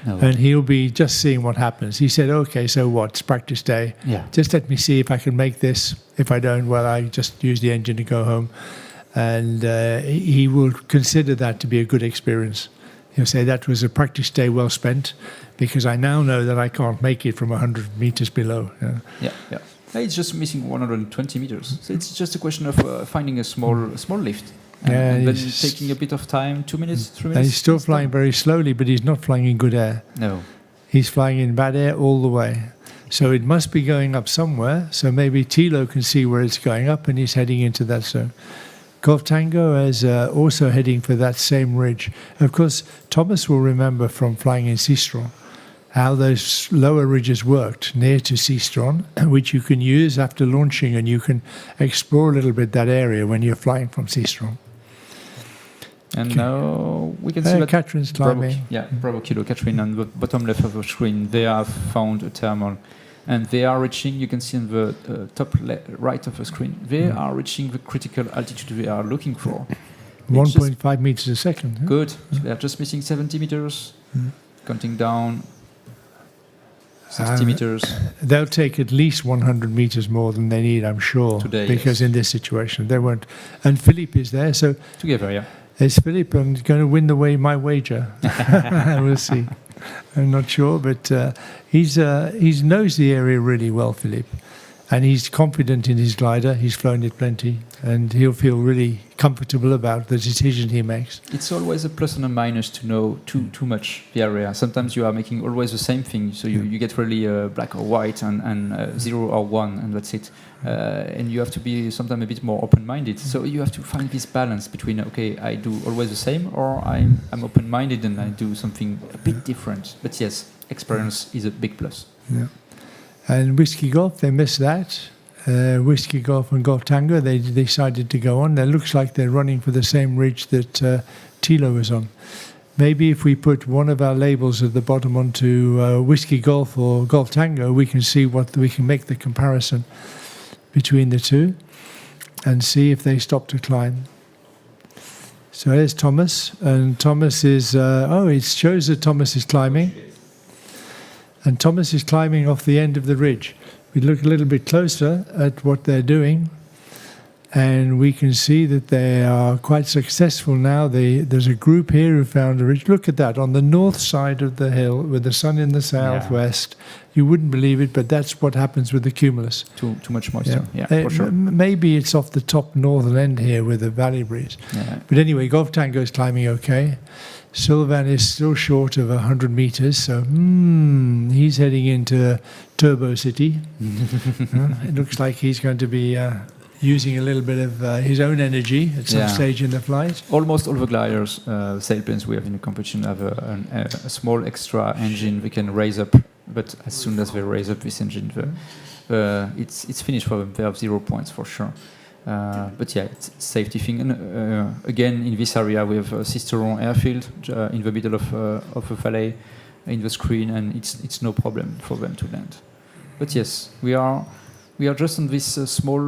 I: No.
H: And he'll be just seeing what happens. He said, okay, so what? It's practice day.
I: Yeah.
H: Just let me see if I can make this. If I don't, well, I just use the engine to go home. And he will consider that to be a good experience. He'll say that was a practice day well spent, because I now know that I can't make it from 100 meters below.
I: Yeah. It's just missing 120 meters. So it's just a question of finding a small lift. And then taking a bit of time, 2 minutes, 3 minutes.
H: And he's still flying very slowly, but he's not flying in good air.
I: No.
H: He's flying in bad air all the way. So it must be going up somewhere. So maybe Thilo can see where it's going up, and he's heading into that zone. Golf Tango is also heading for that same ridge. Of course, Thomas will remember from flying in Sistron how those lower ridges worked near to Sistron, which you can use after launching, and you can explore a little bit that area when you're flying from Sistron.
I: And now we can see that
H: Catherine's climbing.
I: Bravo Kilo, Catherine, on the bottom left of the screen, they have found a thermal. And they are reaching, you can see on the top right of the screen, they are reaching the critical altitude they are looking for.
H: 1.5 meters a second. Huh?
I: Good. They are just missing 70 meters, counting down 60 meters.
H: They'll take at least 100 meters more than they need, I'm sure.
I: Today,
H: because in this situation, they won't. And Philippe is there, so...
I: Together, yeah.
H: Is Philippe going to win my wager? We'll see. I'm not sure, but he knows the area really well, Philippe. And he's confident in his glider. He's flown it plenty. And he'll feel really comfortable about the decision he makes.
I: It's always a plus and a minus to know too much the area. Sometimes you are making always the same thing. So you get really black or white and 0 or 1, and that's it. And you have to be sometimes a bit more open-minded. So you have to find this balance between, okay, I do always the same, or I'm open-minded and I do something a bit different. But yes, experience is a big plus.
H: Yeah. And Whiskey Golf, they missed that. Whiskey Golf and Golf Tango, they decided to go on. It looks like they're running for the same ridge that Thilo was on. Maybe if we put one of our labels at the bottom onto Whiskey Golf or Golf Tango, we can see we can make the comparison between the two and see if they stop to climb. So here's Thomas, and Thomas is, it shows that Thomas is climbing. And Thomas is climbing off the end of the ridge. We look a little bit closer at what they're doing, and we can see that they are quite successful now. There's a group here who found a ridge. Look at that, on the north side of the hill, with the sun in the southwest. You wouldn't believe it, but that's what happens with the cumulus.
I: Too much moisture, for sure.
H: Maybe it's off the top northern end here with the valley breeze.
I: Yeah.
H: But anyway, Golf Tango is climbing okay. Sylvain is still short of 100 meters, so he's heading into Turbo City. It looks like he's going to be using a little bit of his own energy at some stage in the flight.
I: Almost all the gliders, sailplanes we have in the competition have a small extra engine we can raise up, but as soon as they raise up this engine, it's finished for them. They have 0 points for sure. But yeah, it's a safety thing. And again, in this area, we have Sisteron airfield in the middle of a valley in the screen, and it's no problem for them to land. But yes, we are just on these small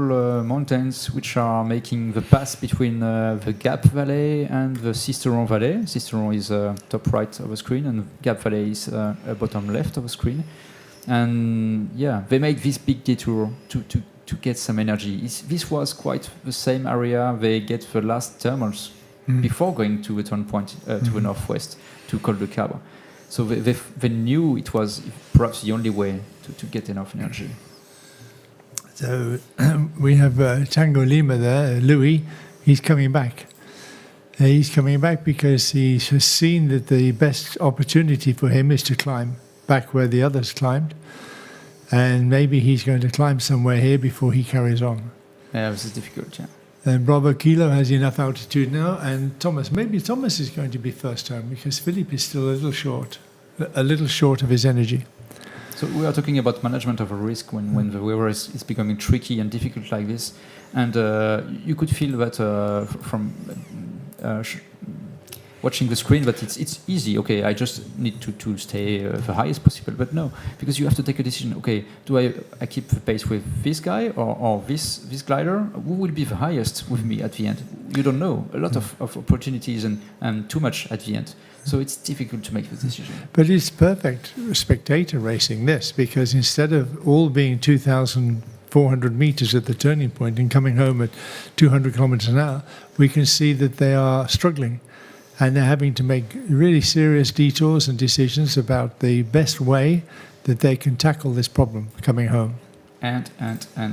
I: mountains which are making the pass between the Gap Valley and the Sisteron Valley. Sisteron is top right of the screen, and Gap Valley is bottom left of the screen. And yeah, they made this big detour to get some energy. This was quite the same area they get the last thermals before going to the turn point to the northwest to Col de Cabre. So they knew it was perhaps the only way to get enough energy.
H: So we have Tango Lima there, Louis. He's coming back. He's coming back because he has seen that the best opportunity for him is to climb back where the others climbed. And maybe he's going to climb somewhere here before he carries on.
I: Yeah, this is difficult, yeah.
H: And Bravo Kilo has enough altitude now. And maybe Thomas is going to be first time because Philippe is still a little short of his energy.
I: So we are talking about management of a risk when the weather is becoming tricky and difficult like this. And you could feel that from watching the screen, but it's easy. Okay, I just need to stay the highest possible. But no, because you have to take a decision. Okay, do I keep the pace with this guy or this glider? Who will be the highest with me at the end? You don't know. A lot of opportunities and too much at the end. So it's difficult to make the decision.
H: But it's perfect spectator racing, this, because instead of all being 2,400 meters at the turning point and coming home at 200 kilometers an hour, we can see that they are struggling. And they're having to make really serious detours and decisions about the best way that they can tackle this problem coming home.
I: And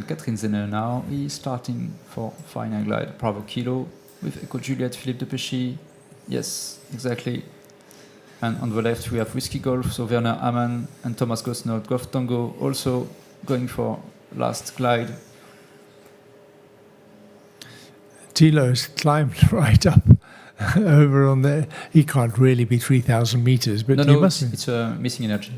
I: Catherine Zenner now is starting for Final Glide Bravo Kilo with Echo Juliet, Philippe de Pesci. Yes, exactly. And on the left we have Whiskey Golf, so Werner Amann and Thomas Gosnot, Golf Tango, also going for last glide.
H: Thilo's climbed right up over on there. He can't really be 3,000 meters, but he must.
I: It's missing energy.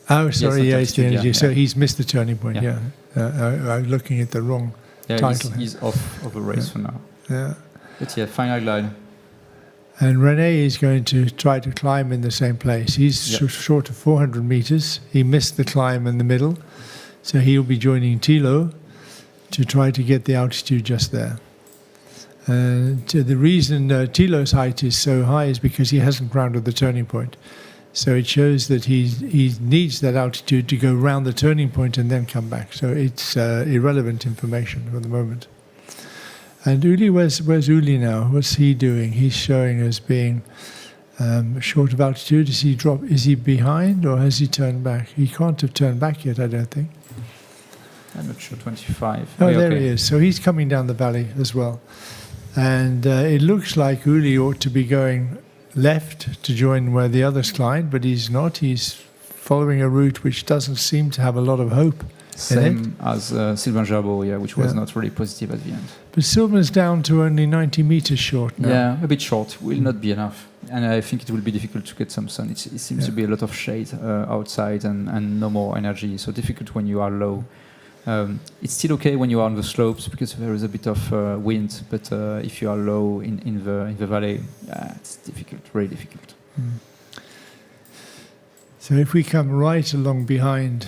H: Oh, sorry,
I: yes,
H: it's the energy.
I: yeah.
H: So he's missed the turning point. Yeah, I'm looking at the wrong title.
I: He's off of the race for now.
H: Yeah,
I: but yeah, Final Glide.
H: And René is going to try to climb in the same place. He's short of 400 meters. He missed the climb in the middle, so he'll be joining Thilo to try to get the altitude just there. The reason Thilo's height is so high is because he hasn't grounded the turning point. So it shows that he needs that altitude to go round the turning point and then come back. So it's irrelevant information for the moment. And Uli, where's Uli now? What's he doing? He's showing as being short of altitude. Is he behind or has he turned back? He can't have turned back yet, I don't think.
I: I'm not sure, 25.
H: Oh, there he is. So he's coming down the valley as well. And it looks like Uli ought to be going left to join where the others climbed, but he's not. He's following a route which doesn't seem to have a lot of hope.
I: Same as Sylvain Jabot, which was not really positive at the end.
H: But Sylvain's down to only 90 meters short now.
I: Yeah, a bit short. Will not be enough. And I think it will be difficult to get some sun. It seems to be a lot of shade outside and no more energy. So difficult when you are low. It's still okay when you are on the slopes because there is a bit of wind, but if you are low in the valley, it's difficult, really difficult.
H: So if we come right along behind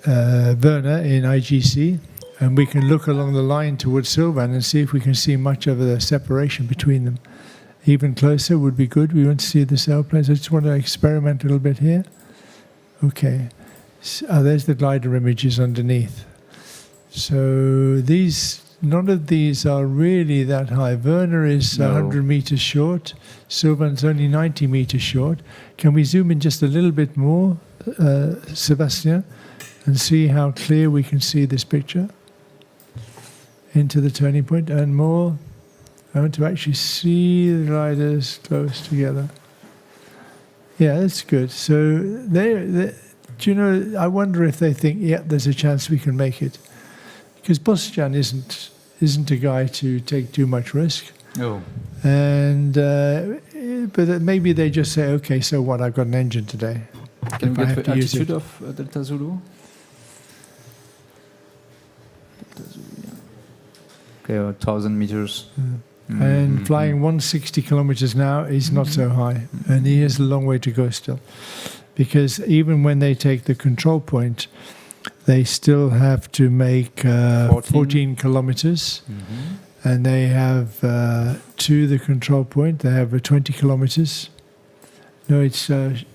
H: Werner in IGC, and we can look along the line towards Sylvain and see if we can see much of the separation between them. Even closer would be good. We want to see the sailplanes. I just want to experiment a little bit here. Okay. So, there's the glider images underneath. So none of these are really that high. Werner is 100 meters short. Sylvain's only 90 meters short. Can we zoom in just a little bit more, Sébastien, and see how clear we can see this picture? Into the turning point and more. I want to actually see the gliders close together. Yeah, that's good. So do you know, I wonder if they think, there's a chance we can make it. Because Bosjan isn't a guy to take too much risk.
I: No.
H: And but maybe they just say, okay, so what? I've got an engine today.
I: Can we get the altitude of Delta Zulu? Delta Zulu, yeah. Okay, 1,000 meters.
H: And flying 160 kilometers now is not so high, and he has a long way to go still. Because even when they take the control point, they still have to make 14 kilometers, and they have to the control point, they have 20 kilometers. No, it's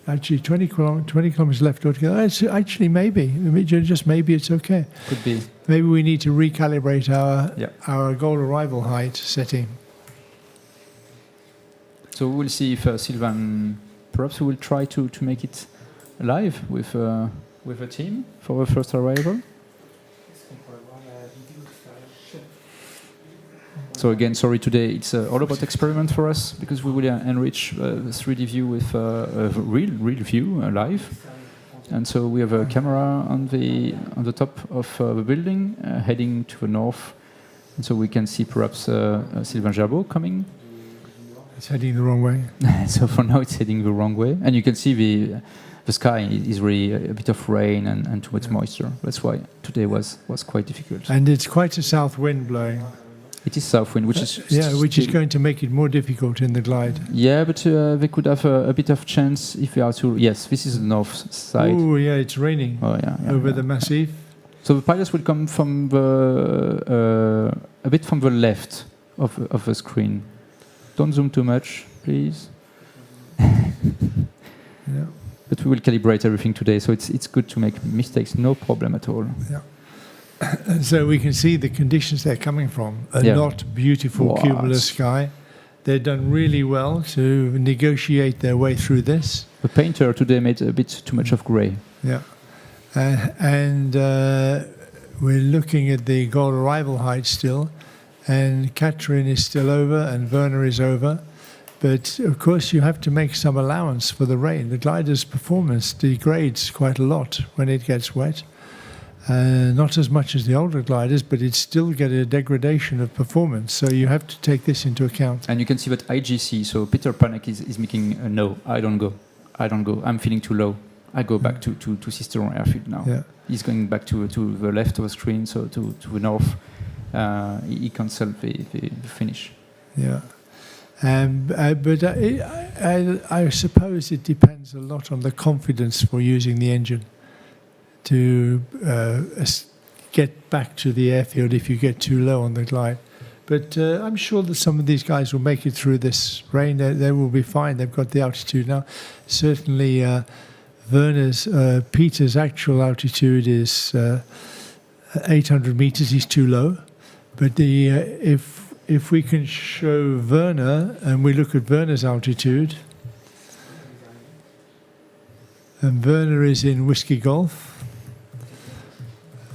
H: actually 20 kilometers left altogether. It's actually maybe it's okay.
I: Could be.
H: Maybe we need to recalibrate our goal arrival height setting.
I: So we'll see if Sylvain, perhaps we will try to make it live with a team for the first arrival. So again, sorry, today it's all about experiment for us because we will enrich the 3D view with a real view live. And so we have a camera on the top of the building heading to the north, and so we can see perhaps Sylvain Jabot coming.
H: It's heading the wrong way.
I: So for now, it's heading the wrong way, and you can see the sky is really a bit of rain and too much moisture. That's why today was quite difficult.
H: And it's quite a south wind blowing.
I: It is south wind, which is
H: going to make it more difficult in the glide.
I: Yeah, but they could have a bit of chance if they are to. Yes, this is the north side.
H: Oh yeah, it's raining.
I: Oh yeah,
H: over the massif.
I: So the pilots will come from the a bit from the left of the screen. Don't zoom too much, please.
H: Yeah.
I: But we will calibrate everything today, so it's good to make mistakes, no problem at all.
H: Yeah. And so we can see the conditions they're coming from. A not beautiful cumulus sky. They've done really well to negotiate their way through this.
I: The painter today made a bit too much of grey.
H: Yeah. And we're looking at the goal arrival height still. And Catherine is still over and Werner is over. But of course you have to make some allowance for the rain. The glider's performance degrades quite a lot when it gets wet. Not as much as the older gliders, but it still get a degradation of performance. So you have to take this into account.
I: And you can see that IGC, so Peter Panek is making a no, I don't go, I'm feeling too low. I go back to Sisterhood airfield now.
H: Yeah.
I: He's going back to the left of the screen, so to the north. He cancelled the finish.
H: Yeah. But I suppose it depends a lot on the confidence for using the engine to get back to the airfield if you get too low on the glide. But I'm sure that some of these guys will make it through this rain. They will be fine. They've got the altitude now. Certainly Peter's actual altitude is 800 meters. He's too low. But if we can show Werner, and we look at Werner's altitude, and Werner is in Whiskey Golf,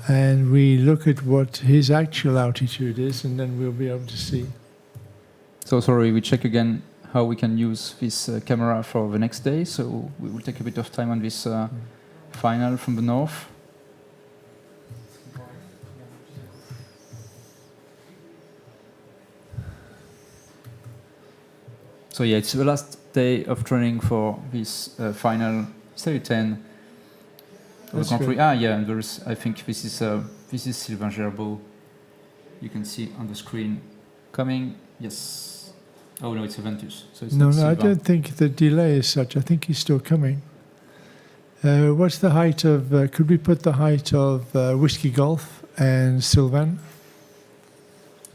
H: and we look at what his actual altitude is, and then we'll be able to see.
I: So sorry, we check again how we can use this camera for the next day. So we will take a bit of time on this final from the north. So yeah, it's the last day of training for this final Series 10 of the Grand Prix. Yeah, and there's, I think this is Sylvain Gerbeau. You can see on the screen coming. Yes. Oh no, it's Aventus. So it's
H: no,
I: not
H: I
I: Sylvain.
H: don't think the delay is such. I think he's still coming. What's the height of? Could we put the height of Whiskey Golf and Sylvain?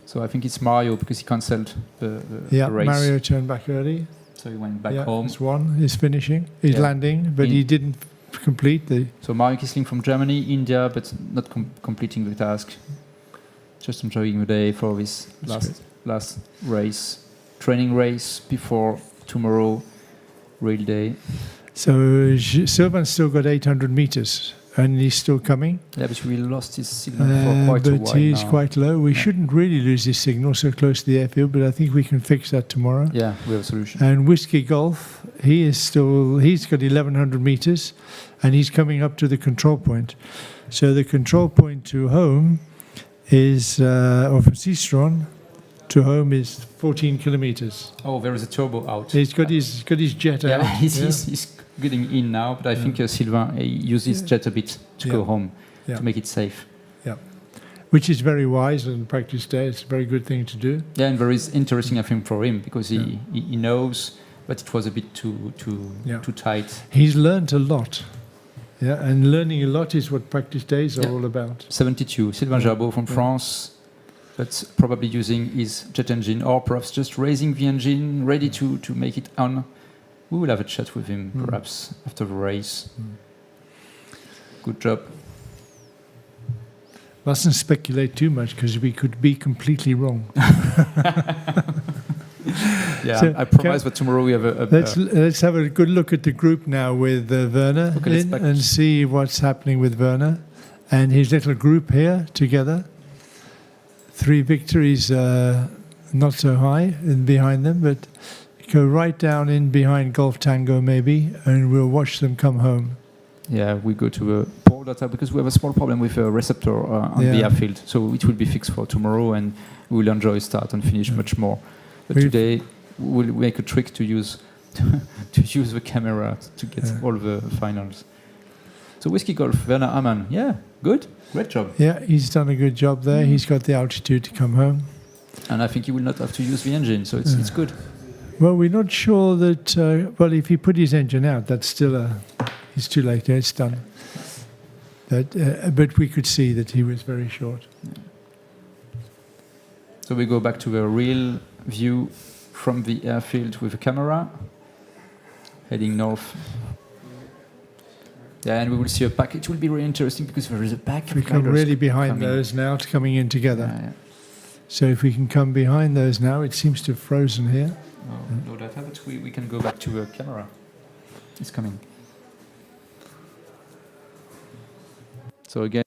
I: So I think it's Mario because he cancelled the race.
H: Mario turned back early.
I: So he went back home.
H: He's won. He's finishing. He's landing, but he didn't complete the.
I: So Mario Kisling from Germany, India, but not completing the task. Just enjoying the day for this last race, training race before tomorrow, real day.
H: So Sylvain's still got 800 meters. And he's still coming.
I: Yeah, but we lost his signal for quite a while.
H: But he's quite low. We shouldn't really lose his signal so close to the airfield, but I think we can fix that tomorrow.
I: Yeah, we have a solution.
H: And Whiskey Golf, he's got 1,100 meters, and he's coming up to the control point. So the control point to home is, or from Seastron to home is 14 kilometers.
I: Oh, there is a turbo out.
H: He's got his jet out.
I: He's getting in now, but I think Sylvain uses jet a bit to go home to make it safe.
H: Yeah, which is very wise on practice day. It's a very good thing to do.
I: Yeah, and very interesting, I think, for him because he knows that it was a bit too tight.
H: He's learned a lot. Yeah, and learning a lot is what practice days are all about.
I: 72, Sylvain Gerbeau from France, but probably using his jet engine or perhaps just raising the engine, ready to make it on. We will have a chat with him, perhaps, after the race. Good job.
H: Mustn't speculate too much, because we could be completely wrong.
I: So I promise that tomorrow we have
H: let's have a good look at the group now with Werner and see what's happening with Werner and his little group here together. 3 victories, not so high and behind them, but go right down in behind Golf Tango maybe, and we'll watch them come home.
I: Yeah, we go to Port Data because we have a small problem with a receptor on the airfield, so it will be fixed for tomorrow, and we will enjoy start and finish much more. But today we'll make a trick to use the camera to get all the finals. So Whiskey Golf, Werner Amann, great job.
H: Yeah, he's done a good job there. He's got the altitude to come home.
I: And I think you will not have to use the engine, so it's good.
H: Well, we're not sure that. Well, if he put his engine out, that's still it's too late. It's done. But we could see that he was very short.
I: So we go back to a real view from the airfield with a camera, heading north. Yeah, and we will see a pack. It will be really interesting because there is a pack.
H: We come really behind those now, coming in together.
I: Yeah.
H: So if we can come behind those now, it seems to have frozen here.
I: No data, but we can go back to a camera. It's coming. So again.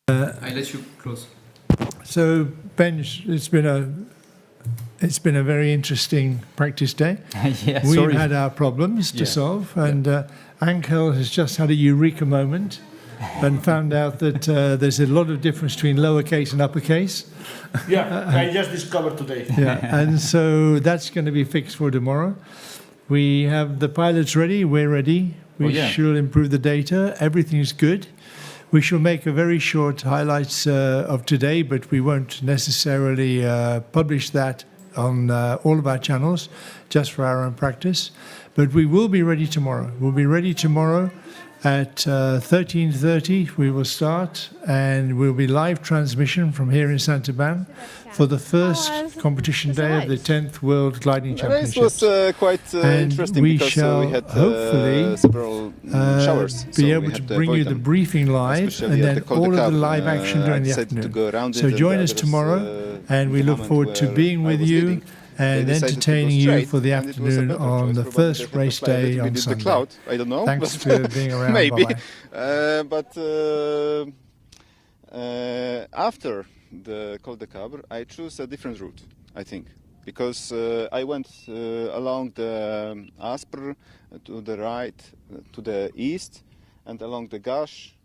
I: I let you close.
H: So Ben, it's been a very interesting practice day. We've had our problems to solve, and Angel has just had a eureka moment and found out that there's a lot of difference between lowercase and uppercase.
L: Yeah, I just discovered today.
H: Yeah, and so that's going to be fixed for tomorrow. We have the pilots ready. We're ready. We shall improve the data. Everything's good. We shall make a very short highlights of today, but we won't necessarily publish that on all of our channels, just for our own practice. But we will be ready tomorrow. We'll be ready tomorrow at 13:30. We will start, and we'll be live transmission from here in Saint-Aubin for the first competition day of the 10th World Gliding Championship.
C: The race was quite interesting because we had
H: hopefully
C: several showers.
H: Be able to bring you the briefing live, and then all of the live action during the afternoon. So join us tomorrow, and we look forward to being with you and entertaining you for the afternoon on the first race day on Sunday.
C: I don't know.
H: Thanks for being around.
C: Maybe.
H: Bye-bye.
C: After the Col de Cabre, I choose a different route, I think, because I went along the Aspre to the right, to the east, and along the Gache,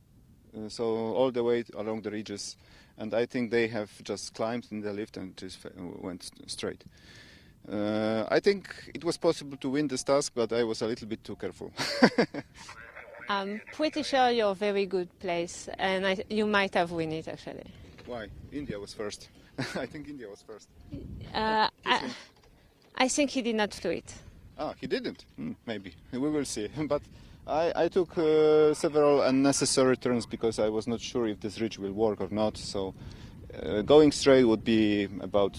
C: so all the way along the ridges. And I think they have just climbed in the lift and just went straight. I think it was possible to win this task, but I was a little bit too careful.
A: I'm pretty sure you're a very good place, and you might have won it actually.
C: Why? India was first. I think India was first.
A: I think he did not flew it.
C: Ah, he didn't? Maybe. We will see. But I took several unnecessary turns because I was not sure if this ridge will work or not. So going straight would be about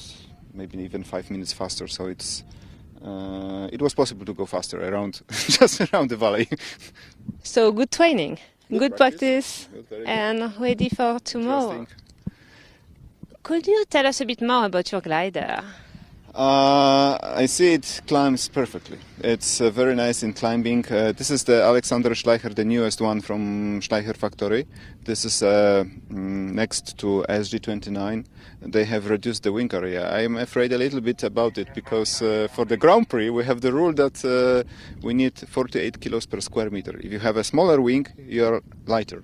C: maybe even 5 minutes faster. So it was possible to go faster around, just around the valley.
A: So good training, good practice, and ready for tomorrow. Could you tell us a bit more about your glider?
C: I see it climbs perfectly. It's very nice in climbing. This is the Alexander Schleicher, the newest one from Schleicher factory. This is next to SG29. They have reduced the wing area. I am afraid a little bit about it because for the Grand Prix we have the rule that we need 48 kilos per square meter. If you have a smaller wing, you're lighter.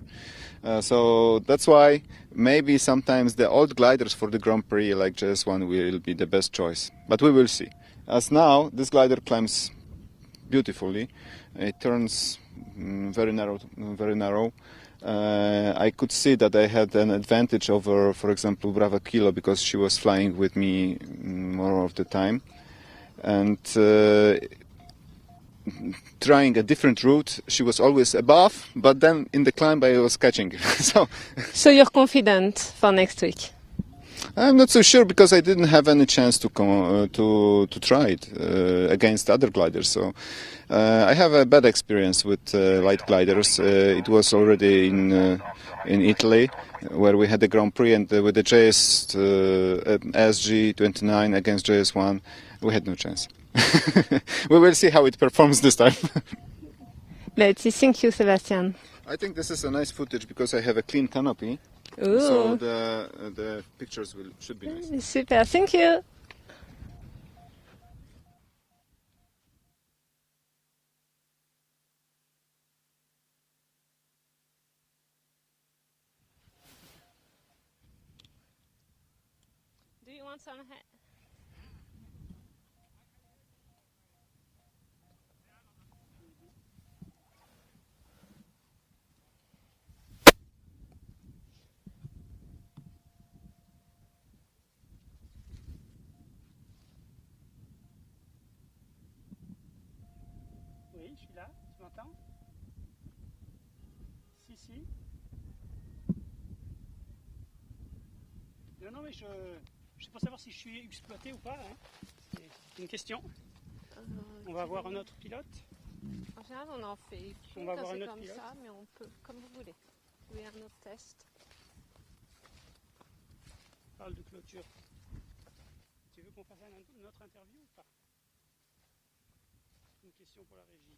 C: So that's why maybe sometimes the old gliders for the Grand Prix like JS1 will be the best choice. But we will see. As now, this glider climbs beautifully. It turns very narrow. I could see that I had an advantage over, for example, Brava Kilo because she was flying with me more of the time. And trying a different route, she was always above, but then in the climb I was catching.
A: So you're confident for next week?
C: I'm not so sure because I didn't have any chance to try it against other gliders. So I have a bad experience with light gliders. It was already in Italy where we had the Grand Prix, and with the SG29 against JS1 we had no chance. We will see how it performs this time.
A: Let's see. Thank you, Sebastian.
C: I think this is a nice footage because I have a clean canopy.
A: Ooh.
C: So the pictures should be nice.
A: Super, thank you. Do you want some?
M: Oui, je suis là, tu m'entends? Si. Non, mais je sais pas savoir si je suis exploité ou pas, hein. C'est une question. On va avoir un autre pilote.
A: En général, on en fait
M: On va avoir un
A: c'est
M: autre
A: comme
M: pilote.
A: ça, mais on peut, comme vous voulez. Vous voulez un autre test?
M: Parle de clôture. Tu veux qu'on fasse une autre interview ou pas? Une question pour la régie.